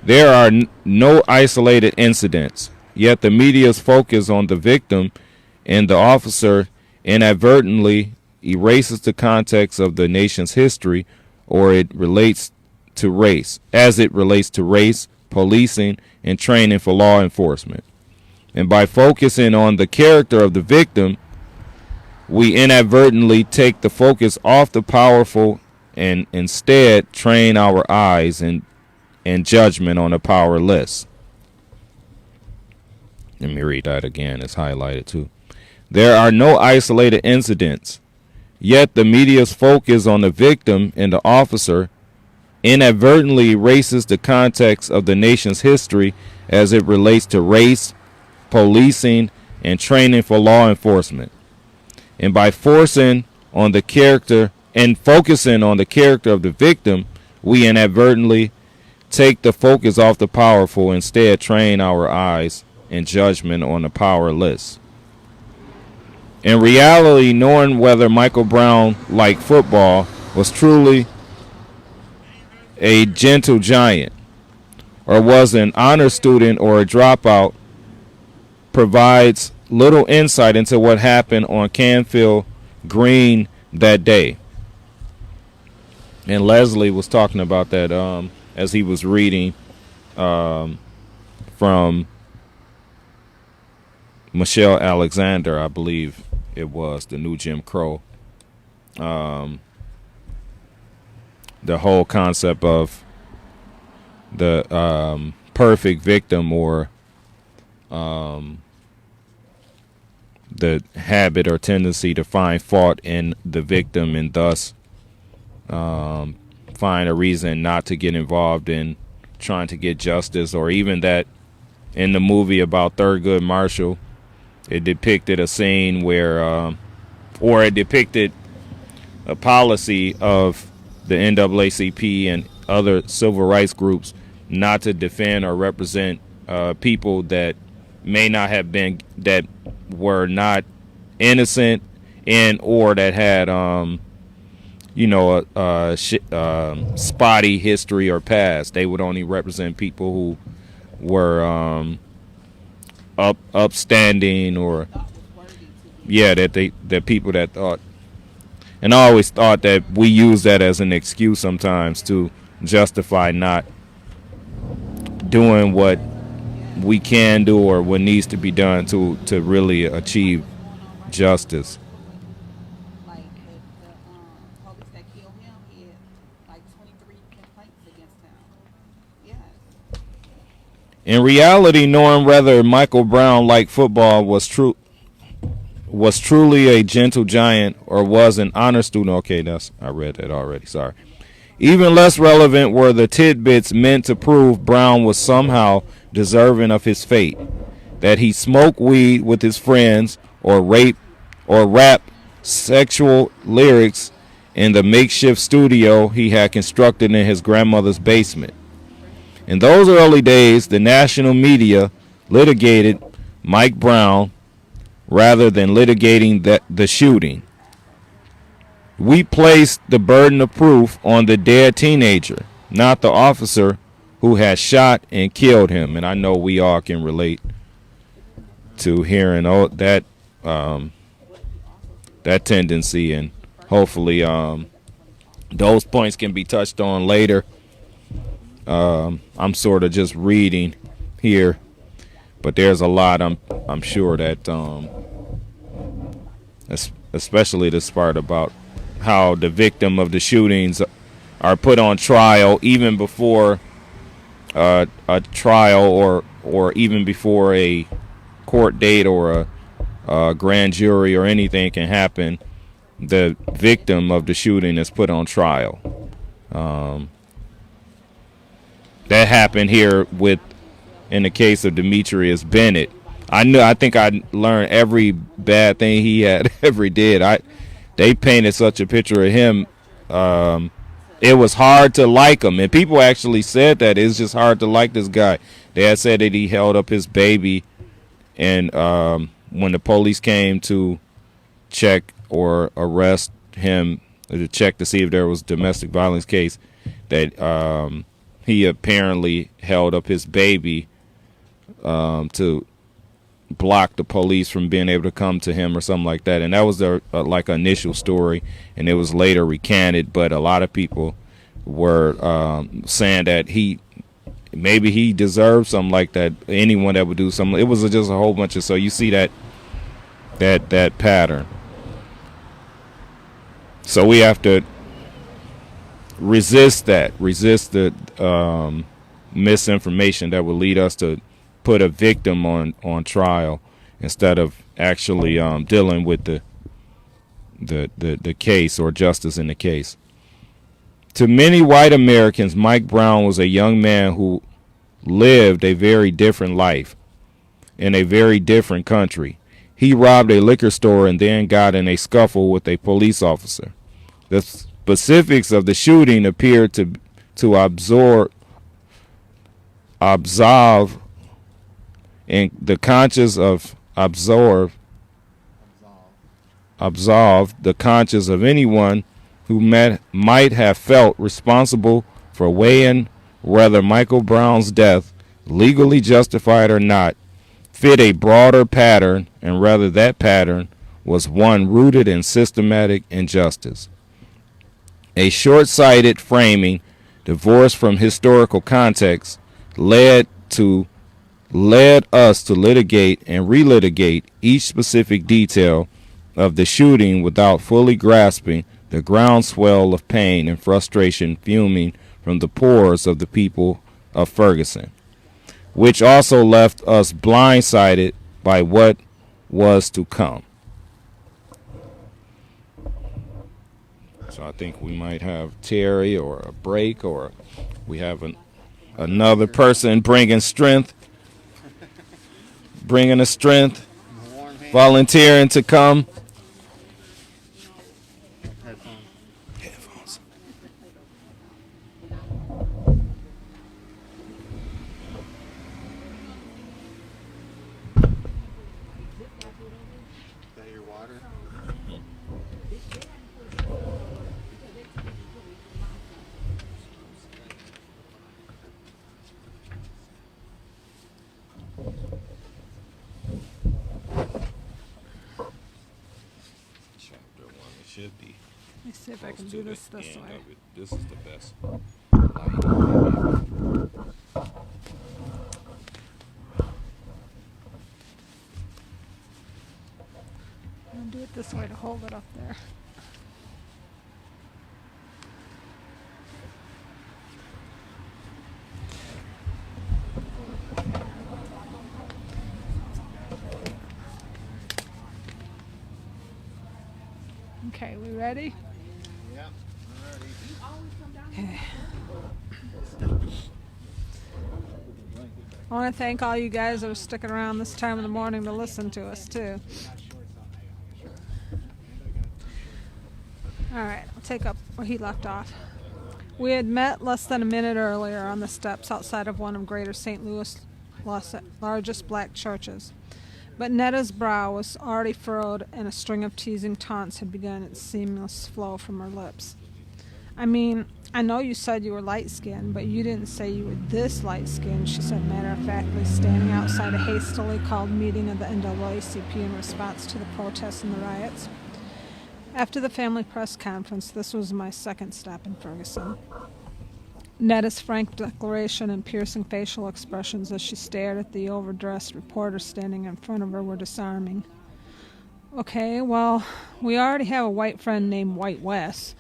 There are no isolated incidents, yet the media's focus on the victim and the officer inadvertently erases the context of the nation's history, or it relates to race, policing, and training for law enforcement. And by focusing on the character of the victim, we inadvertently take the focus off the powerful and instead train our eyes and judgment on the powerless. Let me read that again. It's highlighted too. There are no isolated incidents, yet the media's focus on the victim and the officer inadvertently erases the context of the nation's history as it relates to race, policing, and training for law enforcement. And by focusing on the character of the victim, we inadvertently take the focus off the powerful, instead train our eyes and judgment on the powerless. In reality, knowing whether Michael Brown liked football was truly a gentle giant or was an honor student or a dropout provides little insight into what happened on Canfield Green that day. And Leslie was talking about that as he was reading from Michelle Alexander, I believe it was, the new Jim Crow. The whole concept of the perfect victim, or the habit or tendency to find fault in the victim and thus find a reason not to get involved in trying to get justice. Or even that in the movie about Thurgood Marshall, it depicted a scene where or it depicted a policy of the NAACP and other civil rights groups not to defend or represent people that may not have been, that were not innocent and or that had spotty history or past. They would only represent people who were upstanding, or that people that thought. And I always thought that we use that as an excuse sometimes to justify not doing what we can do or what needs to be done to really achieve justice. Like the police that killed him, he had like 23 complaints against him. Yes. In reality, knowing whether Michael Brown liked football was truly a gentle giant or was an honor student. Okay, I read that already. Sorry. Even less relevant were the tidbits meant to prove Brown was somehow deserving of his fate. That he smoked weed with his friends, or rap sexual lyrics in the makeshift studio he had constructed in his grandmother's basement. In those early days, the national media litigated Mike Brown rather than litigating the shooting. We placed the burden of proof on the dead teenager, not the officer who had shot and killed him. And I know we all can relate to hearing that tendency, and hopefully those points can be touched on later. I'm sort of just reading here, but there's a lot I'm sure that especially this part about how the victim of the shootings are put on trial even before a trial or even before a court date or a grand jury or anything can happen. The victim of the shooting is put on trial. That happened here in the case of Demetrius Bennett. I think I learned every bad thing he had ever did. They painted such a picture of him. It was hard to like him, and people actually said that it's just hard to like this guy. They had said that he held up his baby, and when the police came to check or arrest him, to check to see if there was a domestic violence case, that he apparently held up his baby to block the police from being able to come to him or something like that. And that was their like initial story, and it was later recanted. But a lot of people were saying that maybe he deserved something like that. Anyone that would do something, it was just a whole bunch of. So you see that pattern. So we have to resist the misinformation that will lead us to put a victim on trial instead of actually dealing with the case or justice in the case. To many white Americans, Mike Brown was a young man who lived a very different life in a very different country. He robbed a liquor store and then got in a scuffle with a police officer. The specifics of the shooting appear to absolve in the conscience of absolve the conscience of anyone who might have felt responsible for weighing whether Michael Brown's death, legally justified or not, fit a broader pattern, and whether that pattern was one rooted in systematic injustice. A short-sighted framing, divorced from historical context, led us to litigate and relitigate each specific detail of the shooting without fully grasping the groundswell of pain and frustration fuming from the pores of the people of Ferguson, which also left us blindsided by what was to come. So I think we might have Terry or a break, or we have another person bringing a strength, volunteering to come. Headphones. Is that your water? Chapter 1, it should be. Let me see if I can close do to the this end way. of it. This is the best. I'm gonna do it this way to hold it up there. Okay, we ready? Yeah. Okay. I want to thank all you guys that are sticking around this time of the morning to listen to us, too. All right, I'll take up where he left off. We had met less than a minute earlier on the steps outside of one of Greater St. Louis' largest black churches. But Netta's brow was already furrowed, and a string of teasing taunts had begun its seamless flow from her lips. I mean, I know you said you were light-skinned, but you didn't say you were this light-skinned, she said matter-of-factly, standing outside a hastily called meeting of the NAACP in response to the protests and the riots. After the family press conference, this was my second stop in Ferguson. Netta's frank declaration and piercing facial expressions as she stared at the overdressed reporter standing in front of her were disarming. Okay, well, we already have a white friend named White Wes,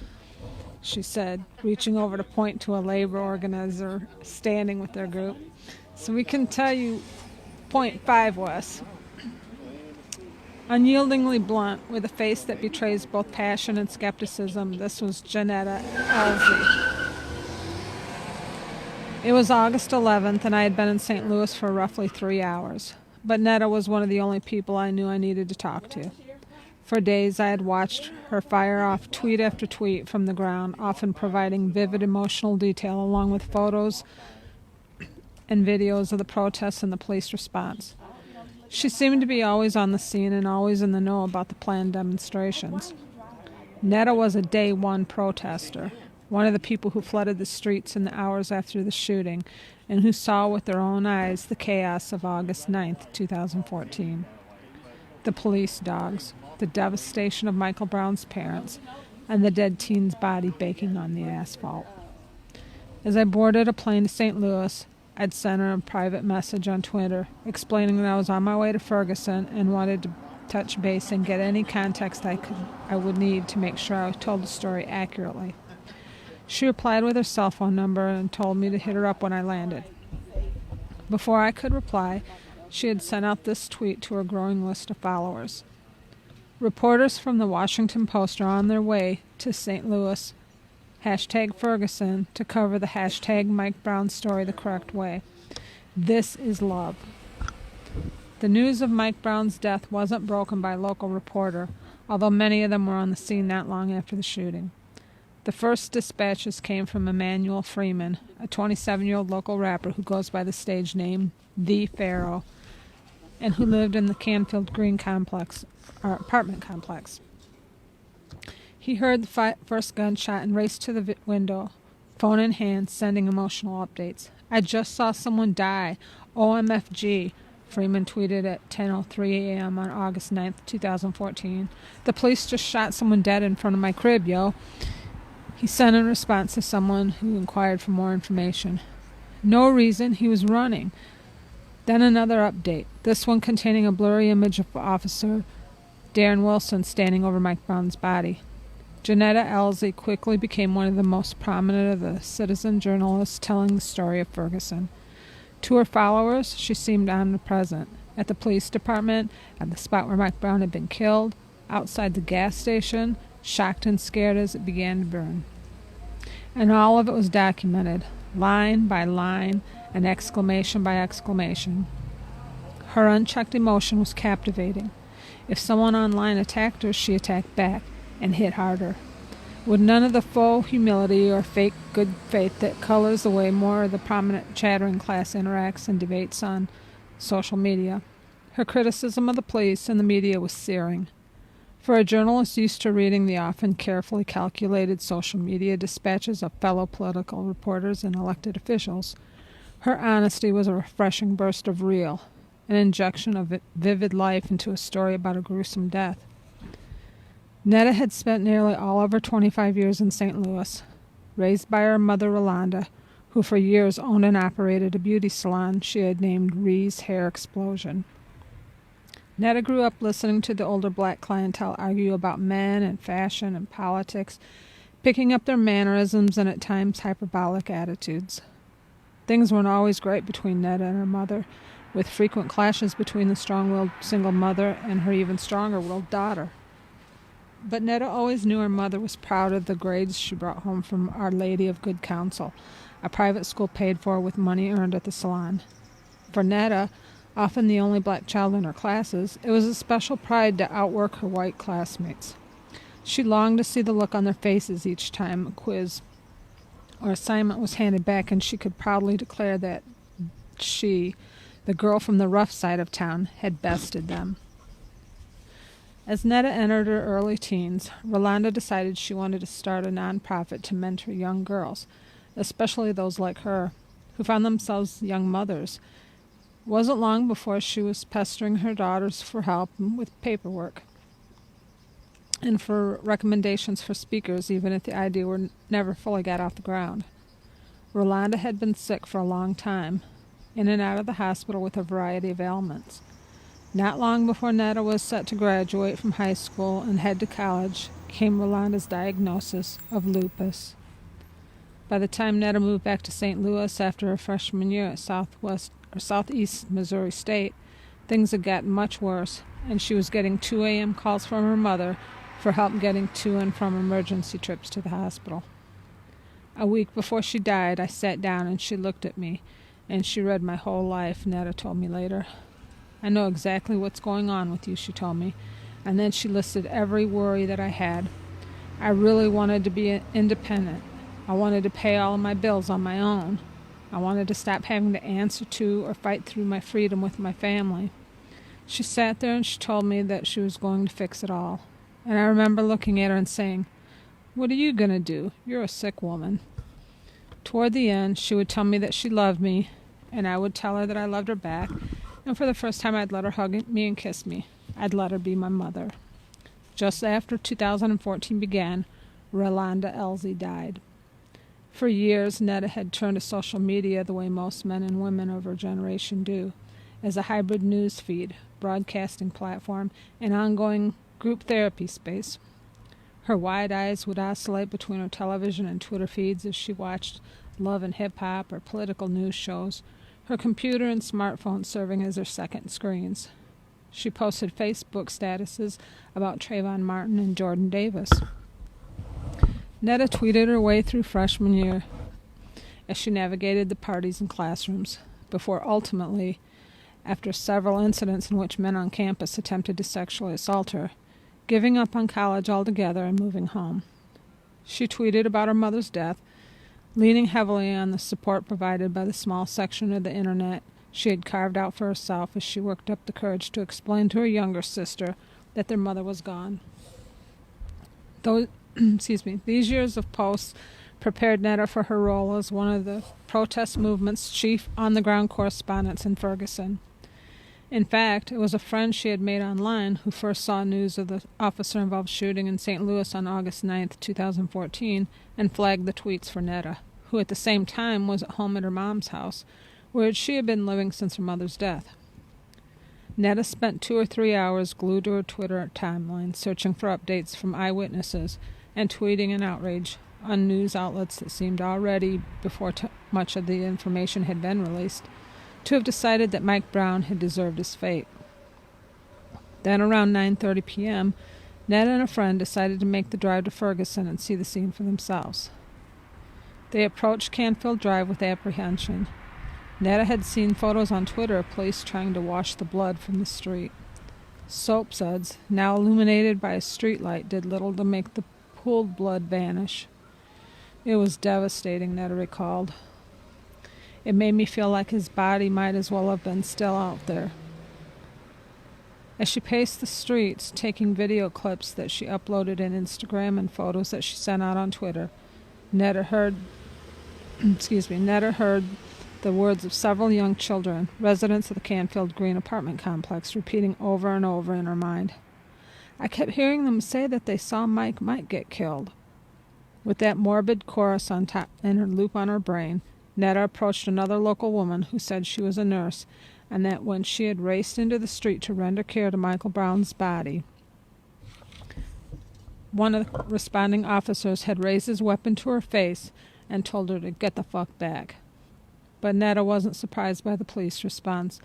she said, reaching over to point to a labor organizer standing with their group. So we can tell you 0.5 Wes. Unyieldingly blunt, with a face that betrays both passion and skepticism, this was Janetta Elsie. It was August 11th, and I had been in St. Louis for roughly 3 hours. But Netta was one of the only people I knew I needed to talk to. For days I had watched her fire off tweet after tweet from the ground, often providing vivid emotional detail along with photos and videos of the protests and the police response. She seemed to be always on the scene and always in the know about the planned demonstrations. Netta was a day one protester, one of the people who flooded the streets in the hours after the shooting and who saw with their own eyes the chaos of August 9th, 2014. The police dogs, the devastation of Michael Brown's parents, and the dead teen's body baking on the asphalt. As I boarded a plane to St. Louis, I'd sent her a private message on Twitter explaining that I was on my way to Ferguson and wanted to touch base and get any context I would need to make sure I told the story accurately. She replied with her cell phone number and told me to hit her up when I landed. Before I could reply, she had sent out this tweet to her growing list of followers. Reporters from the Washington Post are on their way to St. Louis, #Ferguson, to cover the #Mike Brown story the correct way. This is love. The news of Mike Brown's death wasn't broken by a local reporter, although many of them were on the scene not long after the shooting. The first dispatches came from Emmanuel Freeman, a 27-year-old local rapper who goes by the stage name The Pharaoh, and who lived in the Canfield Green apartment complex. He heard the first gunshot and raced to the window, phone in hand, sending emotional updates. "I just saw someone die. OMFG," Freeman tweeted at 10:03 a.m. on August 9th, 2014. "The police just shot someone dead in front of my crib, yo." He sent in response to someone who inquired for more information. "No reason, he was running." Then another update, this one containing a blurry image of Officer Darren Wilson standing over Mike Brown's body. Janetta Elsie quickly became one of the most prominent of the citizen journalists telling the story of Ferguson. To her followers, she seemed omnipresent. At the police department, at the spot where Mike Brown had been killed, outside the gas station, shocked and scared as it began to burn. And all of it was documented, line by line and exclamation by exclamation. Her unchecked emotion was captivating. If someone online attacked her, she attacked back and hit harder, with none of the faux humility or fake good faith that colors the way more of the prominent chattering class interacts and debates on social media. Her criticism of the police and the media was searing. For a journalist used to reading the often carefully calculated social media dispatches of fellow political reporters and elected officials, her honesty was a refreshing burst of real, an injection of vivid life into a story about a gruesome death. Netta had spent nearly all of her 25 years in St. Louis, raised by her mother Rolanda, who for years owned and operated a beauty salon she had named Ree's Hair Explosion. Netta grew up listening to the older black clientele argue about men and fashion and politics, picking up their mannerisms and at times hyperbolic attitudes. Things weren't always great between Netta and her mother, with frequent clashes between the strong-willed single mother and her even stronger-willed daughter. But Netta always knew her mother was proud of the grades she brought home from Our Lady of Good Counsel, a private school paid for with money earned at the salon. For Netta, often the only black child in her classes, it was a special pride to outwork her white classmates. She longed to see the look on their faces each time a quiz or assignment was handed back, and she could proudly declare that she, the girl from the rough side of town, had bested them. As Netta entered her early teens, Rolanda decided she wanted to start a nonprofit to mentor young girls, especially those like her, who found themselves young mothers. It wasn't long before she was pestering her daughters for help with paperwork and for recommendations for speakers, even if the idea were never fully got off the ground. Rolanda had been sick for a long time, in and out of the hospital with a variety of ailments. Not long before Netta was set to graduate from high school and head to college came Rolanda's diagnosis of lupus. By the time Netta moved back to St. Louis after her freshman year at Southeast Missouri State, things had gotten much worse, and she was getting 2 a.m. calls from her mother for help getting to and from emergency trips to the hospital. A week before she died, I sat down and she looked at me, and she read my whole life, Netta told me later. "I know exactly what's going on with you," she told me, and then she listed every worry that I had. I really wanted to be independent. I wanted to pay all of my bills on my own. I wanted to stop having to answer to or fight through my freedom with my family. She sat there and she told me that she was going to fix it all. And I remember looking at her and saying, "What are you going to do? You're a sick woman." Toward the end, she would tell me that she loved me, and I would tell her that I loved her back, and for the first time I'd let her hug me and kiss me. I'd let her be my mother. Just after 2014 began, Rolanda Elsie died. For years, Netta had turned to social media the way most men and women of her generation do, as a hybrid news feed, broadcasting platform, and ongoing group therapy space. Her wide eyes would oscillate between her television and Twitter feeds as she watched love and hip-hop or political news shows, her computer and smartphone serving as her second screens. She posted Facebook statuses about Trayvon Martin and Jordan Davis. Netta tweeted her way through freshman year as she navigated the parties and classrooms, before ultimately, after several incidents in which men on campus attempted to sexually assault her, giving up on college altogether and moving home. She tweeted about her mother's death, leaning heavily on the support provided by the small section of the internet she had carved out for herself as she worked up the courage to explain to her younger sister that their mother was gone. These years of posts prepared Netta for her role as one of the protest movement's chief on-the-ground correspondents in Ferguson. In fact, it was a friend she had made online who first saw news of the officer-involved shooting in St. Louis on August 9, 2014, and flagged the tweets for Netta, who at the same time was at home at her mom's house, where she had been living since her mother's death. Netta spent 2 or 3 hours glued to her Twitter timeline, searching for updates from eyewitnesses and tweeting an outrage on news outlets that seemed already, before much of the information had been released, to have decided that Mike Brown had deserved his fate. Then around 9:30 p.m., Netta and a friend decided to make the drive to Ferguson and see the scene for themselves. They approached Canfield Drive with apprehension. Netta had seen photos on Twitter of police trying to wash the blood from the street. Soap suds, now illuminated by a streetlight, did little to make the pooled blood vanish. It was devastating, Netta recalled. It made me feel like his body might as well have been still out there. As she paced the streets, taking video clips that she uploaded in Instagram and photos that she sent out on Twitter, Netta heard the words of several young children, residents of the Canfield Green apartment complex, repeating over and over in her mind. I kept hearing them say that they saw Mike might get killed. With that morbid chorus on top in her loop on her brain, Netta approached another local woman who said she was a nurse, and that when she had raced into the street to render care to Michael Brown's body, one of the responding officers had raised his weapon to her face and told her to get the fuck back. But Netta wasn't surprised by the police response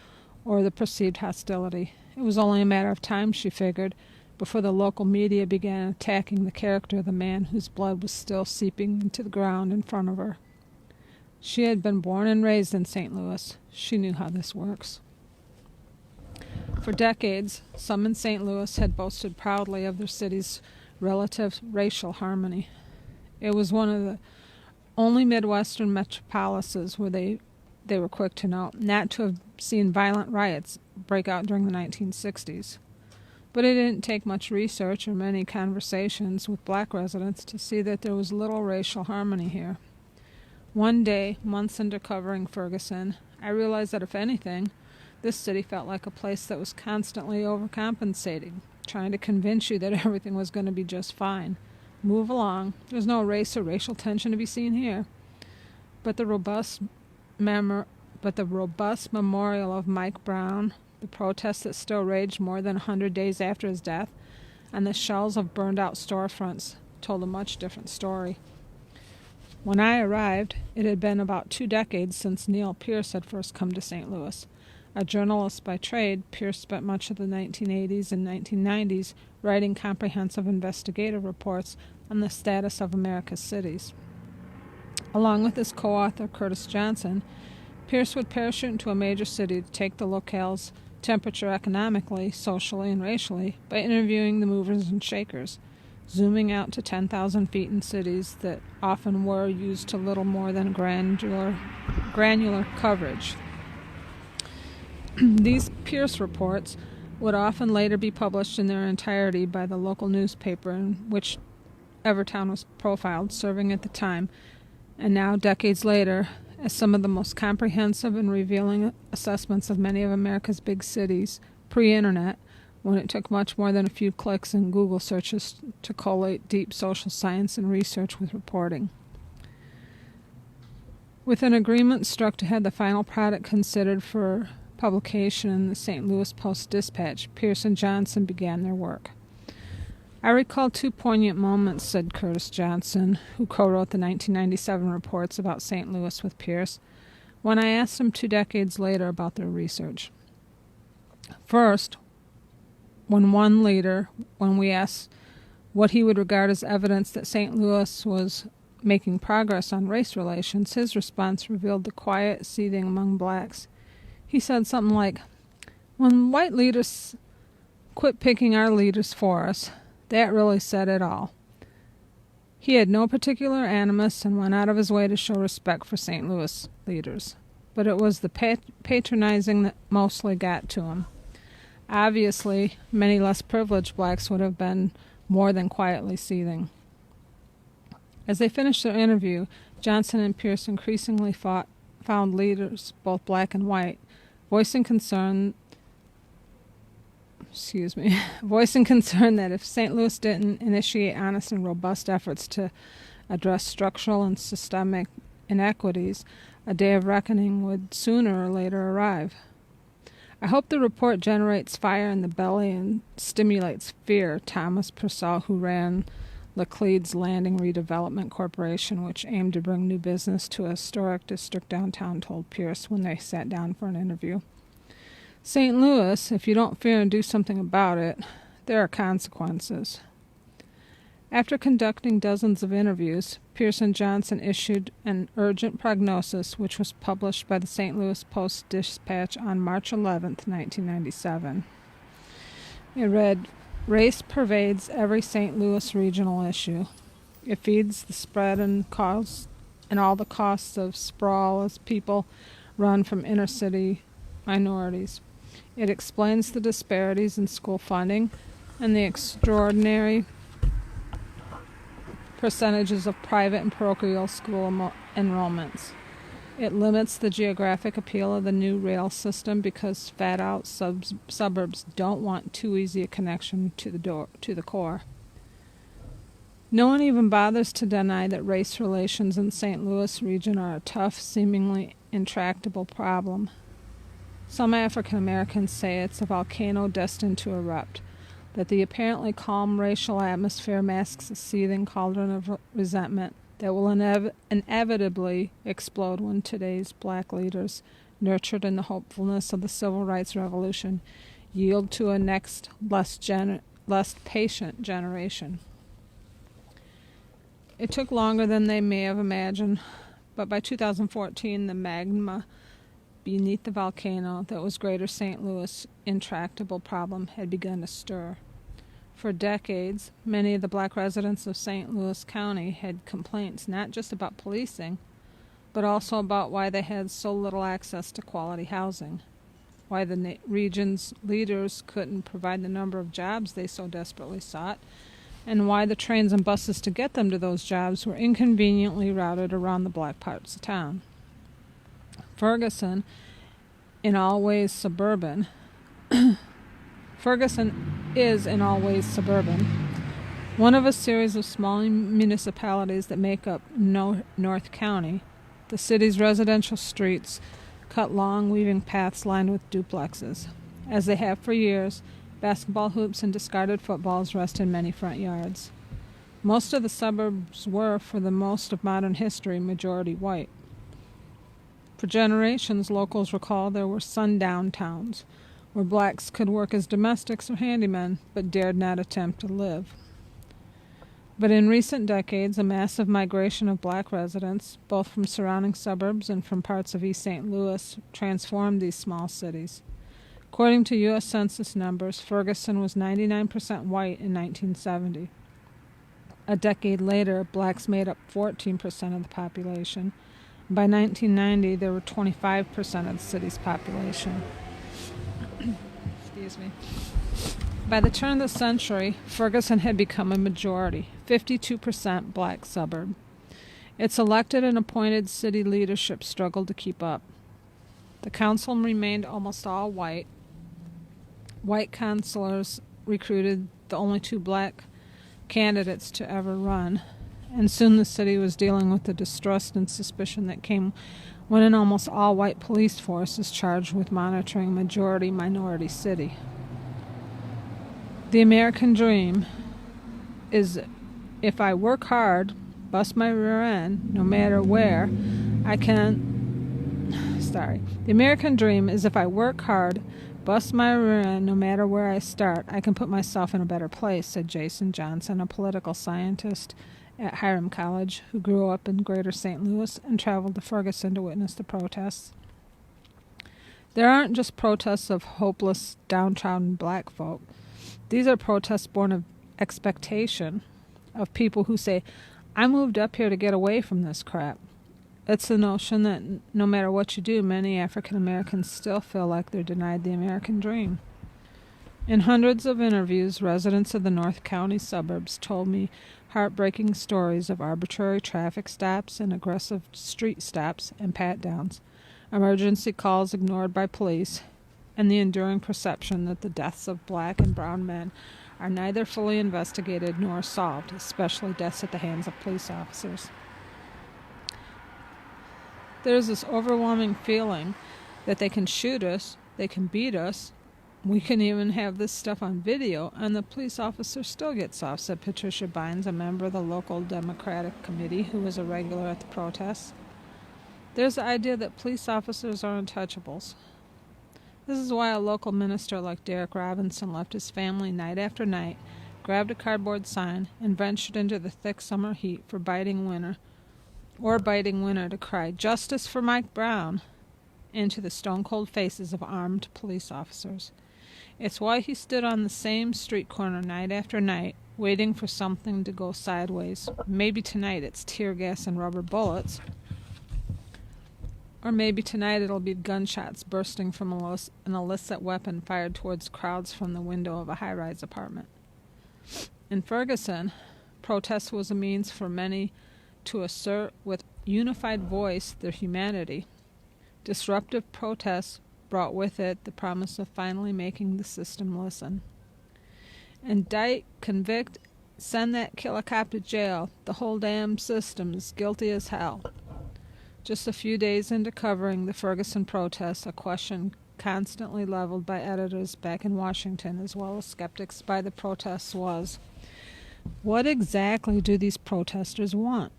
or the perceived hostility. It was only a matter of time, she figured, before the local media began attacking the character of the man whose blood was still seeping into the ground in front of her. She had been born and raised in St. Louis. She knew how this works. For decades, some in St. Louis had boasted proudly of their city's relative racial harmony. It was one of the only Midwestern metropolises where they were quick to note not to have seen violent riots break out during the 1960s. But it didn't take much research or many conversations with black residents to see that there was little racial harmony here. One day, months into covering Ferguson, I realized that if anything, this city felt like a place that was constantly overcompensating, trying to convince you that everything was going to be just fine. Move along. There's no race or racial tension to be seen here. But the robust memorial of Mike Brown, the protests that still raged more than 100 days after his death, and the shells of burned-out storefronts told a much different story. When I arrived, it had been about 2 decades since Neil Pierce had first come to St. Louis. A journalist by trade, Pierce spent much of the 1980s and 1990s writing comprehensive investigative reports on the status of America's cities. Along with his co-author Curtis Johnson, Pierce would parachute into a major city to take the locale's temperature economically, socially, and racially by interviewing the movers and shakers, zooming out to 10,000 feet in cities that often were used to little more than granular coverage. These Pierce reports would often later be published in their entirety by the local newspaper in whichever town was profiled, serving at the time, and now, decades later, as some of the most comprehensive and revealing assessments of many of America's big cities, pre-internet, when it took much more than a few clicks and Google searches to collate deep social science and research with reporting. With an agreement struck to have the final product considered for publication in the St. Louis Post-Dispatch, Pierce and Johnson began their work. I recall 2 poignant moments, said Curtis Johnson, who co-wrote the 1997 reports about St. Louis with Pierce, when I asked him 2 decades later about their research. First, when we asked what he would regard as evidence that St. Louis was making progress on race relations, his response revealed the quiet seething among blacks. He said something like, "When white leaders quit picking our leaders for us, that really said it all." He had no particular animus and went out of his way to show respect for St. Louis leaders. but it was the patronizing that mostly got to him. Obviously, many less privileged blacks would have been more than quietly seething. As they finished their interview, Johnson and Pierce increasingly found leaders, both black and white, voicing concern that if St. Louis didn't initiate honest and robust efforts to address structural and systemic inequities, a day of reckoning would sooner or later arrive. I hope the report generates fire in the belly and stimulates fear, Thomas Purcell, who ran Laclede's Landing Redevelopment Corporation, which aimed to bring new business to a historic district downtown, told Pierce when they sat down for an interview. St. Louis, if you don't fear and do something about it, there are consequences. After conducting dozens of interviews, Pierce and Johnson issued an urgent prognosis, which was published by the St. Louis Post-Dispatch on March 11, 1997. It read, "Race pervades every St. Louis regional issue. It feeds the spread and all the costs of sprawl as people run from inner-city minorities. It explains the disparities in school funding and the extraordinary percentages of private and parochial school enrollments. It limits the geographic appeal of the new rail system because fat-out suburbs don't want too easy a connection to the core. No one even bothers to deny that race relations in St. Louis region are a tough, seemingly intractable problem. Some African Americans say it's a volcano destined to erupt, that the apparently calm racial atmosphere masks a seething cauldron of resentment that will inevitably explode when today's black leaders, nurtured in the hopefulness of the Civil Rights Revolution, yield to a next, less patient generation." It took longer than they may have imagined, but by 2014 the magma beneath the volcano that was Greater St. Louis' intractable problem had begun to stir. For decades, many of the black residents of St. Louis County had complaints not just about policing, but also about why they had so little access to quality housing, why the region's leaders couldn't provide the number of jobs they so desperately sought, and why the trains and buses to get them to those jobs were inconveniently routed around the black parts of town. Ferguson is in all ways suburban, one of a series of small municipalities that make up North County. The city's residential streets cut long, weaving paths lined with duplexes. As they have for years, basketball hoops and discarded footballs rest in many front yards. Most of the suburbs were, for the most of modern history, majority white. For generations, locals recall there were sundown towns, where blacks could work as domestics or handymen, but dared not attempt to live. But in recent decades, a massive migration of black residents, both from surrounding suburbs and from parts of East St. Louis, transformed these small cities. According to U.S. Census numbers, Ferguson was 99% white in 1970. A decade later, blacks made up 14% of the population. By 1990, there were 25% of the city's population. Excuse me. By the turn of the century, Ferguson had become a majority, 52% black suburb. Its elected and appointed city leadership struggled to keep up. The council remained almost all white. White councilors recruited the only two black candidates to ever run, and soon the city was dealing with the distrust and suspicion that came when an almost all-white police force is charged with monitoring a majority-minority city. The American dream is, if I work hard, bust my rear end, no matter where, The American dream is if I work hard, bust my rear end, no matter where I start, I can put myself in a better place, said Jason Johnson, a political scientist at Hiram College who grew up in Greater St. Louis and traveled to Ferguson to witness the protests. There aren't just protests of hopeless, downtrodden black folk. These are protests born of expectation, of people who say, I moved up here to get away from this crap. It's the notion that no matter what you do, many African Americans still feel like they're denied the American dream. In hundreds of interviews, residents of the North County suburbs told me heartbreaking stories of arbitrary traffic stops and aggressive street stops and pat-downs, emergency calls ignored by police, and the enduring perception that the deaths of black and brown men are neither fully investigated nor solved, especially deaths at the hands of police officers. There's this overwhelming feeling that they can shoot us, they can beat us, we can even have this stuff on video, and the police officer still gets off, said Patricia Bynes, a member of the local Democratic committee who was a regular at the protests. There's the idea that police officers are untouchables. This is why a local minister like Derek Robinson left his family night after night, grabbed a cardboard sign, and ventured into the thick summer heat for biting winter to cry, "Justice for Mike Brown," into the stone-cold faces of armed police officers. It's why he stood on the same street corner night after night, waiting for something to go sideways. Maybe tonight it's tear gas and rubber bullets. Or maybe tonight it'll be gunshots bursting from an illicit weapon fired towards crowds from the window of a high-rise apartment. In Ferguson, protest was a means for many to assert with unified voice their humanity. Disruptive protests brought with it the promise of finally making the system listen. Indict, convict, send that killer cop to jail. The whole damn system is guilty as hell. Just a few days into covering the Ferguson protests, a question constantly leveled by editors back in Washington as well as skeptics by the protests was, what exactly do these protesters want?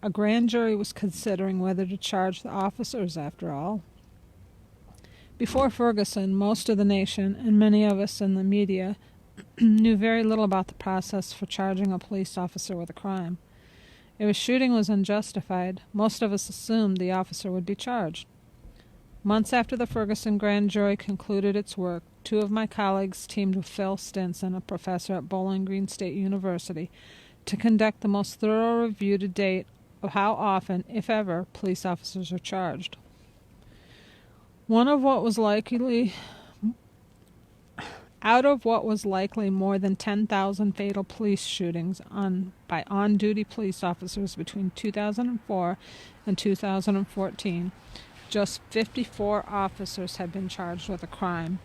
A grand jury was considering whether to charge the officers after all. Before Ferguson, most of the nation, and many of us in the media, knew very little about the process for charging a police officer with a crime. If a shooting was unjustified, most of us assumed the officer would be charged. Months after the Ferguson grand jury concluded its work, two of my colleagues teamed with Phil Stinson, a professor at Bowling Green State University, to conduct the most thorough review to date of how often, if ever, police officers are charged. Out of what was likely more than 10,000 fatal police shootings by on-duty police officers between 2004 and 2014, just 54 officers had been charged with a crime,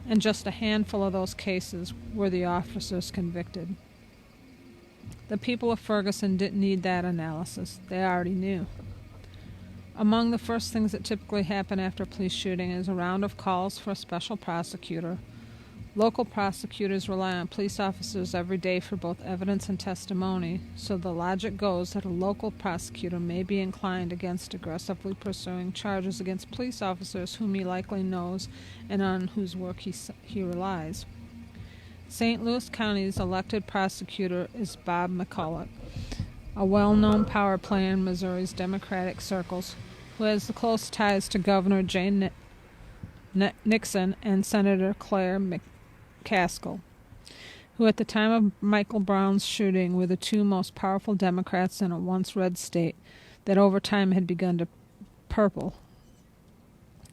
and just a handful of those cases were the officers convicted. The people of Ferguson didn't need that analysis. They already knew. Among the first things that typically happen after a police shooting is a round of calls for a special prosecutor. Local prosecutors rely on police officers every day for both evidence and testimony, so the logic goes that a local prosecutor may be inclined against aggressively pursuing charges against police officers whom he likely knows and on whose work he relies. St. Louis County's elected prosecutor is Bob McCulloch, a well-known power player in Missouri's Democratic circles, who has the close ties to Governor Jane Nixon and Senator Claire McCaskill, who at the time of Michael Brown's shooting were the two most powerful Democrats in a once red state that over time had begun to purple.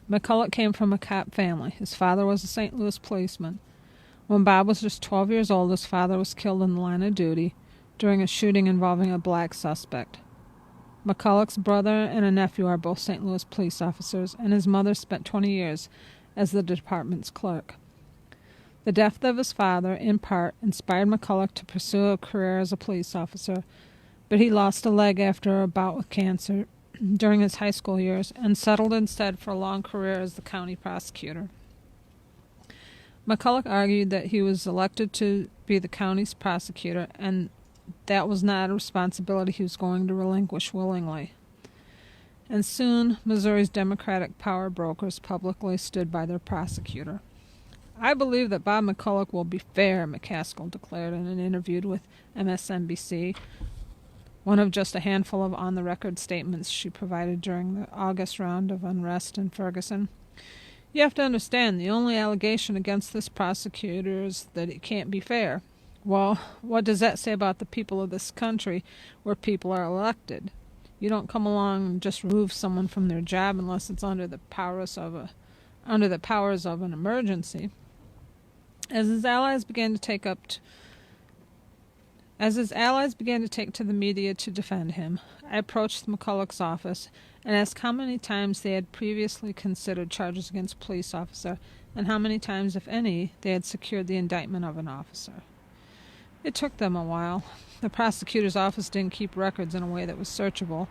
McCulloch came from a cop family. His father was a St. Louis policeman. When Bob was just 12 years old, his father was killed in the line of duty during a shooting involving a black suspect. McCulloch's brother and a nephew are both St. Louis police officers, and his mother spent 20 years as the department's clerk. The death of his father, in part, inspired McCulloch to pursue a career as a police officer, but he lost a leg after a bout with cancer during his high school years and settled instead for a long career as the county prosecutor. McCulloch argued that he was elected to be the county's prosecutor and that was not a responsibility he was going to relinquish willingly. And soon, Missouri's Democratic power brokers publicly stood by their prosecutor. I believe that Bob McCulloch will be fair, McCaskill declared in an interview with MSNBC, one of just a handful of on-the-record statements she provided during the August round of unrest in Ferguson. You have to understand, the only allegation against this prosecutor is that it can't be fair. Well, what does that say about the people of this country where people are elected? You don't come along and just remove someone from their job unless it's under the powers of an emergency. As his allies began to take to the media to defend him, I approached McCulloch's office and asked how many times they had previously considered charges against a police officer and how many times, if any, they had secured the indictment of an officer. It took them a while. The prosecutor's office didn't keep records in a way that was searchable,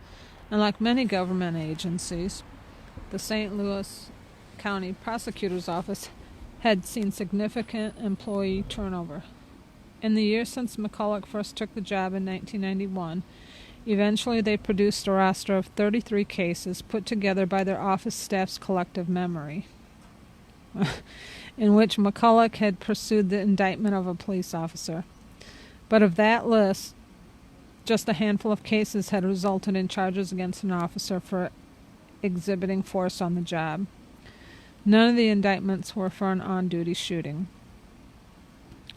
and like many government agencies, the St. Louis County Prosecutor's Office had seen significant employee turnover. In the year since McCulloch first took the job in 1991, eventually they produced a roster of 33 cases put together by their office staff's collective memory, in which McCulloch had pursued the indictment of a police officer. But of that list, just a handful of cases had resulted in charges against an officer for exhibiting force on the job. None of the indictments were for an on-duty shooting.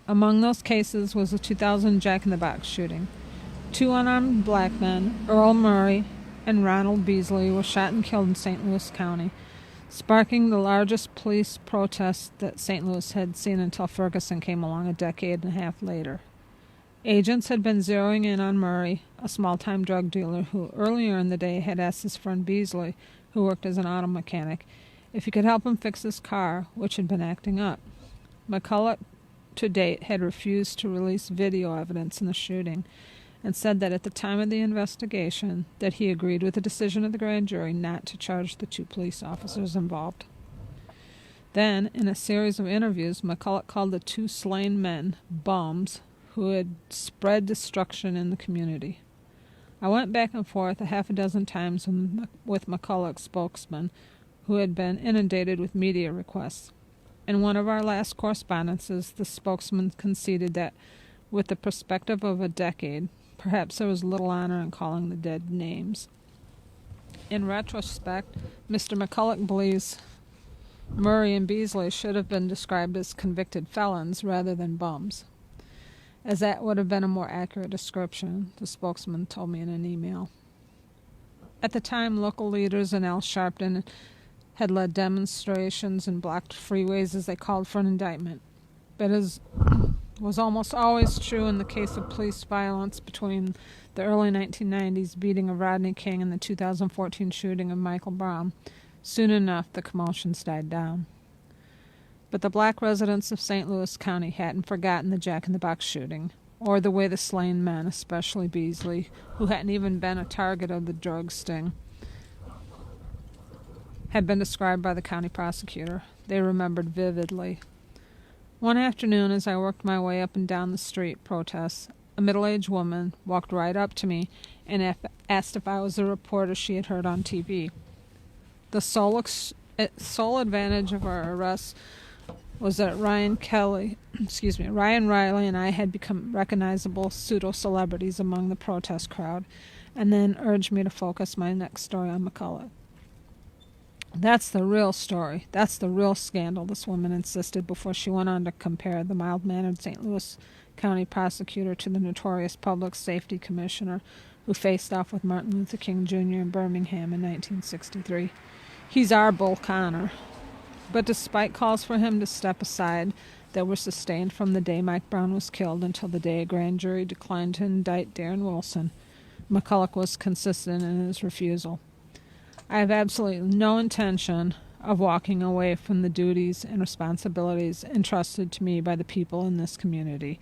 Among those cases was the 2000 Jack-in-the-Box shooting. 2 unarmed black men, Earl Murray and Ronald Beasley, were shot and killed in St. Louis County, sparking the largest police protest that St. Louis had seen until Ferguson came along a decade and a half later. Agents had been zeroing in on Murray, a small-time drug dealer who earlier in the day had asked his friend Beasley, who worked as an auto mechanic, if he could help him fix his car, which had been acting up. McCulloch, to date, had refused to release video evidence in the shooting and said that at the time of the investigation that he agreed with the decision of the grand jury not to charge the 2 police officers involved. Then, in a series of interviews, McCulloch called the 2 slain men bums who had spread destruction in the community. I went back and forth a half a dozen times with McCulloch's spokesman, who had been inundated with media requests. In one of our last correspondences, the spokesman conceded that, with the perspective of a decade, perhaps there was little honor in calling the dead names. In retrospect, Mr. McCulloch believes Murray and Beasley should have been described as convicted felons rather than bums, as that would have been a more accurate description, the spokesman told me in an email. At the time, local leaders in El Sharpton had led demonstrations and blocked freeways as they called for an indictment. But as was almost always true in the case of police violence between the early 1990s beating of Rodney King and the 2014 shooting of Michael Brown, soon enough the commotions died down. But the black residents of St. Louis County hadn't forgotten the Jack-in-the-Box shooting, or the way the slain men, especially Beasley, who hadn't even been a target of the drug sting, had been described by the county prosecutor. They remembered vividly. One afternoon, as I worked my way up and down the street protests, a middle-aged woman walked right up to me and asked if I was the reporter she had heard on TV. The sole advantage of our arrest was that Ryan Riley and I had become recognizable pseudo-celebrities among the protest crowd, and then urged me to focus my next story on McCulloch. That's the real story. That's the real scandal, this woman insisted before she went on to compare the mild-mannered St. Louis County prosecutor to the notorious Public Safety Commissioner who faced off with Martin Luther King Jr. in Birmingham in 1963. He's our Bull Connor. But despite calls for him to step aside that were sustained from the day Mike Brown was killed until the day a grand jury declined to indict Darren Wilson, McCulloch was consistent in his refusal. I have absolutely no intention of walking away from the duties and responsibilities entrusted to me by the people in this community,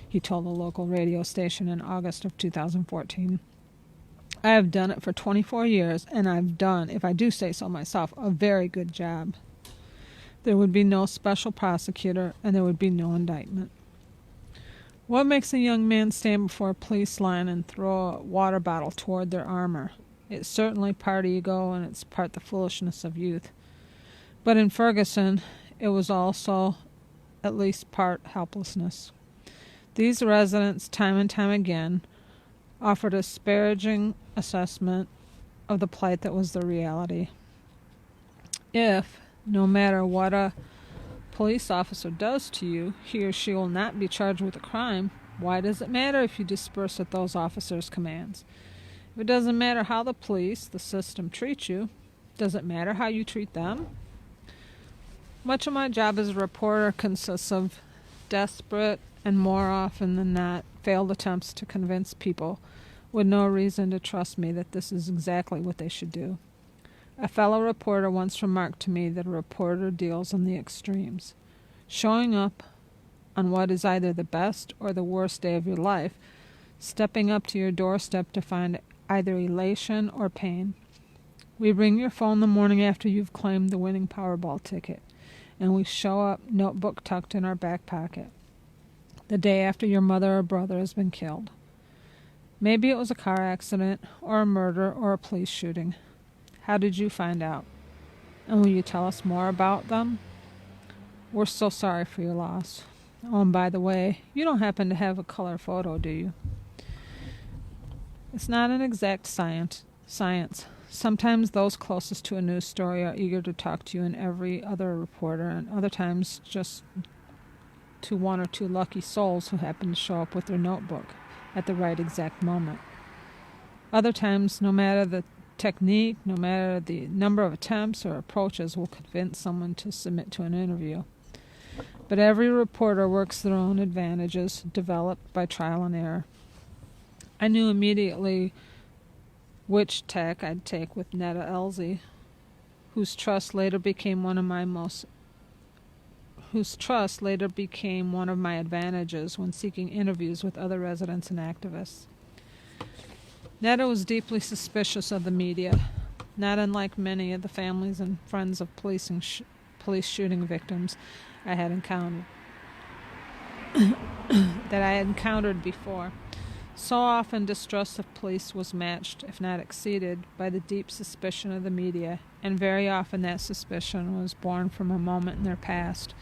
he told a local radio station in August of 2014. I have done it for 24 years, and I've done, if I do say so myself, a very good job. There would be no special prosecutor, and there would be no indictment. What makes a young man stand before a police line and throw a water bottle toward their armor? It's certainly part ego, and it's part the foolishness of youth. But in Ferguson, it was also at least part helplessness. These residents, time and time again, offered a disparaging assessment of the plight that was the reality. If, no matter what a police officer does to you, he or she will not be charged with a crime, why does it matter if you disperse at those officers' commands? If it doesn't matter how the police, the system, treats you, does it matter how you treat them? Much of my job as a reporter consists of desperate and, more often than not, failed attempts to convince people with no reason to trust me that this is exactly what they should do. A fellow reporter once remarked to me that a reporter deals in the extremes, showing up on what is either the best or the worst day of your life, stepping up to your doorstep to find either elation or pain. We ring your phone the morning after you've claimed the winning Powerball ticket, and we show up, notebook tucked in our back pocket, the day after your mother or brother has been killed. Maybe it was a car accident, or a murder, or a police shooting. How did you find out? And will you tell us more about them? We're so sorry for your loss. Oh, and by the way, you don't happen to have a color photo, do you? It's not an exact science. Sometimes those closest to a news story are eager to talk to you and every other reporter, and other times just to one or two lucky souls who happen to show up with their notebook at the right exact moment. Other times, no matter the technique, no matter the number of attempts or approaches, will convince someone to submit to an interview. But every reporter works their own advantages, developed by trial and error. I knew immediately which tack I'd take with Netta Elsie, whose trust later became one of my advantages when seeking interviews with other residents and activists. Netta was deeply suspicious of the media, not unlike many of the families and friends of police shooting victims I had encountered before. So often distrust of police was matched, if not exceeded, by the deep suspicion of the media, and very often that suspicion was born from a moment in their past.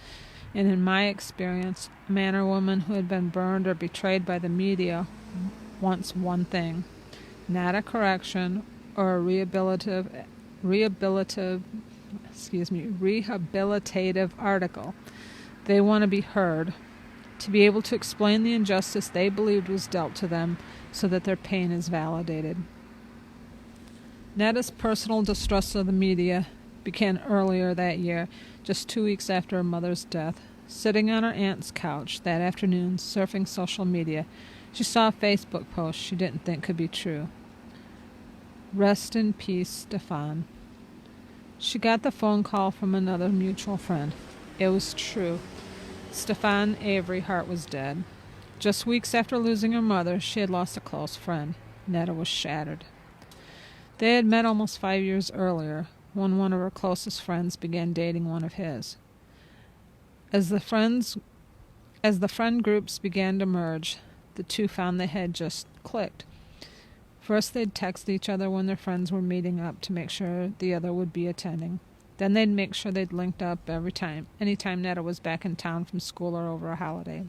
And in my experience, a man or woman who had been burned or betrayed by the media wants one thing: not a correction or a rehabilitative article. They want to be heard, to be able to explain the injustice they believed was dealt to them so that their pain is validated. Netta's personal distrust of the media began earlier that year, just 2 weeks after her mother's death. Sitting on her aunt's couch that afternoon, surfing social media, she saw a Facebook post she didn't think could be true. Rest in peace, Stefan. She got the phone call from another mutual friend. It was true. Stefan Avery Hart was dead. Just weeks after losing her mother, she had lost a close friend. Netta was shattered. They had met almost 5 years earlier, when one of her closest friends began dating one of his. As the friend groups began to merge, the two found they had just clicked. First, they'd text each other when their friends were meeting up to make sure the other would be attending. Then they'd make sure they'd linked up anytime Netta was back in town from school or over a holiday.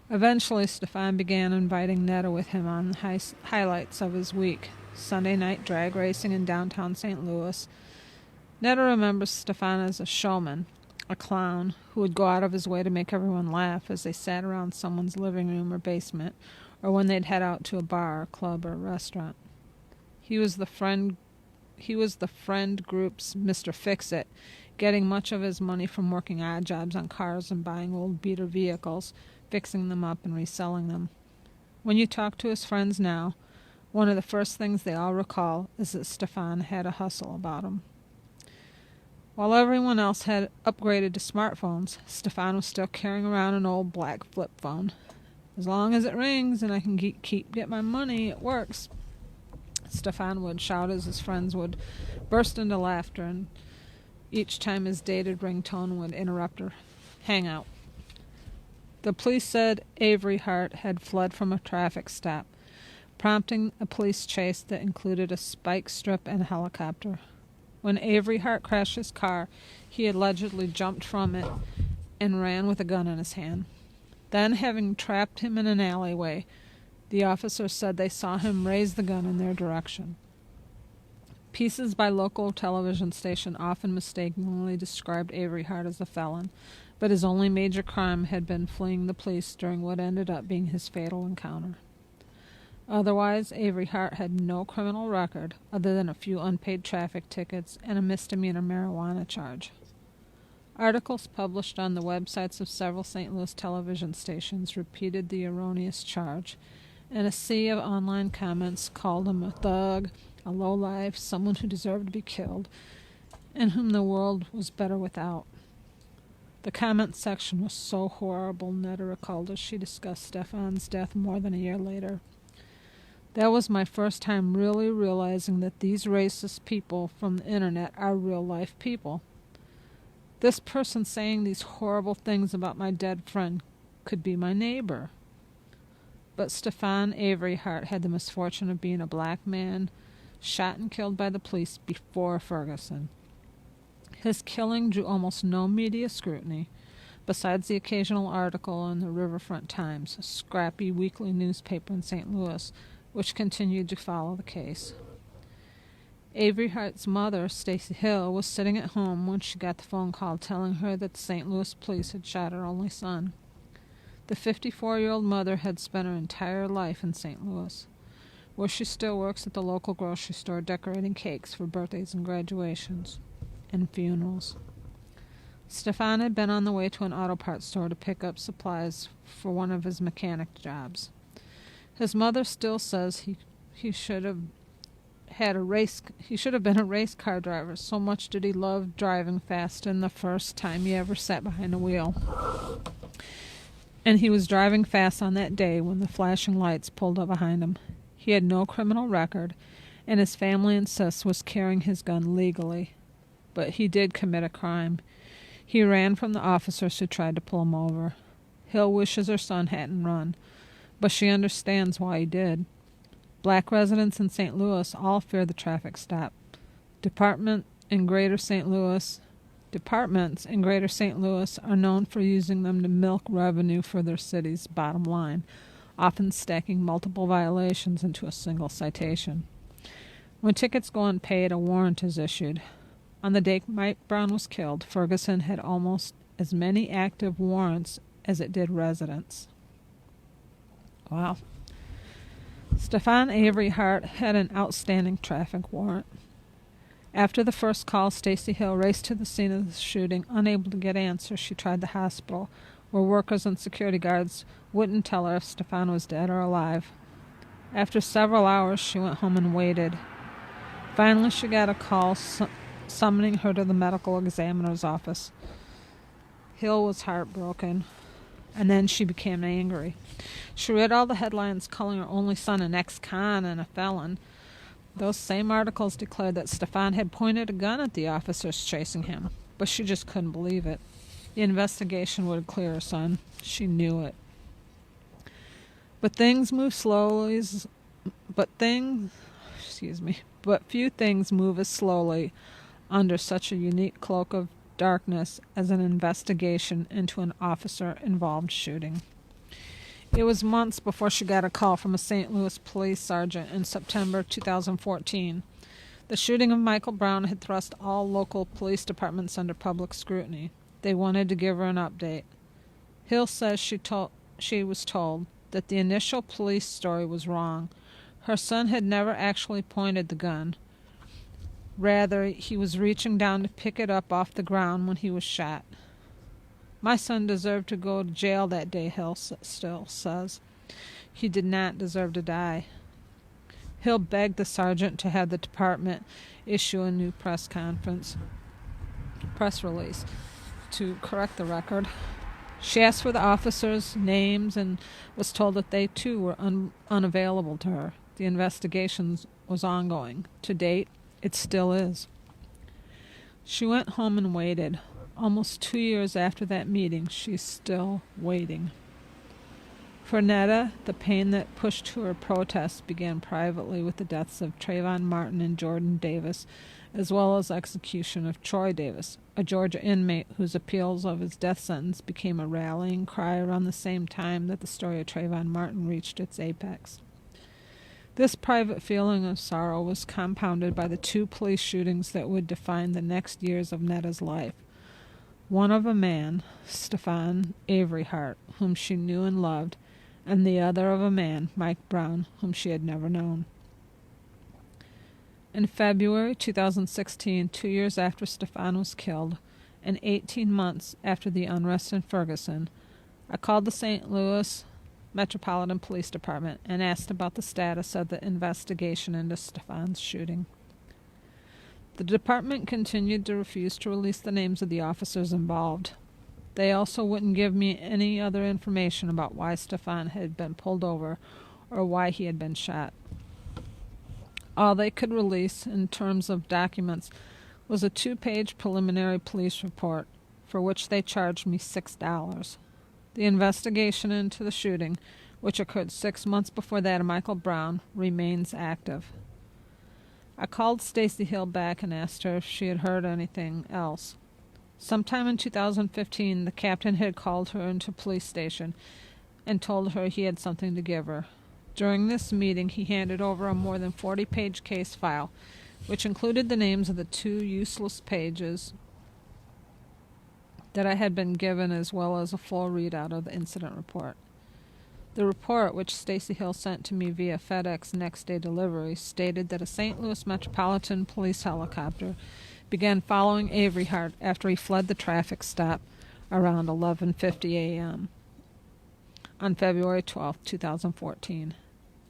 Eventually, Stefan began inviting Netta with him on the highlights of his week: Sunday night drag racing in downtown St. Louis. Netta remembers Stefan as a showman, a clown, who would go out of his way to make everyone laugh as they sat around someone's living room or basement, or when they'd head out to a bar, club, or restaurant. He was the friend group's Mr. Fix-It, getting much of his money from working odd jobs on cars and buying old beater vehicles, fixing them up and reselling them. When you talk to his friends now, one of the first things they all recall is that Stefan had a hustle about him. While everyone else had upgraded to smartphones, Stefan was still carrying around an old black flip phone. As long as it rings and I can get my money, it works, Stefan would shout as his friends would burst into laughter, and each time his dated ringtone would interrupt her hangout. The police said Avery Hart had fled from a traffic stop, prompting a police chase that included a spike strip and a helicopter. When Avery Hart crashed his car, he allegedly jumped from it and ran with a gun in his hand. Then, having trapped him in an alleyway, the officers said they saw him raise the gun in their direction. Pieces by local television station often mistakenly described Avery Hart as a felon, but his only major crime had been fleeing the police during what ended up being his fatal encounter. Otherwise, Avery Hart had no criminal record other than a few unpaid traffic tickets and a misdemeanor marijuana charge. Articles published on the websites of several St. Louis television stations repeated the erroneous charge, and a sea of online comments called him a thug, a lowlife, someone who deserved to be killed, and whom the world was better without. The comment section was so horrible, Netta recalled as she discussed Stefan's death more than a year later. That was my first time really realizing that these racist people from the internet are real-life people. This person saying these horrible things about my dead friend could be my neighbor. But Stefan Avery Hart had the misfortune of being a black man shot and killed by the police before Ferguson. His killing drew almost no media scrutiny, besides the occasional article in the Riverfront Times, a scrappy weekly newspaper in St. Louis, which continued to follow the case. Avery Hart's mother, Stacy Hill, was sitting at home when she got the phone call telling her that the St. Louis police had shot her only son. The 54-year-old mother had spent her entire life in St. Louis, where she still works at the local grocery store decorating cakes for birthdays and graduations and funerals. Stefan had been on the way to an auto parts store to pick up supplies for one of his mechanic jobs. His mother still says he should have been a race car driver, so much did he love driving fast in the first time he ever sat behind a wheel. And he was driving fast on that day when the flashing lights pulled up behind him. He had no criminal record, and his family insists was carrying his gun legally. But he did commit a crime. He ran from the officers who tried to pull him over. Hill wishes her son hadn't run, but she understands why he did. Black residents in St. Louis all fear the traffic stop. Departments in Greater St. Louis are known for using them to milk revenue for their city's bottom line, often stacking multiple violations into a single citation. When tickets go unpaid, a warrant is issued. On the day Mike Brown was killed, Ferguson had almost as many active warrants as it did residents. Wow. Stefan Avery Hart had an outstanding traffic warrant. After the first call, Stacy Hill raced to the scene of the shooting. Unable to get answers, she tried the hospital, where workers and security guards wouldn't tell her if Stefan was dead or alive. After several hours, she went home and waited. Finally, she got a call summoning her to the medical examiner's office. Hill was heartbroken, and then she became angry. She read all the headlines calling her only son an ex-con and a felon. Those same articles declared that Stefan had pointed a gun at the officers chasing him, but she just couldn't believe it. The investigation would clear her son. She knew it. But few things move as slowly under such a unique cloak of darkness as an investigation into an officer-involved shooting. It was months before she got a call from a St. Louis police sergeant in September 2014. The shooting of Michael Brown had thrust all local police departments under public scrutiny. They wanted to give her an update. Hill says she was told that the initial police story was wrong. Her son had never actually pointed the gun. Rather, he was reaching down to pick it up off the ground when he was shot. My son deserved to go to jail that day, Hill still says. He did not deserve to die. Hill begged the sergeant to have the department issue a new press release to correct the record. She asked for the officers' names and was told that they too were unavailable to her. The investigation was ongoing. To date, it still is. She went home and waited. Almost 2 years after that meeting, she's still waiting. For Netta, the pain that pushed to her protest began privately with the deaths of Trayvon Martin and Jordan Davis, as well as execution of Troy Davis, a Georgia inmate whose appeals of his death sentence became a rallying cry around the same time that the story of Trayvon Martin reached its apex. This private feeling of sorrow was compounded by the 2 police shootings that would define the next years of Netta's life. One of a man, Stefan Avery Hart, whom she knew and loved, and the other of a man, Mike Brown, whom she had never known. In February 2016, 2 years after Stefan was killed, and 18 months after the unrest in Ferguson, I called the St. Louis Metropolitan Police Department and asked about the status of the investigation into Stefan's shooting. The department continued to refuse to release the names of the officers involved. They also wouldn't give me any other information about why Stefan had been pulled over or why he had been shot. All they could release in terms of documents was a 2-page preliminary police report, for which they charged me $6. The investigation into the shooting, which occurred 6 months before that of Michael Brown, remains active. I called Stacy Hill back and asked her if she had heard anything else. Sometime in 2015, the captain had called her into a police station and told her he had something to give her. During this meeting, he handed over a more than 40-page case file, which included the names of the 2 useless pages that I had been given, as well as a full readout of the incident report. The report, which Stacy Hill sent to me via FedEx next-day delivery, stated that a St. Louis Metropolitan Police helicopter began following Avery Hart after he fled the traffic stop around 11:50 a.m. on February 12, 2014.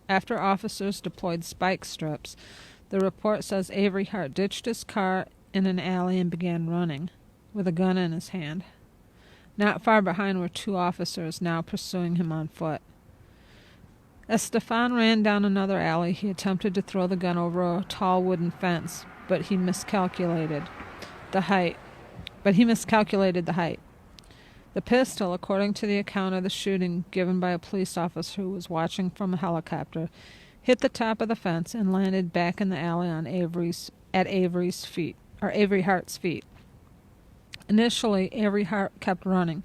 After officers deployed spike strips, the report says Avery Hart ditched his car in an alley and began running, with a gun in his hand. Not far behind were 2 officers now pursuing him on foot. As Stefan ran down another alley, he attempted to throw the gun over a tall wooden fence, but he miscalculated the height. The pistol, according to the account of the shooting given by a police officer who was watching from a helicopter, hit the top of the fence and landed back in the alley on Avery Hart's feet. Initially, Avery Hart kept running.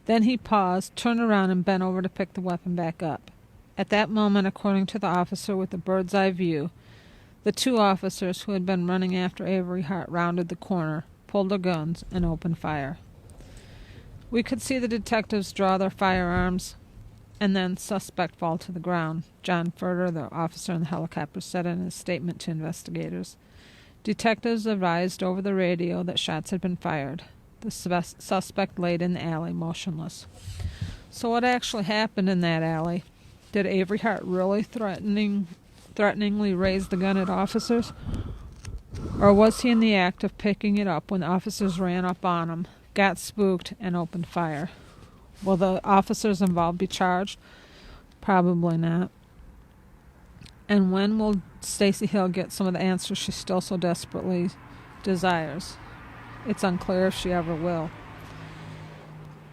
Then he paused, turned around, and bent over to pick the weapon back up. At that moment, according to the officer with the bird's eye view, the 2 officers who had been running after Avery Hart rounded the corner, pulled their guns, and opened fire. We could see the detectives draw their firearms, and then suspect fall to the ground, John Furter, the officer in the helicopter, said in his statement to investigators. Detectives advised over the radio that shots had been fired. The suspect laid in the alley, motionless. So what actually happened in that alley? Did Avery Hart really threateningly raise the gun at officers? Or was he in the act of picking it up when the officers ran up on him, got spooked, and opened fire? Will the officers involved be charged? Probably not. And when will Stacy Hill get some of the answers she still so desperately desires? It's unclear if she ever will.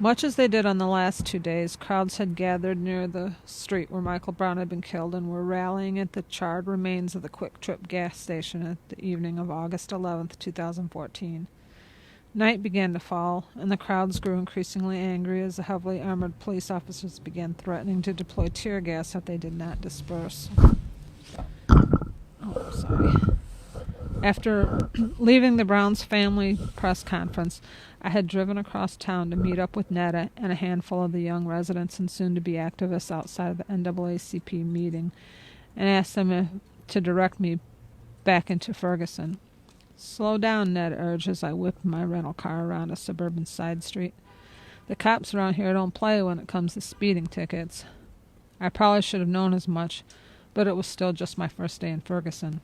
Much as they did on the last 2 days, crowds had gathered near the street where Michael Brown had been killed and were rallying at the charred remains of the Quick Trip gas station at the evening of August 11, 2014. Night began to fall, and the crowds grew increasingly angry as the heavily armored police officers began threatening to deploy tear gas if they did not disperse. Oh, sorry. After leaving the Browns family press conference, I had driven across town to meet up with Netta and a handful of the young residents and soon-to-be activists outside of the NAACP meeting, and asked them to direct me back into Ferguson. "Slow down," Ned urged as I whipped my rental car around a suburban side street. "The cops around here don't play when it comes to speeding tickets." I probably should have known as much, but it was still just my first day in Ferguson.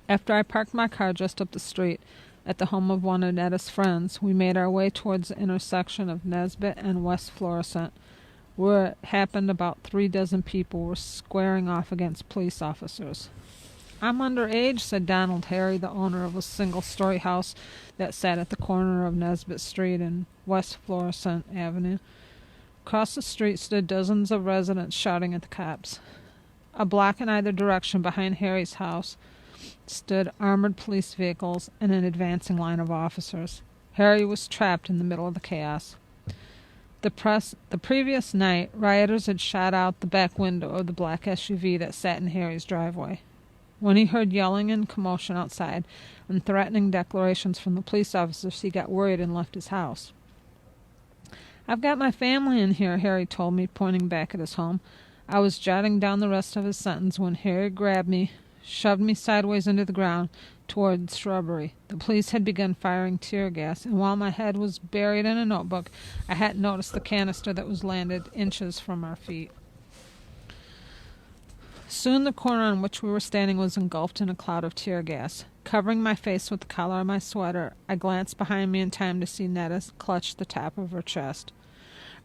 After I parked my car just up the street at the home of one of Netta's friends, we made our way towards the intersection of Nesbitt and West Florissant, where it happened about 36 people were squaring off against police officers. "I'm underage," said Donald Harry, the owner of a single-story house that sat at the corner of Nesbitt Street and West Florissant Avenue. Across the street stood dozens of residents shouting at the cops. A block in either direction behind Harry's house stood armored police vehicles and an advancing line of officers. Harry was trapped in the middle of the chaos. The previous night, rioters had shot out the back window of the black SUV that sat in Harry's driveway. When he heard yelling and commotion outside and threatening declarations from the police officers, he got worried and left his house. "I've got my family in here," Harry told me, pointing back at his home. I was jotting down the rest of his sentence when Harry grabbed me, shoved me sideways into the ground toward the shrubbery. The police had begun firing tear gas, and while my head was buried in a notebook, I hadn't noticed the canister that was landed inches from our feet. Soon the corner on which we were standing was engulfed in a cloud of tear gas. Covering my face with the collar of my sweater, I glanced behind me in time to see Netta clutch the top of her chest.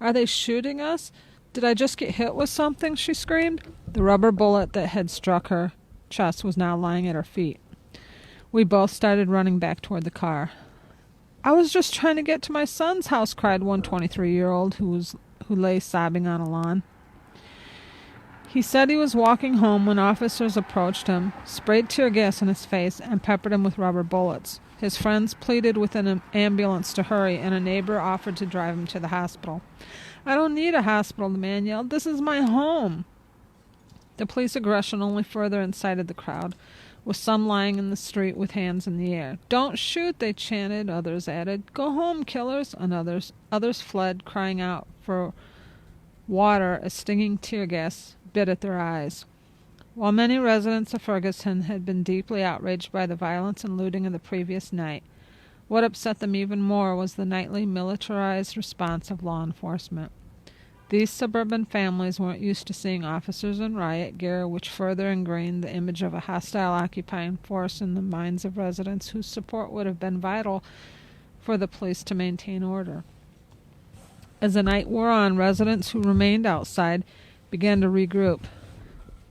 "Are they shooting us? Did I just get hit with something?" she screamed. The rubber bullet that had struck her chest was now lying at her feet. We both started running back toward the car. "I was just trying to get to my son's house," cried one 23-year-old who lay sobbing on a lawn. He said he was walking home when officers approached him, sprayed tear gas in his face, and peppered him with rubber bullets. His friends pleaded with an ambulance to hurry, and a neighbor offered to drive him to the hospital. "I don't need a hospital," the man yelled. "This is my home." The police aggression only further incited the crowd, with some lying in the street with hands in the air. "Don't shoot," they chanted. Others added, "Go home, killers," and others fled, crying out for water as stinging tear gas bit at their eyes. While many residents of Ferguson had been deeply outraged by the violence and looting of the previous night, what upset them even more was the nightly militarized response of law enforcement. These suburban families weren't used to seeing officers in riot gear, which further ingrained the image of a hostile occupying force in the minds of residents whose support would have been vital for the police to maintain order. As the night wore on, residents who remained outside began to regroup.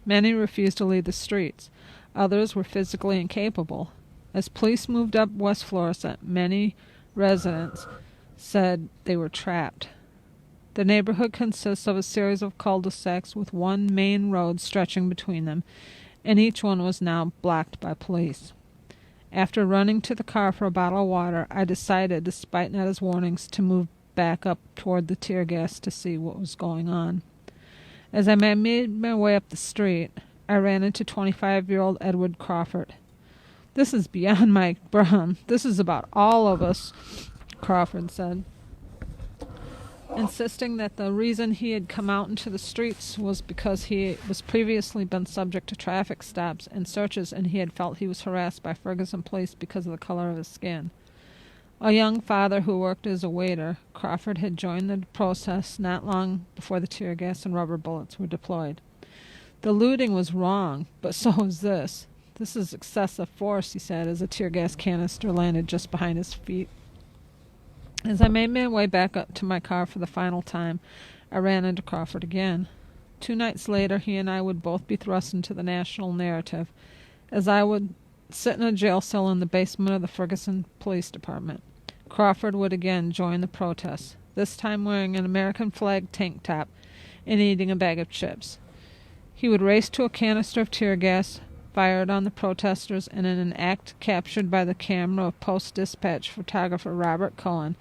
Many refused to leave the streets. Others were physically incapable. As police moved up West Florissant, many residents said they were trapped. The neighborhood consists of a series of cul-de-sacs with one main road stretching between them, and each one was now blocked by police. After running to the car for a bottle of water, I decided, despite Netta's warnings, to move back up toward the tear gas to see what was going on. As I made my way up the street, I ran into 25-year-old Edward Crawford. "This is beyond my Brum. This is about all of us," Crawford said, insisting that the reason he had come out into the streets was because he was previously been subject to traffic stops and searches, and he had felt he was harassed by Ferguson police because of the color of his skin. A young father who worked as a waiter, Crawford had joined the protest not long before the tear gas and rubber bullets were deployed. "The looting was wrong, but so is this. This is excessive force," he said, as a tear gas canister landed just behind his feet. As I made my way back up to my car for the final time, I ran into Crawford again. 2 nights later, he and I would both be thrust into the national narrative, as I would sit in a jail cell in the basement of the Ferguson Police Department. Crawford would again join the protests, this time wearing an American flag tank top and eating a bag of chips. He would race to a canister of tear gas fired on the protesters, and in an act captured by the camera of Post-Dispatch photographer Robert Cohen,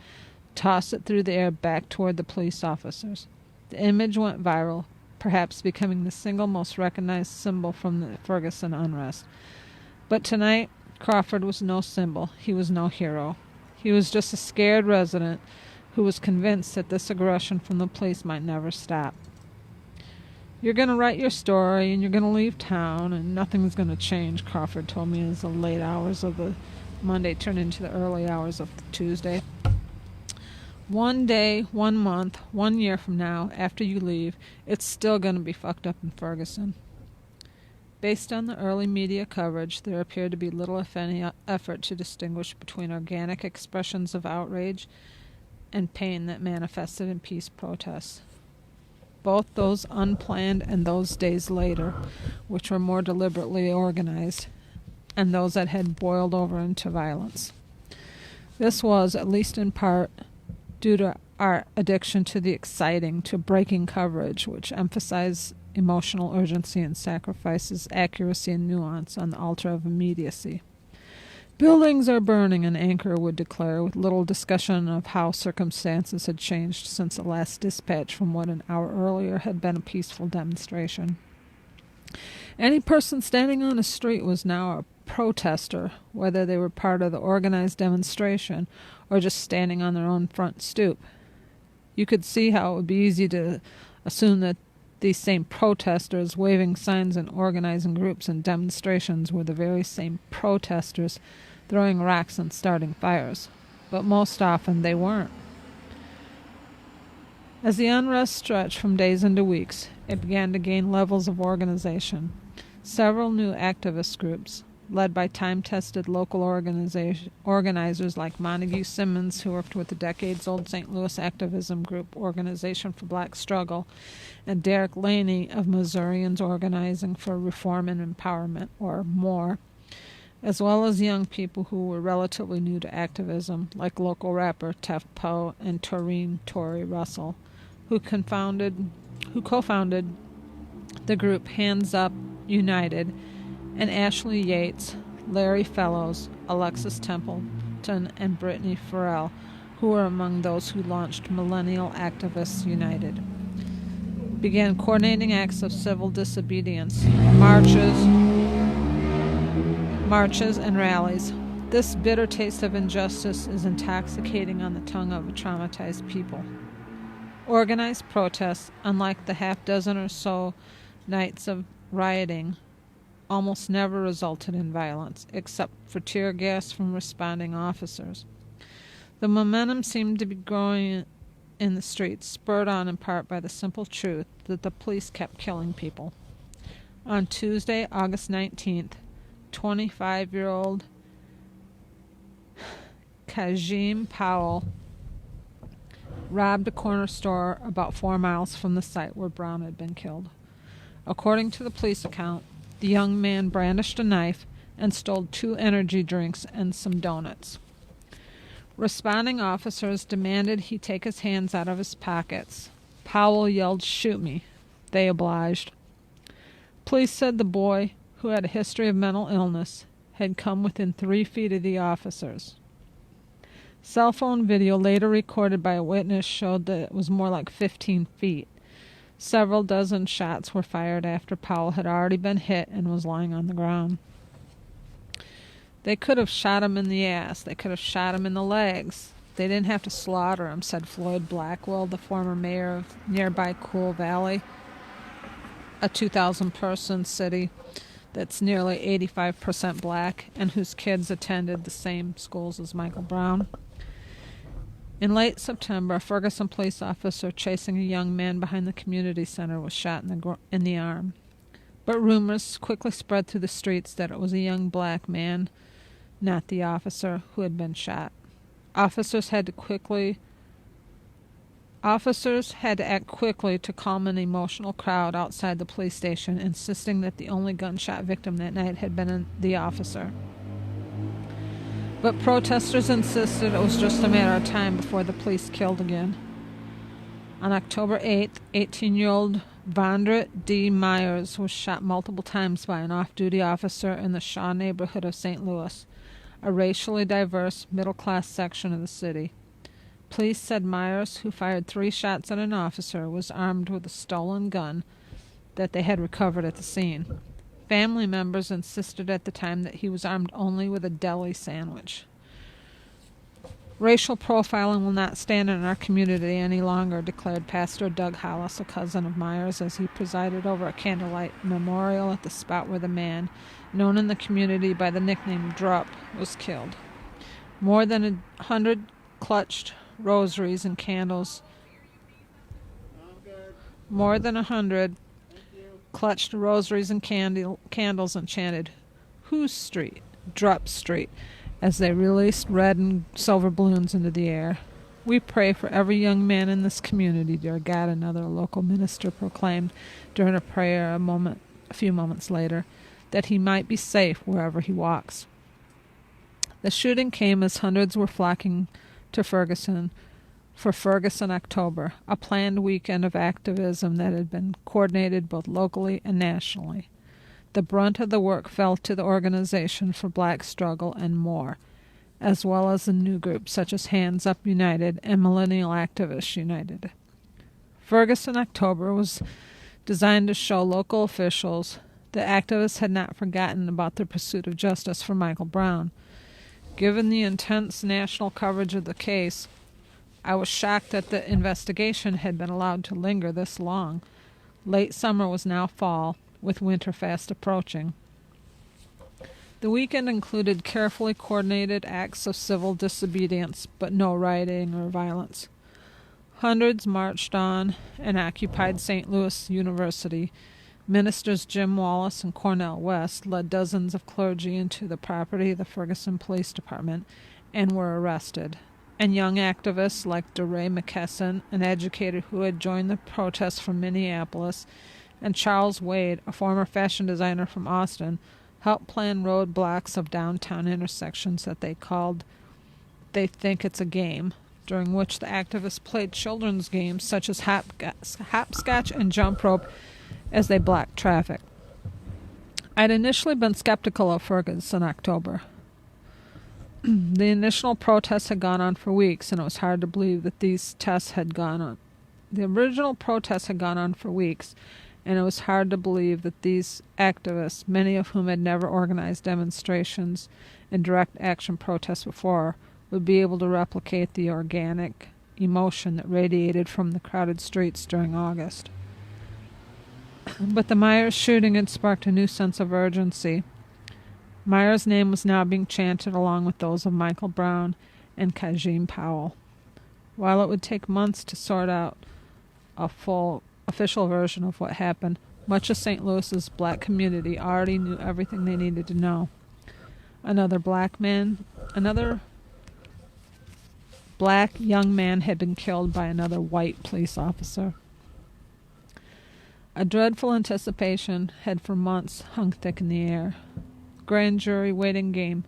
toss it through the air back toward the police officers. The image went viral, perhaps becoming the single most recognized symbol from the Ferguson unrest. But tonight, Crawford was no symbol. He was no hero. He was just a scared resident who was convinced that this aggression from the police might never stop. "You're going to write your story, and you're going to leave town, and nothing's going to change," Crawford told me as the late hours of the Monday turned into the early hours of the Tuesday. "One day, 1 month, 1 year from now, after you leave, it's still going to be fucked up in Ferguson." Based on the early media coverage, there appeared to be little, if any, effort to distinguish between organic expressions of outrage and pain that manifested in peace protests, both those unplanned and those days later, which were more deliberately organized, and those that had boiled over into violence. This was, at least in part, due to our addiction to the exciting, to breaking coverage, which emphasized emotional urgency and sacrifices accuracy and nuance on the altar of immediacy. "Buildings are burning," an anchor would declare, with little discussion of how circumstances had changed since the last dispatch from what an hour earlier had been a peaceful demonstration. Any person standing on a street was now a protester, whether they were part of the organized demonstration or just standing on their own front stoop. You could see how it would be easy to assume that these same protesters waving signs and organizing groups and demonstrations were the very same protesters throwing rocks and starting fires. But most often they weren't. As the unrest stretched from days into weeks, it began to gain levels of organization. Several new activist groups, led by time-tested local organizers like Montague Simmons, who worked with the decades-old St. Louis activism group Organization for Black Struggle, and Derek Laney of Missourians Organizing for Reform and Empowerment, or MORE, as well as young people who were relatively new to activism, like local rapper Tef Poe and Taurine Tory Russell, who co-founded the group Hands Up United, and Ashley Yates, Larry Fellows, Alexis Templeton, and Brittany Farrell, who were among those who launched Millennial Activists United, began coordinating acts of civil disobedience, marches, and rallies. This bitter taste of injustice is intoxicating on the tongue of a traumatized people. Organized protests, unlike the half-dozen or so nights of rioting, almost never resulted in violence, except for tear gas from responding officers. The momentum seemed to be growing in the streets, spurred on in part by the simple truth that the police kept killing people. On Tuesday, August 19th, 25-year-old Kajim Powell robbed a corner store about 4 miles from the site where Brown had been killed. According to the police account, the young man brandished a knife and stole 2 energy drinks and some donuts. Responding officers demanded he take his hands out of his pockets. Powell yelled, "Shoot me." They obliged. Police said the boy, who had a history of mental illness, had come within 3 feet of the officers. Cell phone video later recorded by a witness showed that it was more like 15 feet. Several dozen shots were fired after Powell had already been hit and was lying on the ground. They could have shot him in the ass. They could have shot him in the legs. They didn't have to slaughter him, said Floyd Blackwell, the former mayor of nearby Cool Valley, a 2,000-person city that's nearly 85% black and whose kids attended the same schools as Michael Brown. In late September, a Ferguson police officer chasing a young man behind the community center was shot in the arm. But rumors quickly spread through the streets that it was a young black man, not the officer, who had been shot. Officers had to act quickly to calm an emotional crowd outside the police station, insisting that the only gunshot victim that night had been the officer. But protesters insisted it was just a matter of time before the police killed again. On October 8th, 18-year-old Vondra D. Myers was shot multiple times by an off-duty officer in the Shaw neighborhood of St. Louis, a racially diverse, middle-class section of the city. Police said Myers, who fired 3 shots at an officer, was armed with a stolen gun that they had recovered at the scene. Family members insisted at the time that he was armed only with a deli sandwich. Racial profiling will not stand in our community any longer, declared Pastor Doug Hollis, a cousin of Myers, as he presided over a candlelight memorial at the spot where the man, known in the community by the nickname Drup, was killed. More than 100 clutched rosaries and candles. More than 100 clutched rosaries and candles and chanted, "Whose street? Drup Street," as they released red and silver balloons into the air. "We pray for every young man in this community, dear God," another local minister proclaimed during a prayer a few moments later, "that he might be safe wherever he walks." The shooting came as hundreds were flocking to Ferguson for Ferguson October, a planned weekend of activism that had been coordinated both locally and nationally. The brunt of the work fell to the Organization for Black Struggle and MORE, as well as the new groups such as Hands Up United and Millennial Activists United. Ferguson October was designed to show local officials that activists had not forgotten about their pursuit of justice for Michael Brown. Given the intense national coverage of the case, I was shocked that the investigation had been allowed to linger this long. Late summer was now fall, with winter fast approaching. The weekend included carefully coordinated acts of civil disobedience, but no rioting or violence. Hundreds marched on and occupied St. Louis University. Ministers Jim Wallace and Cornel West led dozens of clergy into the property of the Ferguson Police Department and were arrested. And young activists like DeRay McKesson, an educator who had joined the protests from Minneapolis, and Charles Wade, a former fashion designer from Austin, helped plan roadblocks of downtown intersections that they called They Think It's a Game, during which the activists played children's games such as hopscotch and jump rope as they blocked traffic. I'd initially been skeptical of Ferguson in October. The initial protests had gone on for weeks, and it was hard to believe that these tests had gone on. The original protests had gone on for weeks, and it was hard to believe that these activists, many of whom had never organized demonstrations and direct action protests before, would be able to replicate the organic emotion that radiated from the crowded streets during August. But the Myers shooting had sparked a new sense of urgency. Myers' name was now being chanted along with those of Michael Brown and Kajim Powell. While it would take months to sort out a full official version of what happened, much of St. Louis's black community already knew everything they needed to know. Another black young man had been killed by another white police officer. A dreadful anticipation had for months hung thick in the air. Grand jury waiting game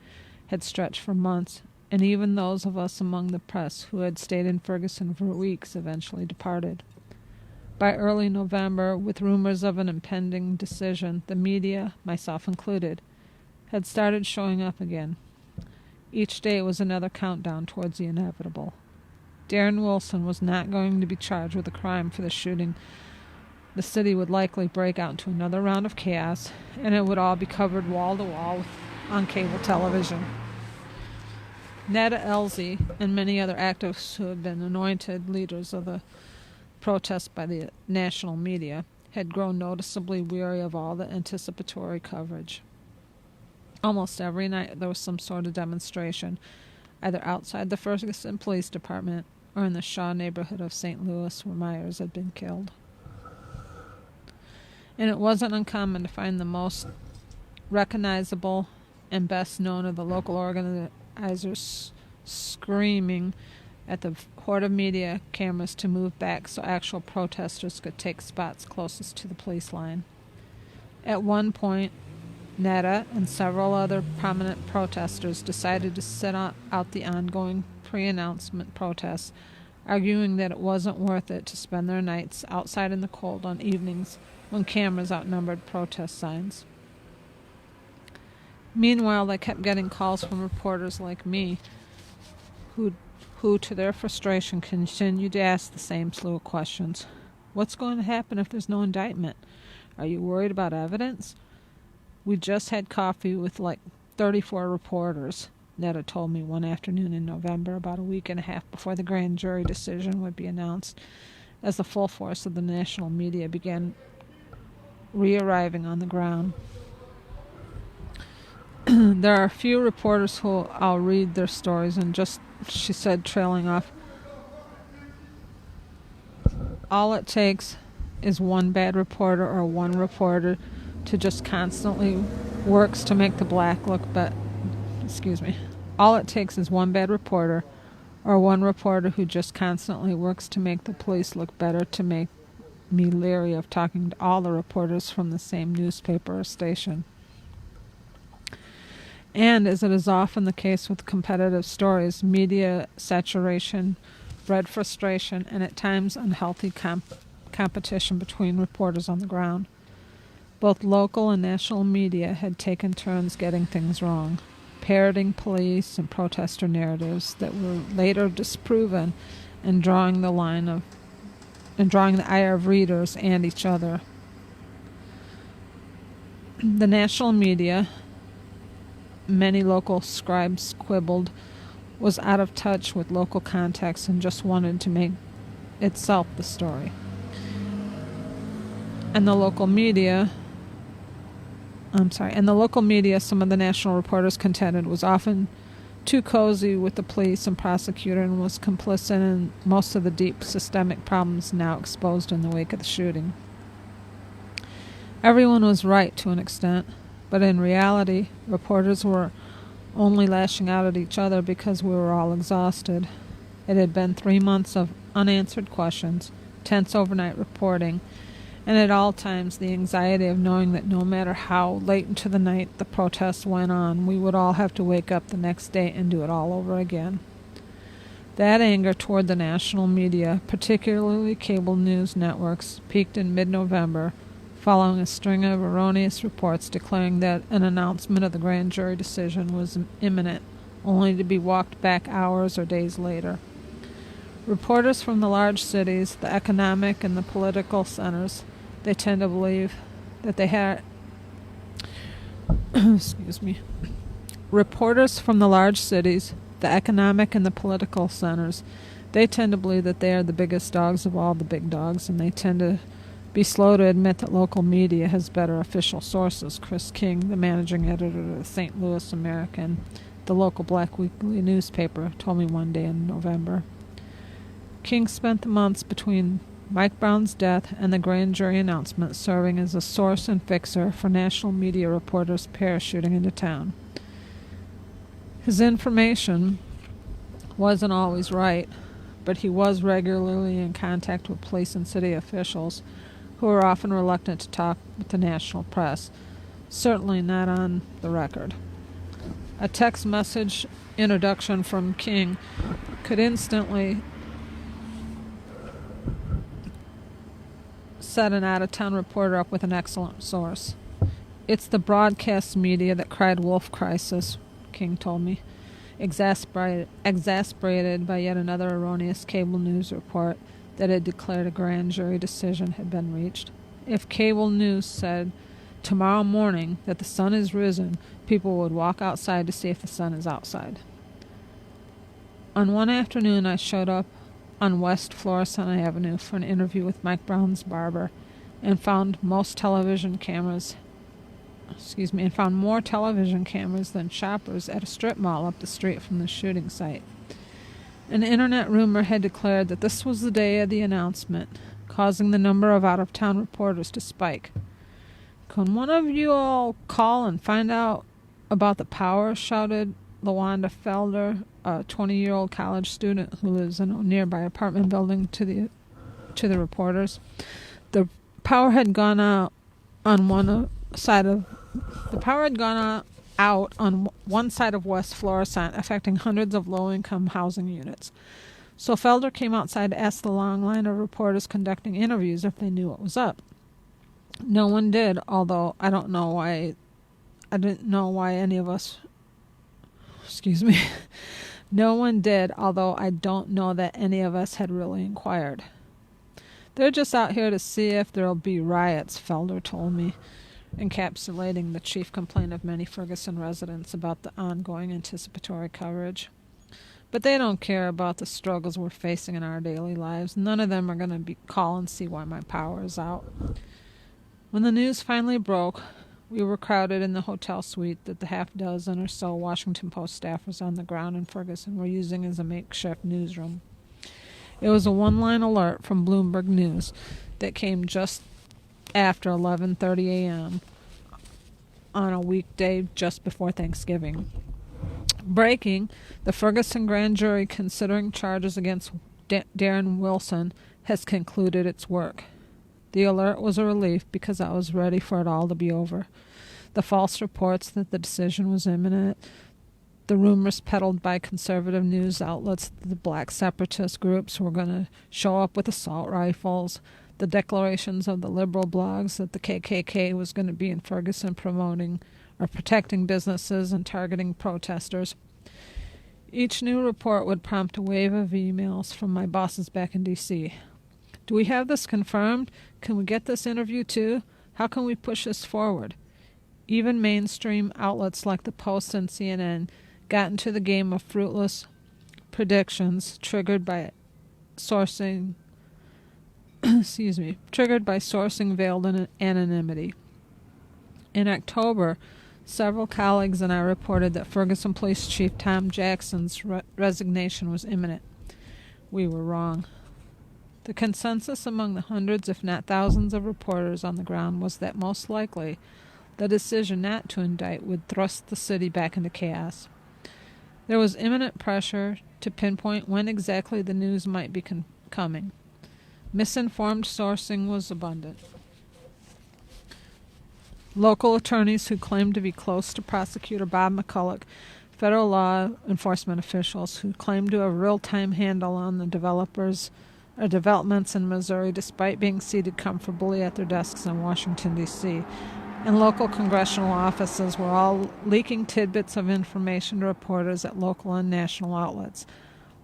had stretched for months, and even those of us among the press who had stayed in Ferguson for weeks eventually departed. By early November, with rumors of an impending decision, the media, myself included, had started showing up again. Each day was another countdown towards the inevitable. Darren Wilson was not going to be charged with a crime for the shooting. The city would likely break out into another round of chaos, and it would all be covered wall to wall on cable television. Netta Elsie and many other activists who had been anointed leaders of the protests by the national media had grown noticeably weary of all the anticipatory coverage. Almost every night there was some sort of demonstration, either outside the Ferguson Police Department or in the Shaw neighborhood of St. Louis where Myers had been killed. And it wasn't uncommon to find the most recognizable and best known of the local organizers screaming at the horde of media cameras to move back so actual protesters could take spots closest to the police line. At one point, Netta and several other prominent protesters decided to sit out the ongoing pre-announcement protests, arguing that it wasn't worth it to spend their nights outside in the cold on evenings when cameras outnumbered protest signs. Meanwhile, they kept getting calls from reporters like me, who to their frustration continued to ask the same slew of questions. What's going to happen if there's no indictment? Are you worried about evidence? We just had coffee with like 34 reporters, Netta told me one afternoon in November, about a week and a half before the grand jury decision would be announced, as the full force of the national media began re-arriving on the ground. There are a few reporters who I'll read their stories, and just, she said, trailing off, all it takes is one bad reporter or one reporter to just constantly works to make the black look all it takes is one bad reporter or one reporter who just constantly works to make the police look better to make me leery of talking to all the reporters from the same newspaper or station. And as it is often the case with competitive stories, media saturation bred frustration and at times unhealthy competition between reporters on the ground. Both local and national media had taken turns getting things wrong, parroting police and protester narratives that were later disproven and drawing the ire of readers and each other. The national media, many local scribes quibbled was out of touch with local context and just wanted to make itself the story. And the local media, some of the national reporters contended, was often too cozy with the police and prosecutor and was complicit in most of the deep systemic problems now exposed in the wake of the shooting. Everyone was right to an extent, but in reality, reporters were only lashing out at each other because we were all exhausted. It had been 3 months of unanswered questions, tense overnight reporting, and at all times the anxiety of knowing that no matter how late into the night the protests went on, we would all have to wake up the next day and do it all over again. That anger toward the national media, particularly cable news networks, peaked in mid-November, following a string of erroneous reports declaring that an announcement of the grand jury decision was imminent, only to be walked back hours or days later. Reporters from the large cities, the economic and the political centers, they tend to believe that they had Reporters from the large cities, the economic and the political centers, they tend to believe that they are the biggest dogs of all the big dogs, and they tend to be slow to admit that local media has better official sources. Chris King, the managing editor of the St. Louis American, the local black weekly newspaper, told me one day in November. King spent the months between Mike Brown's death and the grand jury announcement serving as a source and fixer for national media reporters parachuting into town. His information wasn't always right, but he was regularly in contact with police and city officials who were often reluctant to talk with the national press, certainly not on the record. A text message introduction from King could instantly set an out-of-town reporter up with an excellent source. It's the broadcast media that cried wolf crisis, King told me, exasperated by yet another erroneous cable news report that had declared a grand jury decision had been reached. If cable news said tomorrow morning that the sun is risen, people would walk outside to see if the sun is outside. On one afternoon, I showed up on West Florissant Avenue for an interview with Mike Brown's barber, and found more television cameras than shoppers at a strip mall up the street from the shooting site. An internet rumor had declared that this was the day of the announcement, causing the number of out-of-town reporters to spike. Can one of you all call and find out about the power? Shouted LaWanda Felder, a 20-year-old college student who lives in a nearby apartment building, to the reporters. The power had gone out on one side of West Florissant, affecting hundreds of low-income housing units. So Felder came outside to ask the long line of reporters conducting interviews if they knew what was up. No one did, although I didn't know why any of us. No one did, although I don't know that any of us had really inquired. They're just out here to see if there'll be riots, Felder told me, encapsulating the chief complaint of many Ferguson residents about the ongoing anticipatory coverage. But they don't care about the struggles we're facing in our daily lives. None of them are going to call and see why my power is out. When the news finally broke, we were crowded in the hotel suite that the half-dozen or so Washington Post staffers on the ground in Ferguson were using as a makeshift newsroom. It was a one-line alert from Bloomberg News that came just after 11:30 a.m. on a weekday just before Thanksgiving. Breaking, the Ferguson grand jury considering charges against Darren Wilson has concluded its work. The alert was a relief because I was ready for it all to be over. The false reports that the decision was imminent, the rumors peddled by conservative news outlets that the black separatist groups were going to show up with assault rifles, the declarations of the liberal blogs that the KKK was going to be in Ferguson promoting or protecting businesses and targeting protesters. Each new report would prompt a wave of emails from my bosses back in D.C. Do we have this confirmed? Can we get this interview too? How can we push this forward? Even mainstream outlets like the Post and CNN got into the game of fruitless predictions triggered by sourcing veiled in anonymity. In October, several colleagues and I reported that Ferguson Police Chief Tom Jackson's resignation was imminent. We were wrong. The consensus among the hundreds, if not thousands, of reporters on the ground was that most likely the decision not to indict would thrust the city back into chaos. There was imminent pressure to pinpoint when exactly the news might be coming. Misinformed sourcing was abundant. Local attorneys who claimed to be close to Prosecutor Bob McCulloch, federal law enforcement officials who claimed to have a real-time handle on the developments in Missouri despite being seated comfortably at their desks in Washington, D.C., and local congressional offices were all leaking tidbits of information to reporters at local and national outlets,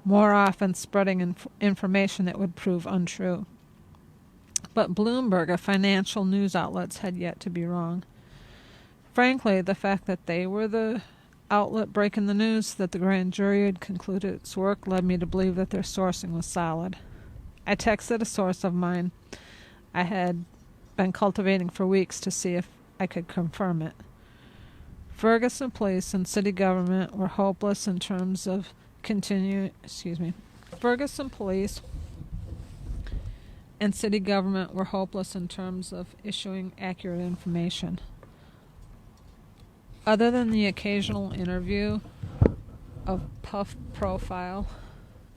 more often spreading information that would prove untrue. But Bloomberg, a financial news outlet, had yet to be wrong. Frankly, the fact that they were the outlet breaking the news that the grand jury had concluded its work led me to believe that their sourcing was solid. I texted a source of mine I had been cultivating for weeks to see if I could confirm it. Ferguson police and city government were hopeless in terms of Ferguson police and city government were hopeless in terms of issuing accurate information. Other than the occasional interview of puff profile,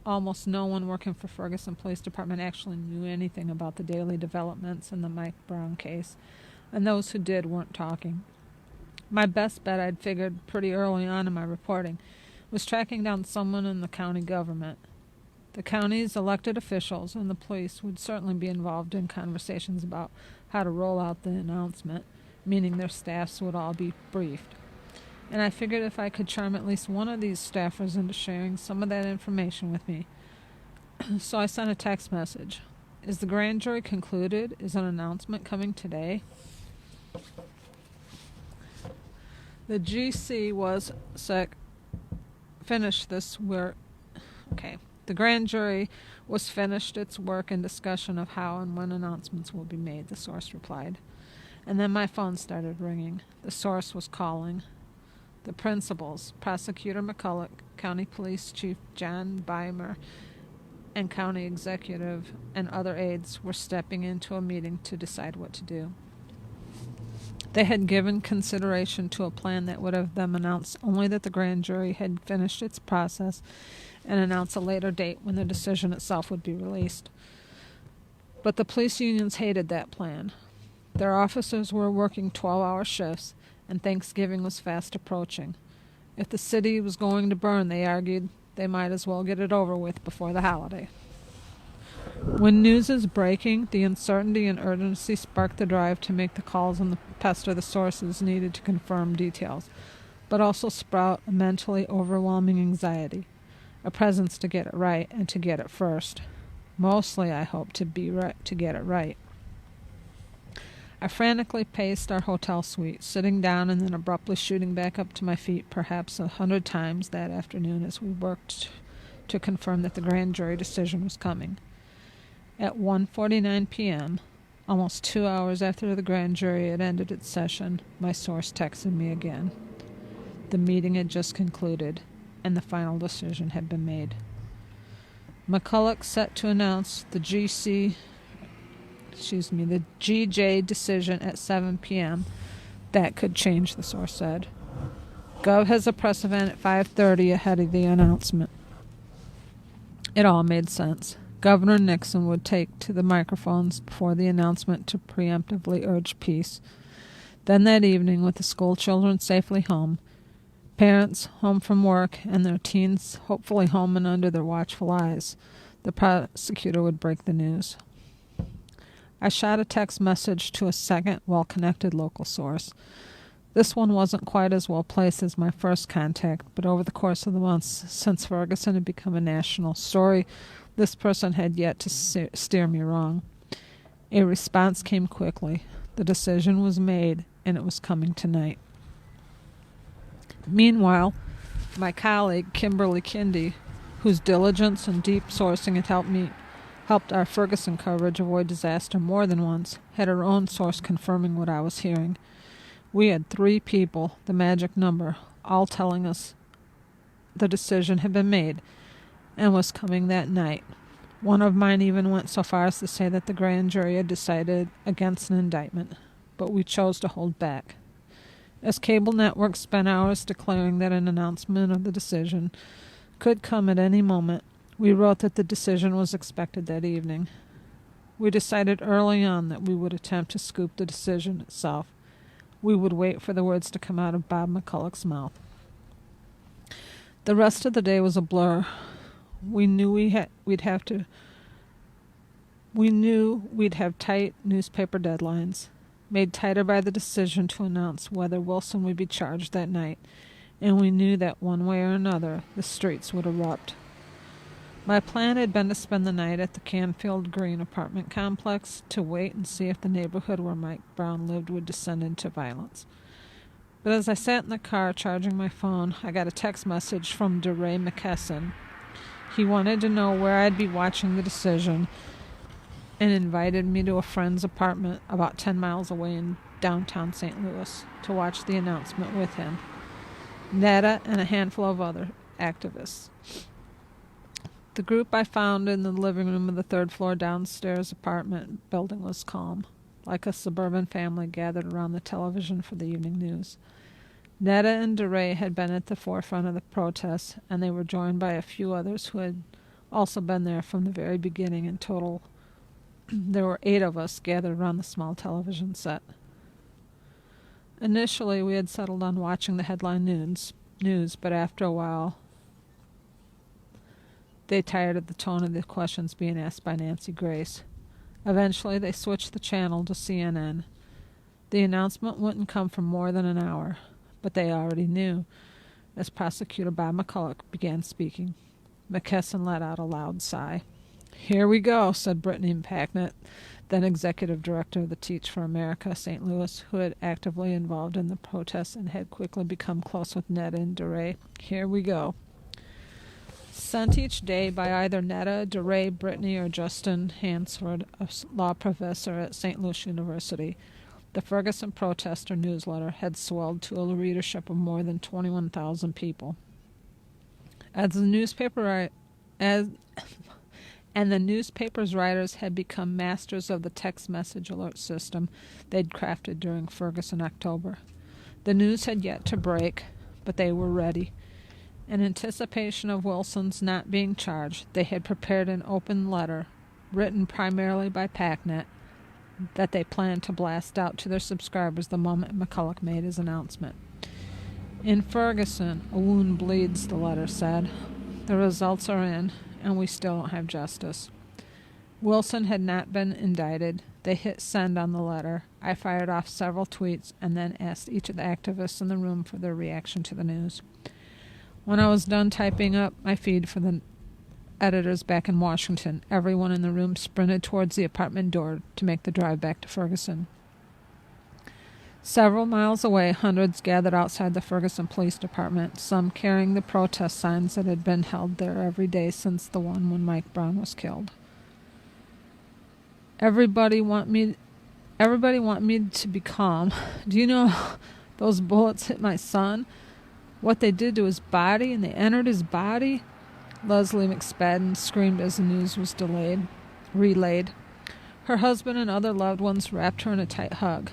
almost no one working for Ferguson Police Department actually knew anything about the daily developments in the Mike Brown case, and those who did weren't talking. My best bet, I'd figured pretty early on in my reporting, was tracking down someone in the county government. The county's elected officials and the police would certainly be involved in conversations about how to roll out the announcement, meaning their staffs would all be briefed. And I figured if I could charm at least one of these staffers into sharing some of that information with me. So I sent a text message. Is the grand jury concluded? Is an announcement coming today? The GC was finished this work. Okay. The grand jury was finished its work and discussion of how and when announcements will be made, the source replied. And then my phone started ringing. The source was calling. The principals, Prosecutor McCulloch, County Police Chief John Beimer, and County Executive and other aides were stepping into a meeting to decide what to do. They had given consideration to a plan that would have them announce only that the grand jury had finished its process and announce a later date when the decision itself would be released. But the police unions hated that plan. Their officers were working 12-hour shifts, and Thanksgiving was fast approaching. If the city was going to burn, they argued, they might as well get it over with before the holiday. When news is breaking, the uncertainty and urgency spark the drive to make the calls and pester the sources needed to confirm details, but also sprout a mentally overwhelming anxiety, a presence to get it right and to get it first. Mostly, I hope to get it right. I frantically paced our hotel suite, sitting down and then abruptly shooting back up to my feet perhaps 100 times that afternoon as we worked to confirm that the grand jury decision was coming. At 1:49 p.m., almost 2 hours after the grand jury had ended its session, my source texted me again. The meeting had just concluded, and the final decision had been made. McCulloch set to announce the GJ decision at 7 p.m. That could change, the source said. Gov has a press event at 5:30 ahead of the announcement. It all made sense. Governor Nixon would take to the microphones before the announcement to preemptively urge peace. Then that evening, with the school children safely home, parents home from work, and their teens hopefully home and under their watchful eyes, the prosecutor would break the news. I shot a text message to a second, well-connected local source. This one wasn't quite as well placed as my first contact, but over the course of the months since Ferguson had become a national story, this person had yet to steer me wrong. A response came quickly. The decision was made, and it was coming tonight. Meanwhile, my colleague, Kimberly Kindy, whose diligence and deep sourcing had helped our Ferguson coverage avoid disaster more than once, had her own source confirming what I was hearing. We had 3 people, the magic number, all telling us the decision had been made and was coming that night. One of mine even went so far as to say that the grand jury had decided against an indictment, but we chose to hold back. As cable networks spent hours declaring that an announcement of the decision could come at any moment, we wrote that the decision was expected that evening. We decided early on that we would attempt to scoop the decision itself. We would wait for the words to come out of Bob McCulloch's mouth. The rest of the day was a blur. We knew we'd have tight newspaper deadlines, made tighter by the decision to announce whether Wilson would be charged that night, and we knew that one way or another the streets would erupt. My plan had been to spend the night at the Canfield Green apartment complex to wait and see if the neighborhood where Mike Brown lived would descend into violence. But as I sat in the car charging my phone, I got a text message from DeRay McKesson. He wanted to know where I'd be watching the decision and invited me to a friend's apartment about 10 miles away in downtown St. Louis to watch the announcement with him, Netta, and a handful of other activists. The group I found in the living room of the 3rd floor downstairs apartment building was calm, like a suburban family gathered around the television for the evening news. Netta and DeRay had been at the forefront of the protests, and they were joined by a few others who had also been there from the very beginning. In total, there were 8 of us gathered around the small television set. Initially, we had settled on watching the headline news, but after a while, they tired of the tone of the questions being asked by Nancy Grace. Eventually, they switched the channel to CNN. The announcement wouldn't come for more than an hour, but they already knew, as Prosecutor Bob McCulloch began speaking. McKesson let out a loud sigh. "Here we go," said Brittany Packnett, then executive director of the Teach for America St. Louis, who had actively involved in the protests and had quickly become close with Netta and DeRay. "Here we go." Sent each day by either Netta, DeRay, Brittany, or Justin Hansford, a law professor at St. Louis University, the Ferguson Protester newsletter had swelled to a readership of more than 21,000 people. And the newspaper's writers had become masters of the text message alert system they'd crafted during Ferguson October. The news had yet to break, but they were ready. In anticipation of Wilson's not being charged, they had prepared an open letter, written primarily by Packnett, that they planned to blast out to their subscribers the moment McCulloch made his announcement. "In Ferguson, a wound bleeds," the letter said. "The results are in, and we still don't have justice." Wilson had not been indicted. They hit send on the letter. I fired off several tweets and then asked each of the activists in the room for their reaction to the news. When I was done typing up my feed for the editors back in Washington, everyone in the room sprinted towards the apartment door to make the drive back to Ferguson. Several miles away, hundreds gathered outside the Ferguson Police Department, some carrying the protest signs that had been held there every day since the one when Mike Brown was killed. Everybody want me to be calm. Do you know those bullets hit my son? What they did to his body, and they entered his body? Leslie McSpadden screamed as the news was relayed. Her husband and other loved ones wrapped her in a tight hug.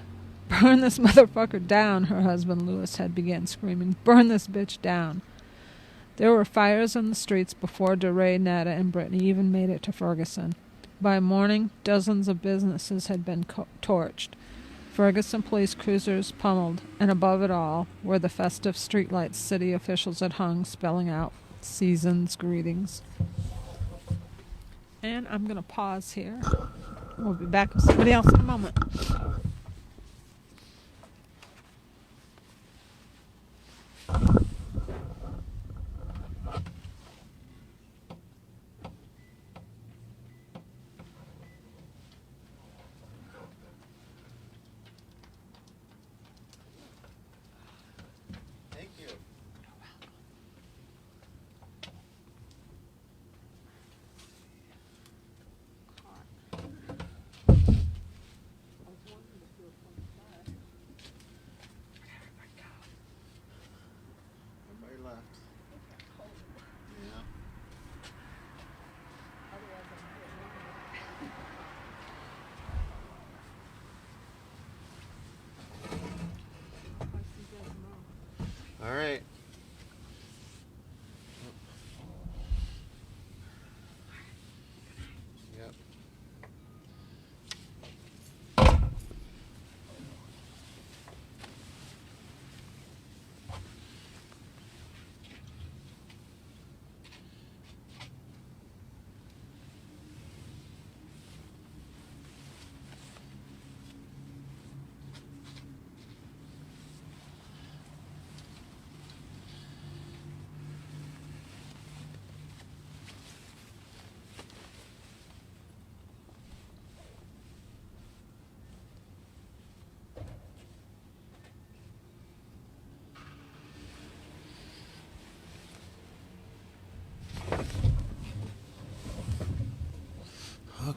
"Burn this motherfucker down," her husband Lewis had began screaming. "Burn this bitch down." There were fires in the streets before DeRay, Netta, and Brittany even made it to Ferguson. By morning, dozens of businesses had been torched. Ferguson police cruisers pummeled, and above it all were the festive streetlights city officials had hung, spelling out season's greetings. And I'm going to pause here. We'll be back with somebody else in a moment.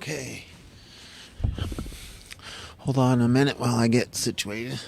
Okay. Hold on a minute while I get situated.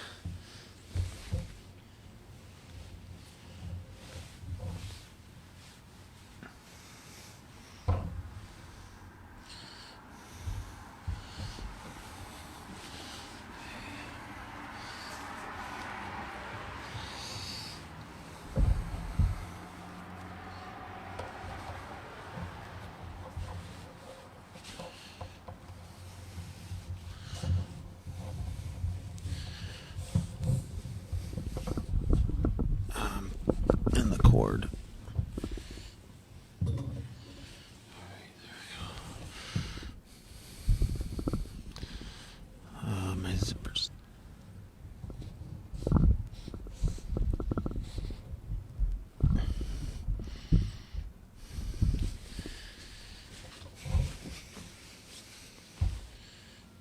And the cord. My zippers.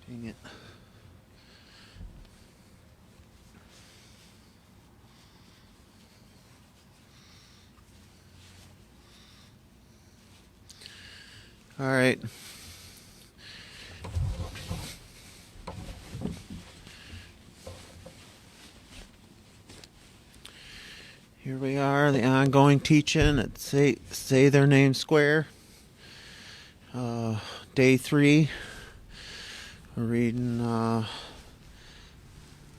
Dang it. All right. Here we are, the ongoing teaching at Say Their Name Square. Day 3. We're reading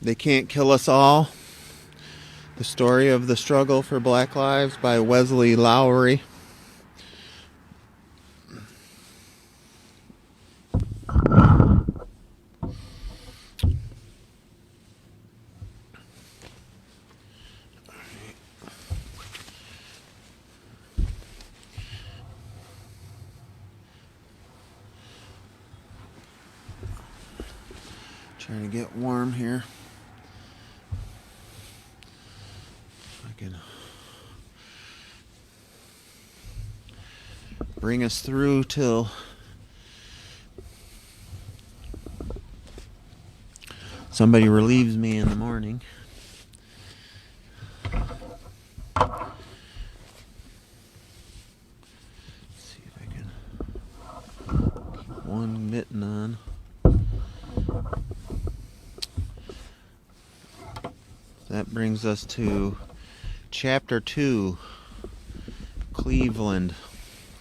They Can't Kill Us All. The Story of the Struggle for Black Lives by Wesley Lowery. Trying to get warm here. I can bring us through till somebody relieves me in the morning. Let's see if I can keep one mitten on. That brings us to Chapter 2, Cleveland,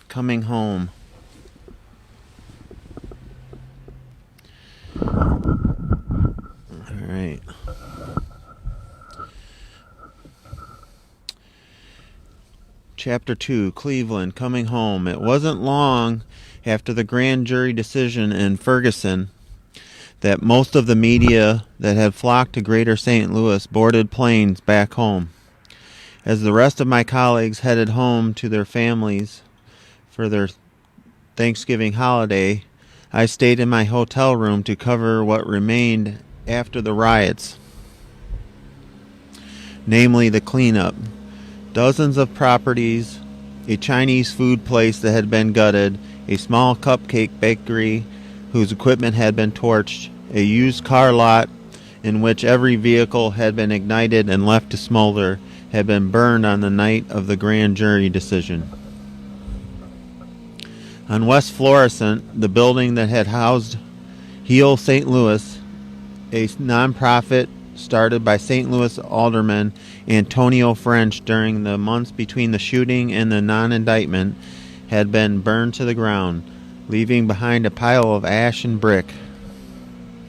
Coming Home. All right. Chapter 2, Cleveland, Coming Home. It wasn't long after the grand jury decision in Ferguson that most of the media that had flocked to Greater St. Louis boarded planes back home. As the rest of my colleagues headed home to their families for their Thanksgiving holiday, I stayed in my hotel room to cover what remained after the riots, namely the cleanup. Dozens of properties, a Chinese food place that had been gutted, a small cupcake bakery whose equipment had been torched, a used car lot in which every vehicle had been ignited and left to smolder, had been burned on the night of the grand jury decision. On West Florissant, the building that had housed Heal St. Louis, a nonprofit started by St. Louis Alderman Antonio French during the months between the shooting and the non-indictment, had been burned to the ground, leaving behind a pile of ash and brick.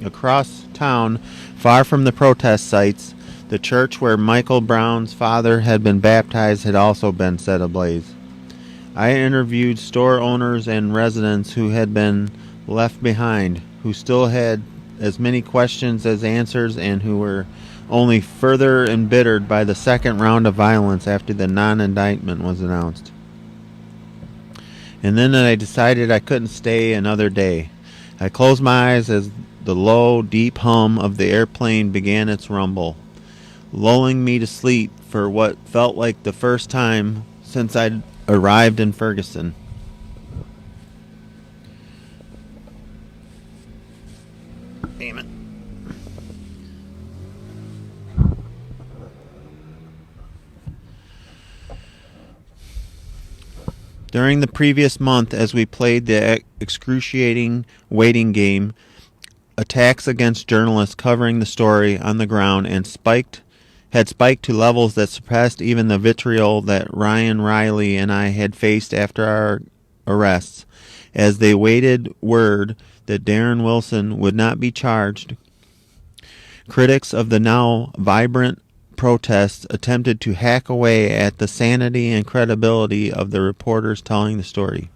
Across town, far from the protest sites, the church where Michael Brown's father had been baptized had also been set ablaze. I interviewed store owners and residents who had been left behind, who still had as many questions as answers, and who were only further embittered by the second round of violence after the non-indictment was announced. And then I decided I couldn't stay another day. I closed my eyes as the low, deep hum of the airplane began its rumble, lulling me to sleep for what felt like the first time since I'd arrived in Ferguson. Damn it. During the previous month, as we played the excruciating waiting game, attacks against journalists covering the story on the ground had spiked to levels that surpassed even the vitriol that Ryan Riley and I had faced after our arrests. As they waited word that Darren Wilson would not be charged, critics of the now vibrant protests attempted to hack away at the sanity and credibility of the reporters telling the story.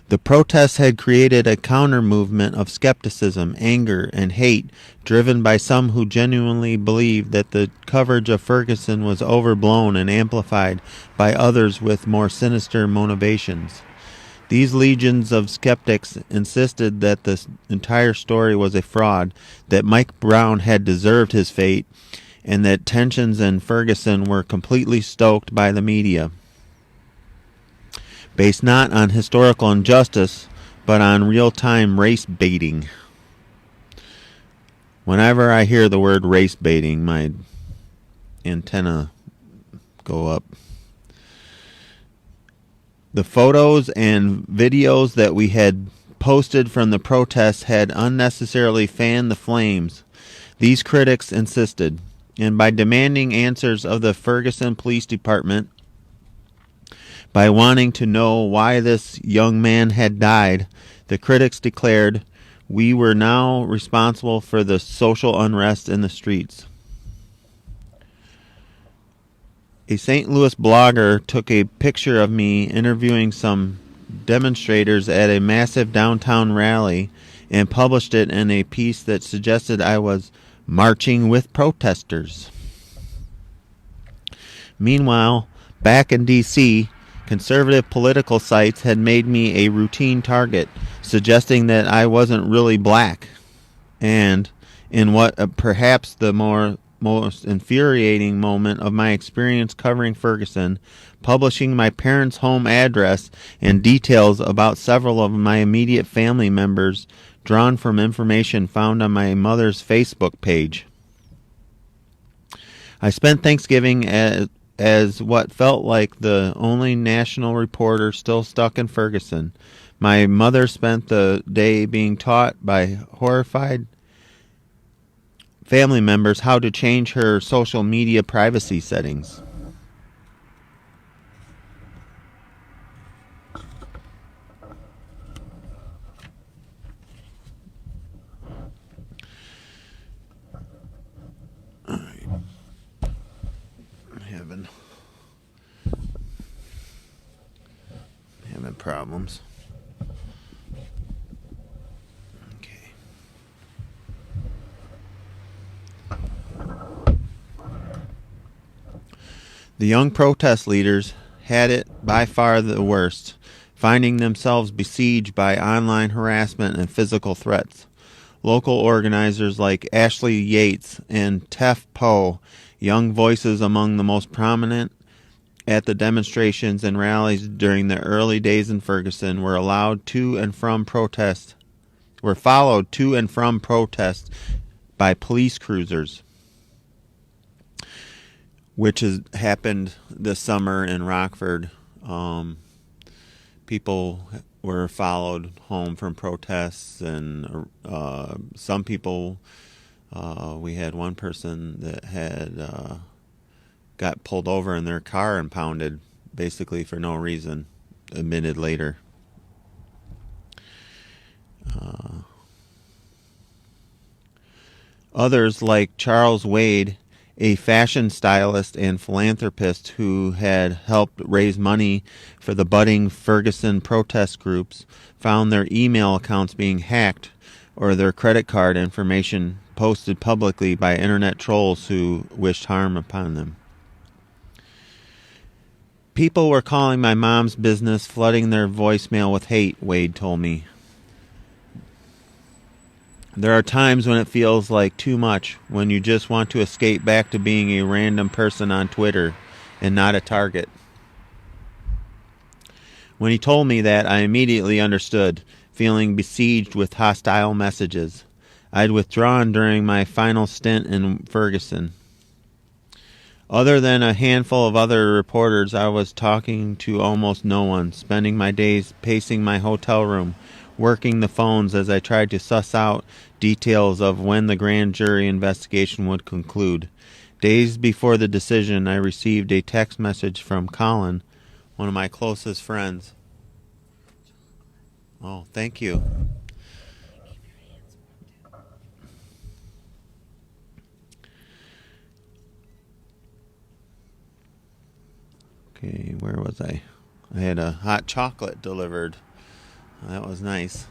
The protests had created a counter-movement of skepticism, anger, and hate, driven by some who genuinely believed that the coverage of Ferguson was overblown and amplified by others with more sinister motivations. These legions of skeptics insisted that the entire story was a fraud, that Mike Brown had deserved his fate, and that tensions in Ferguson were completely stoked by the media, based not on historical injustice, but on real-time race baiting. Whenever I hear the word race baiting, my antenna go up. The photos and videos that we had posted from the protests had unnecessarily fanned the flames, these critics insisted, and by demanding answers of the Ferguson Police Department, by wanting to know why this young man had died, the critics declared we were now responsible for the social unrest in the streets. A St. Louis blogger took a picture of me interviewing some demonstrators at a massive downtown rally and published it in a piece that suggested I was marching with protesters. Meanwhile, back in D.C., conservative political sites had made me a routine target, suggesting that I wasn't really black. And, in what perhaps the most infuriating moment of my experience covering Ferguson, publishing my parents' home address and details about several of my immediate family members drawn from information found on my mother's Facebook page. I spent Thanksgiving as what felt like the only national reporter still stuck in Ferguson. My mother spent the day being taught by horrified family members how to change her social media privacy settings. Having problems. Okay. The young protest leaders had it by far the worst, finding themselves besieged by online harassment and physical threats. Local organizers like Ashley Yates and Tef Poe, young voices among the most prominent at the demonstrations and rallies during the early days in Ferguson, were followed to and from protests by police cruisers, which has happened this summer in Rockford. People were followed home from protests, and some people, we had one person that had got pulled over in their car and pounded basically for no reason, admitted later. Others like Charles Wade, a fashion stylist and philanthropist who had helped raise money for the budding Ferguson protest groups, found their email accounts being hacked or their credit card information posted publicly by internet trolls who wished harm upon them. People were calling my mom's business, flooding their voicemail with hate, Wade told me. There are times when it feels like too much, when you just want to escape back to being a random person on Twitter and not a target. When he told me that, I immediately understood, feeling besieged with hostile messages. I'd withdrawn during my final stint in Ferguson. Other than a handful of other reporters, I was talking to almost no one, spending my days pacing my hotel room, working the phones as I tried to suss out details of when the grand jury investigation would conclude. Days before the decision, I received a text message from Colin, one of my closest friends. Oh, thank you. Okay, where was I? I had a hot chocolate delivered. That was nice.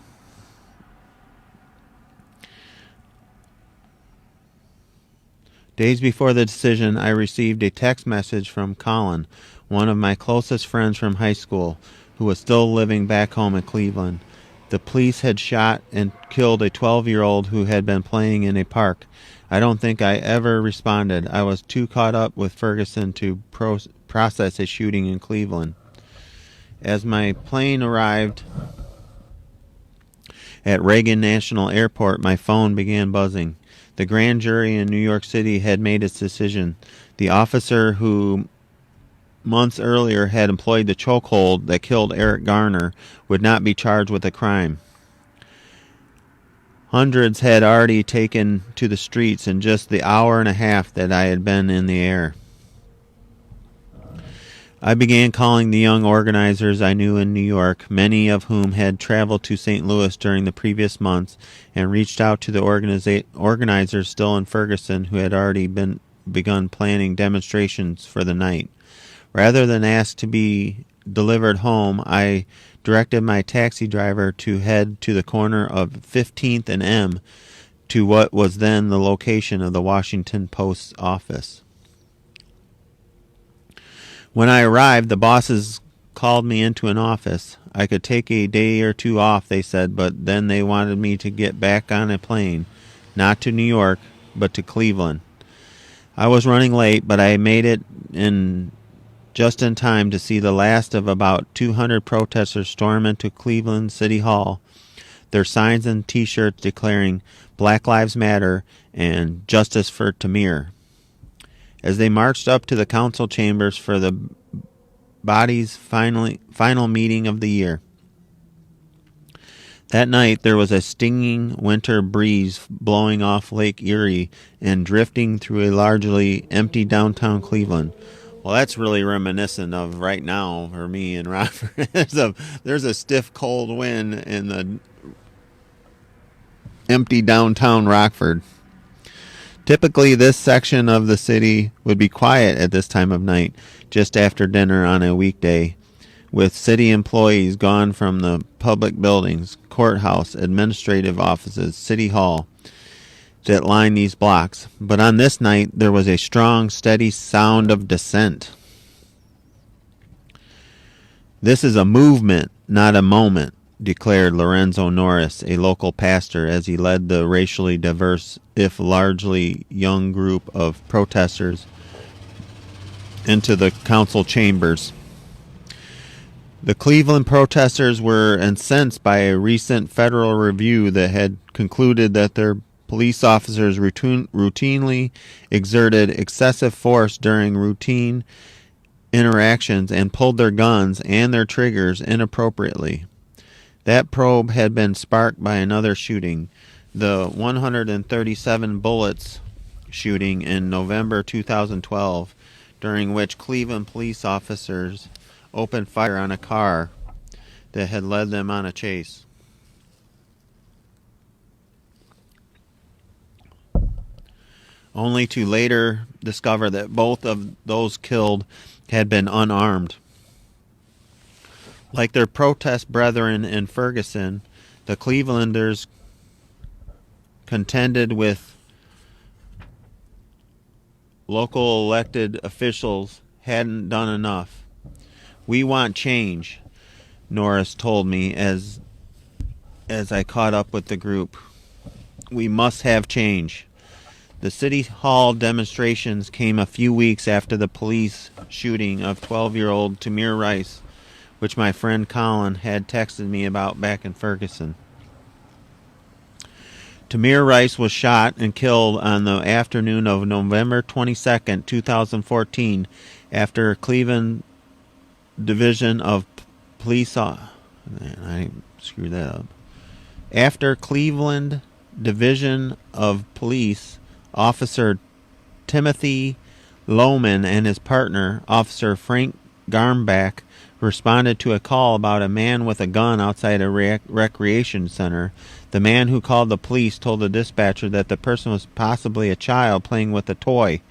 Days before the decision, I received a text message from Colin, one of my closest friends from high school, who was still living back home in Cleveland. The police had shot and killed a 12-year-old who had been playing in a park. I don't think I ever responded. I was too caught up with Ferguson to process a shooting in Cleveland. As my plane arrived at Reagan National Airport, my phone began buzzing. The grand jury in New York City had made its decision. The officer who months earlier had employed the chokehold that killed Eric Garner would not be charged with a crime. Hundreds had already taken to the streets in just the hour and a half that I had been in the air. I began calling the young organizers I knew in New York, many of whom had traveled to St. Louis during the previous months, and reached out to the organizers still in Ferguson who had already begun planning demonstrations for the night. Rather than ask to be delivered home, I directed my taxi driver to head to the corner of 15th and M to what was then the location of the Washington Post's office. When I arrived, the bosses called me into an office. I could take a day or two off, they said, but then they wanted me to get back on a plane, not to New York, but to Cleveland. I was running late, but I made it just in time to see the last of about 200 protesters storm into Cleveland City Hall, their signs and T-shirts declaring Black Lives Matter and Justice for Tamir. As they marched up to the council chambers for the body's final meeting of the year. That night, there was a stinging winter breeze blowing off Lake Erie and drifting through a largely empty downtown Cleveland. Well, that's really reminiscent of right now for me in Rockford. There's a stiff, cold wind in the empty downtown Rockford. Typically, this section of the city would be quiet at this time of night, just after dinner on a weekday, with city employees gone from the public buildings, courthouse, administrative offices, city hall, that line these blocks. But on this night, there was a strong, steady sound of dissent. This is a movement, not a moment, declared Lorenzo Norris, a local pastor, as he led the racially diverse, if largely young group of protesters into the council chambers. The Cleveland protesters were incensed by a recent federal review that had concluded that their police officers routinely exerted excessive force during routine interactions and pulled their guns and their triggers inappropriately. That probe had been sparked by another shooting, the 137 bullets shooting in November 2012, during which Cleveland police officers opened fire on a car that had led them on a chase. Only to later discover that both of those killed had been unarmed. Like their protest brethren in Ferguson, the Clevelanders contended with local elected officials hadn't done enough. We want change, Norris told me as I caught up with the group. We must have change. The City Hall demonstrations came a few weeks after the police shooting of 12-year-old Tamir Rice, which my friend Colin had texted me about back in Ferguson. Tamir Rice was shot and killed on the afternoon of November 22nd, 2014, after Cleveland Division of Police. Man, I screwed that up. After Cleveland Division of Police Officer Timothy Lohman and his partner, Officer Frank Garmbach, responded to a call about a man with a gun outside a recreation center. The man who called the police told the dispatcher that the person was possibly a child playing with a toy,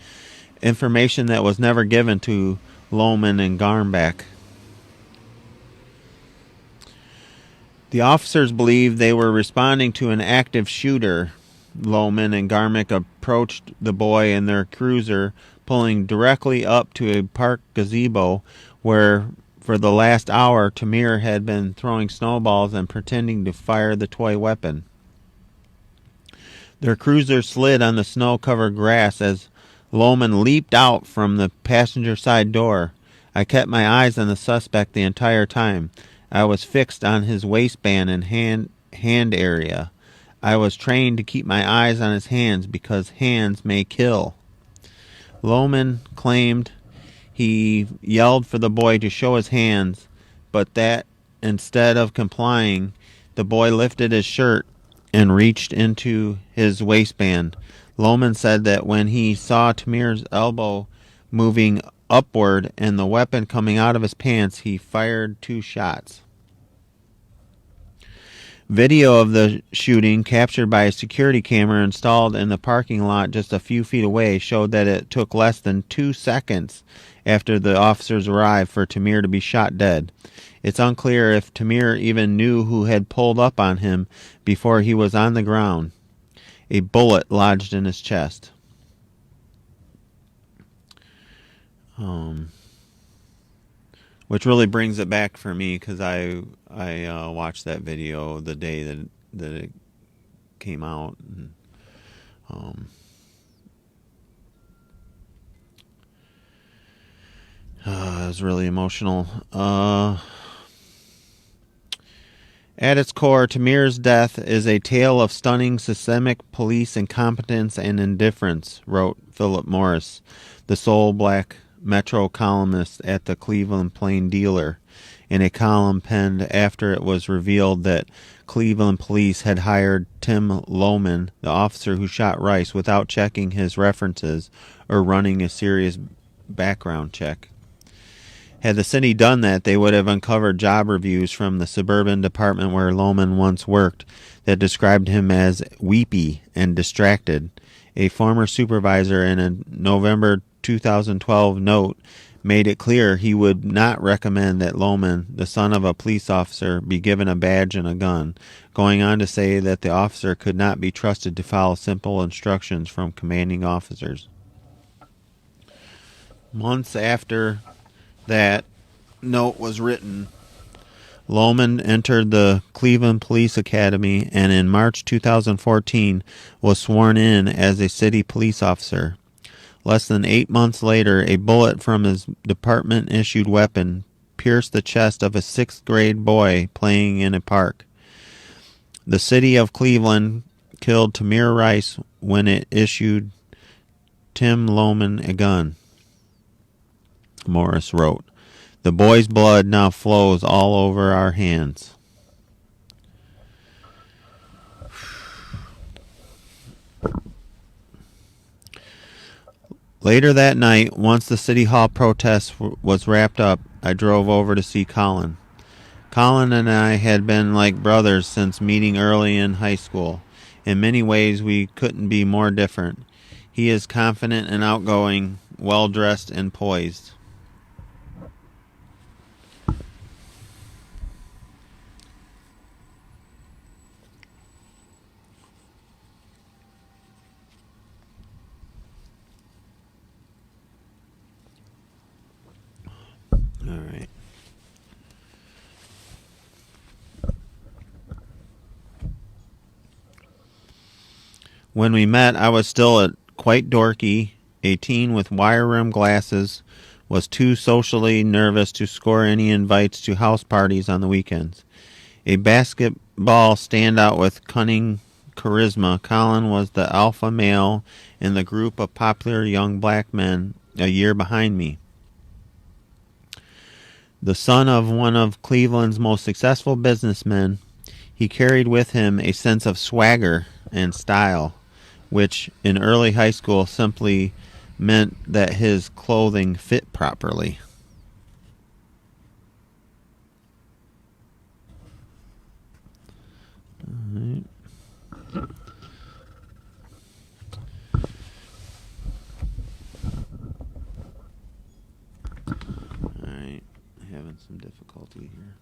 information that was never given to Lohman and Garmbach. The officers believed they were responding to an active shooter. Lohman and Garmick approached the boy in their cruiser, pulling directly up to a park gazebo where, for the last hour, Tamir had been throwing snowballs and pretending to fire the toy weapon. Their cruiser slid on the snow-covered grass as Lohman leaped out from the passenger side door. I kept my eyes on the suspect the entire time. I was fixed on his waistband and hand area. I was trained to keep my eyes on his hands because hands may kill. Lohman claimed he yelled for the boy to show his hands, but that instead of complying, the boy lifted his shirt and reached into his waistband. Lohman said that when he saw Tamir's elbow moving upward and the weapon coming out of his pants, he fired 2 shots. Video of the shooting, captured by a security camera installed in the parking lot just a few feet away, showed that it took less than 2 seconds after the officers arrived for Tamir to be shot dead. It's unclear if Tamir even knew who had pulled up on him before he was on the ground. A bullet lodged in his chest. Which really brings it back for me because I watched that video the day that it came out. And, it was really emotional. At its core, Tamir's death is a tale of stunning systemic police incompetence and indifference, wrote Philip Morris, the sole black Metro columnist at the Cleveland Plain Dealer, in a column penned after it was revealed that Cleveland police had hired Tim Lohman, the officer who shot Rice, without checking his references or running a serious background check. Had the city done that, they would have uncovered job reviews from the suburban department where Lohman once worked that described him as weepy and distracted. A former supervisor in a November 2012 note made it clear he would not recommend that Lohman, the son of a police officer, be given a badge and a gun, going on to say that the officer could not be trusted to follow simple instructions from commanding officers. Months after that note was written, Lohman entered the Cleveland Police Academy and in March 2014 was sworn in as a city police officer. Less than 8 months later, a bullet from his department-issued weapon pierced the chest of a 6th grade boy playing in a park. The city of Cleveland killed Tamir Rice when it issued Tim Lohman a gun, Morris wrote. The boy's blood now flows all over our hands. Later that night, once the City Hall protest was wrapped up, I drove over to see Colin. Colin and I had been like brothers since meeting early in high school. In many ways, we couldn't be more different. He is confident and outgoing, well-dressed and poised. All right. When we met, I was still quite dorky, a teen with wire-rimmed glasses, was too socially nervous to score any invites to house parties on the weekends. A basketball standout with cunning charisma, Colin was the alpha male in the group of popular young black men a year behind me. The son of one of Cleveland's most successful businessmen, he carried with him a sense of swagger and style, which in early high school simply meant that his clothing fit properly. All right. Alright, having some difficulty here.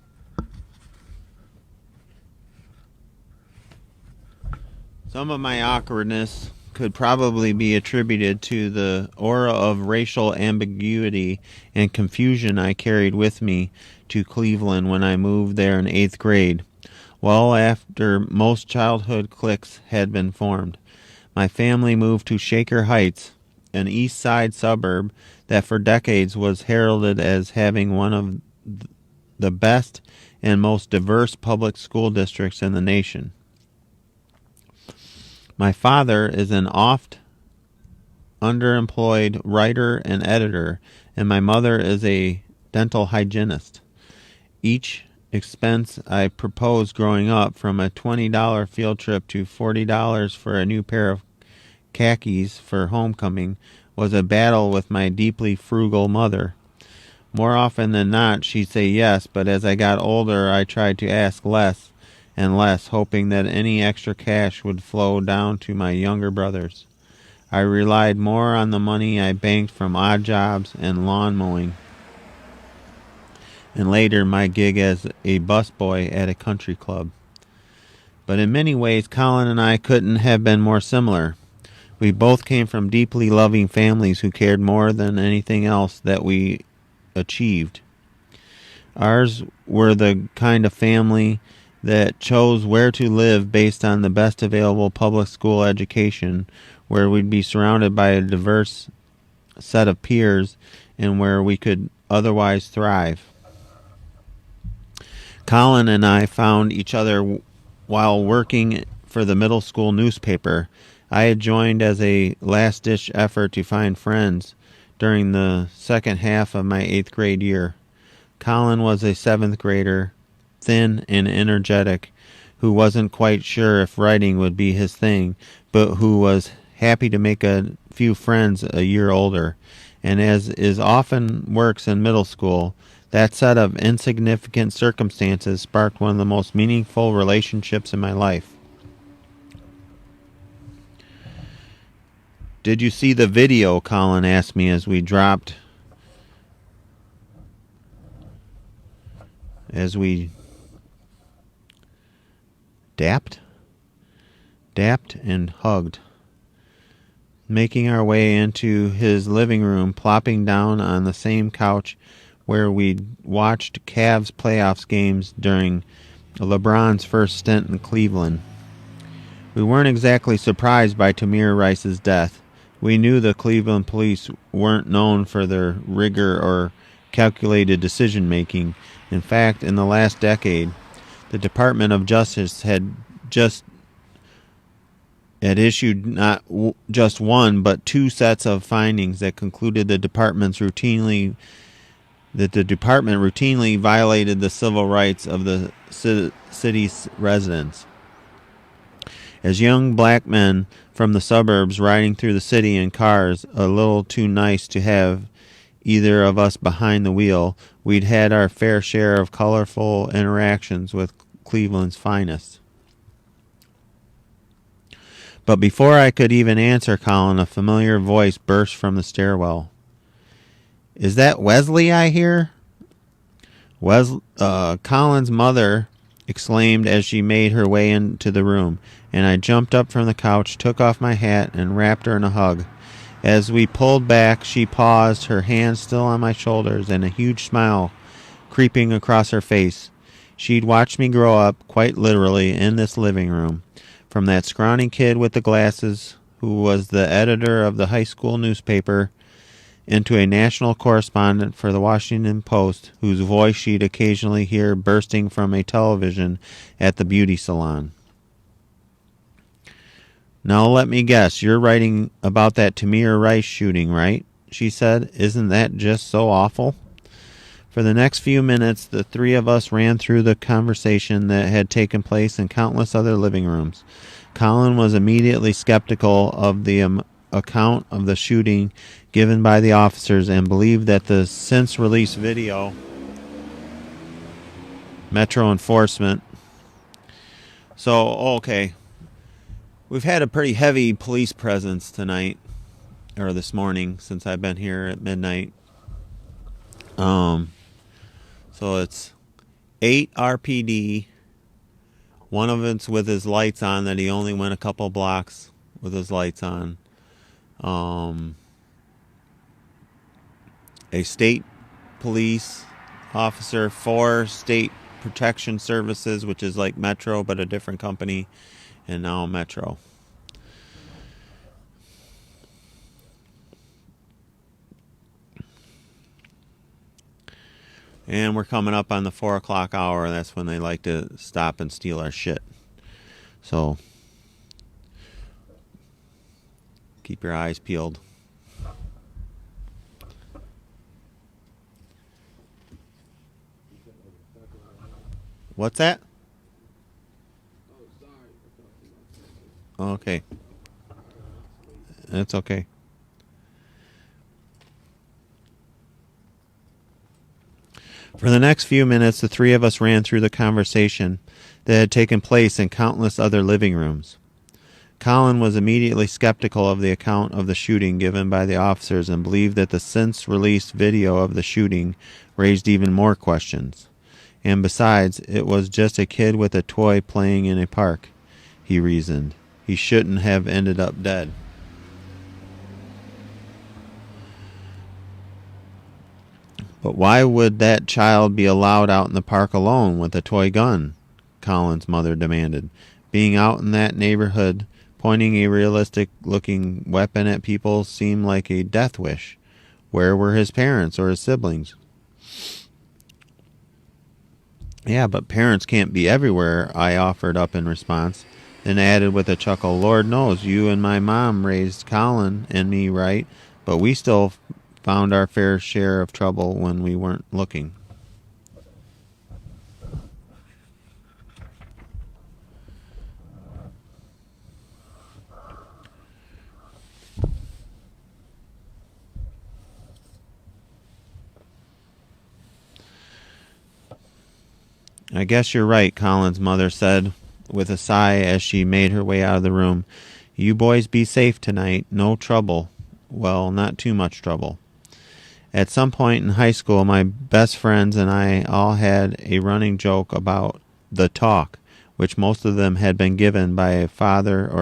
Some of my awkwardness could probably be attributed to the aura of racial ambiguity and confusion I carried with me to Cleveland when I moved there in 8th grade. Well after most childhood cliques had been formed, my family moved to Shaker Heights, an east side suburb that for decades was heralded as having one of the best and most diverse public school districts in the nation. My father is an oft underemployed writer and editor, and my mother is a dental hygienist. Each expense I proposed growing up, from a $20 field trip to $40 for a new pair of khakis for homecoming, was a battle with my deeply frugal mother. More often than not, she'd say yes, but as I got older, I tried to ask less and less, hoping that any extra cash would flow down to my younger brothers. I relied more on the money I banked from odd jobs and lawn mowing, and later my gig as a busboy at a country club. But in many ways, Colin and I couldn't have been more similar. We both came from deeply loving families who cared more than anything else that we achieved. Ours were the kind of family that chose where to live based on the best available public school education, where we'd be surrounded by a diverse set of peers, and where we could otherwise thrive. Colin and I found each other while working for the middle school newspaper. I had joined as a last-ditch effort to find friends during the second half of my 8th grade year. Colin was a 7th grader, thin and energetic, who wasn't quite sure if writing would be his thing, but who was happy to make a few friends a year older. And as is often works in middle school, that set of insignificant circumstances sparked one of the most meaningful relationships in my life. "Did you see the video?" Colin asked me as we dapped and hugged, making our way into his living room, plopping down on the same couch where we'd watched Cavs playoffs games during LeBron's first stint in Cleveland. We weren't exactly surprised by Tamir Rice's death. We knew the Cleveland police weren't known for their rigor or calculated decision-making. In fact, in the last decade, the Department of Justice had issued not just one, but two sets of findings that concluded the department routinely violated the civil rights of the city's residents. As young black men from the suburbs riding through the city in cars a little too nice to have either of us behind the wheel, we'd had our fair share of colorful interactions with Cleveland's finest. But before I could even answer Colin, a familiar voice burst from the stairwell. "Is that Wesley I hear?" Colin's mother exclaimed as she made her way into the room, and I jumped up from the couch, took off my hat, and wrapped her in a hug. As we pulled back, she paused, her hands still on my shoulders, and a huge smile creeping across her face. She'd watched me grow up, quite literally, in this living room, from that scrawny kid with the glasses who was the editor of the high school newspaper into a national correspondent for the Washington Post, whose voice she'd occasionally hear bursting from a television at the beauty salon. Now let me guess, you're writing about that Tamir Rice shooting, right? She said. Isn't that just so awful? For the next few minutes, the three of us ran through the conversation that had taken place in countless other living rooms. Colin was immediately skeptical of the account of the shooting given by the officers and believed that the since-released video, Metro Enforcement. So, okay. We've had a pretty heavy police presence tonight, or this morning, since I've been here at midnight. So it's 8 RPD. One of it's with his lights on, that he only went a couple blocks with his lights on. A state police officer, 4 state protection services, which is like Metro but a different company, and now Metro. And we're coming up on the 4 o'clock hour. That's when they like to stop and steal our shit. So keep your eyes peeled. What's that? Okay. That's okay. For the next few minutes, the three of us ran through the conversation that had taken place in countless other living rooms. Colin was immediately skeptical of the account of the shooting given by the officers and believed that the since-released video of the shooting raised even more questions. And besides, it was just a kid with a toy playing in a park, he reasoned. He shouldn't have ended up dead. But why would that child be allowed out in the park alone with a toy gun? Colin's mother demanded. Being out in that neighborhood, pointing a realistic-looking weapon at people seemed like a death wish. Where were his parents or his siblings? Yeah, but parents can't be everywhere, I offered up in response, then added with a chuckle, Lord knows you and my mom raised Colin and me right, but we still found our fair share of trouble when we weren't looking. I guess you're right, Colin's mother said with a sigh as she made her way out of the room. You boys be safe tonight. No trouble. Well, not too much trouble. At some point in high school, my best friends and I all had a running joke about the talk, which most of them had been given by a father or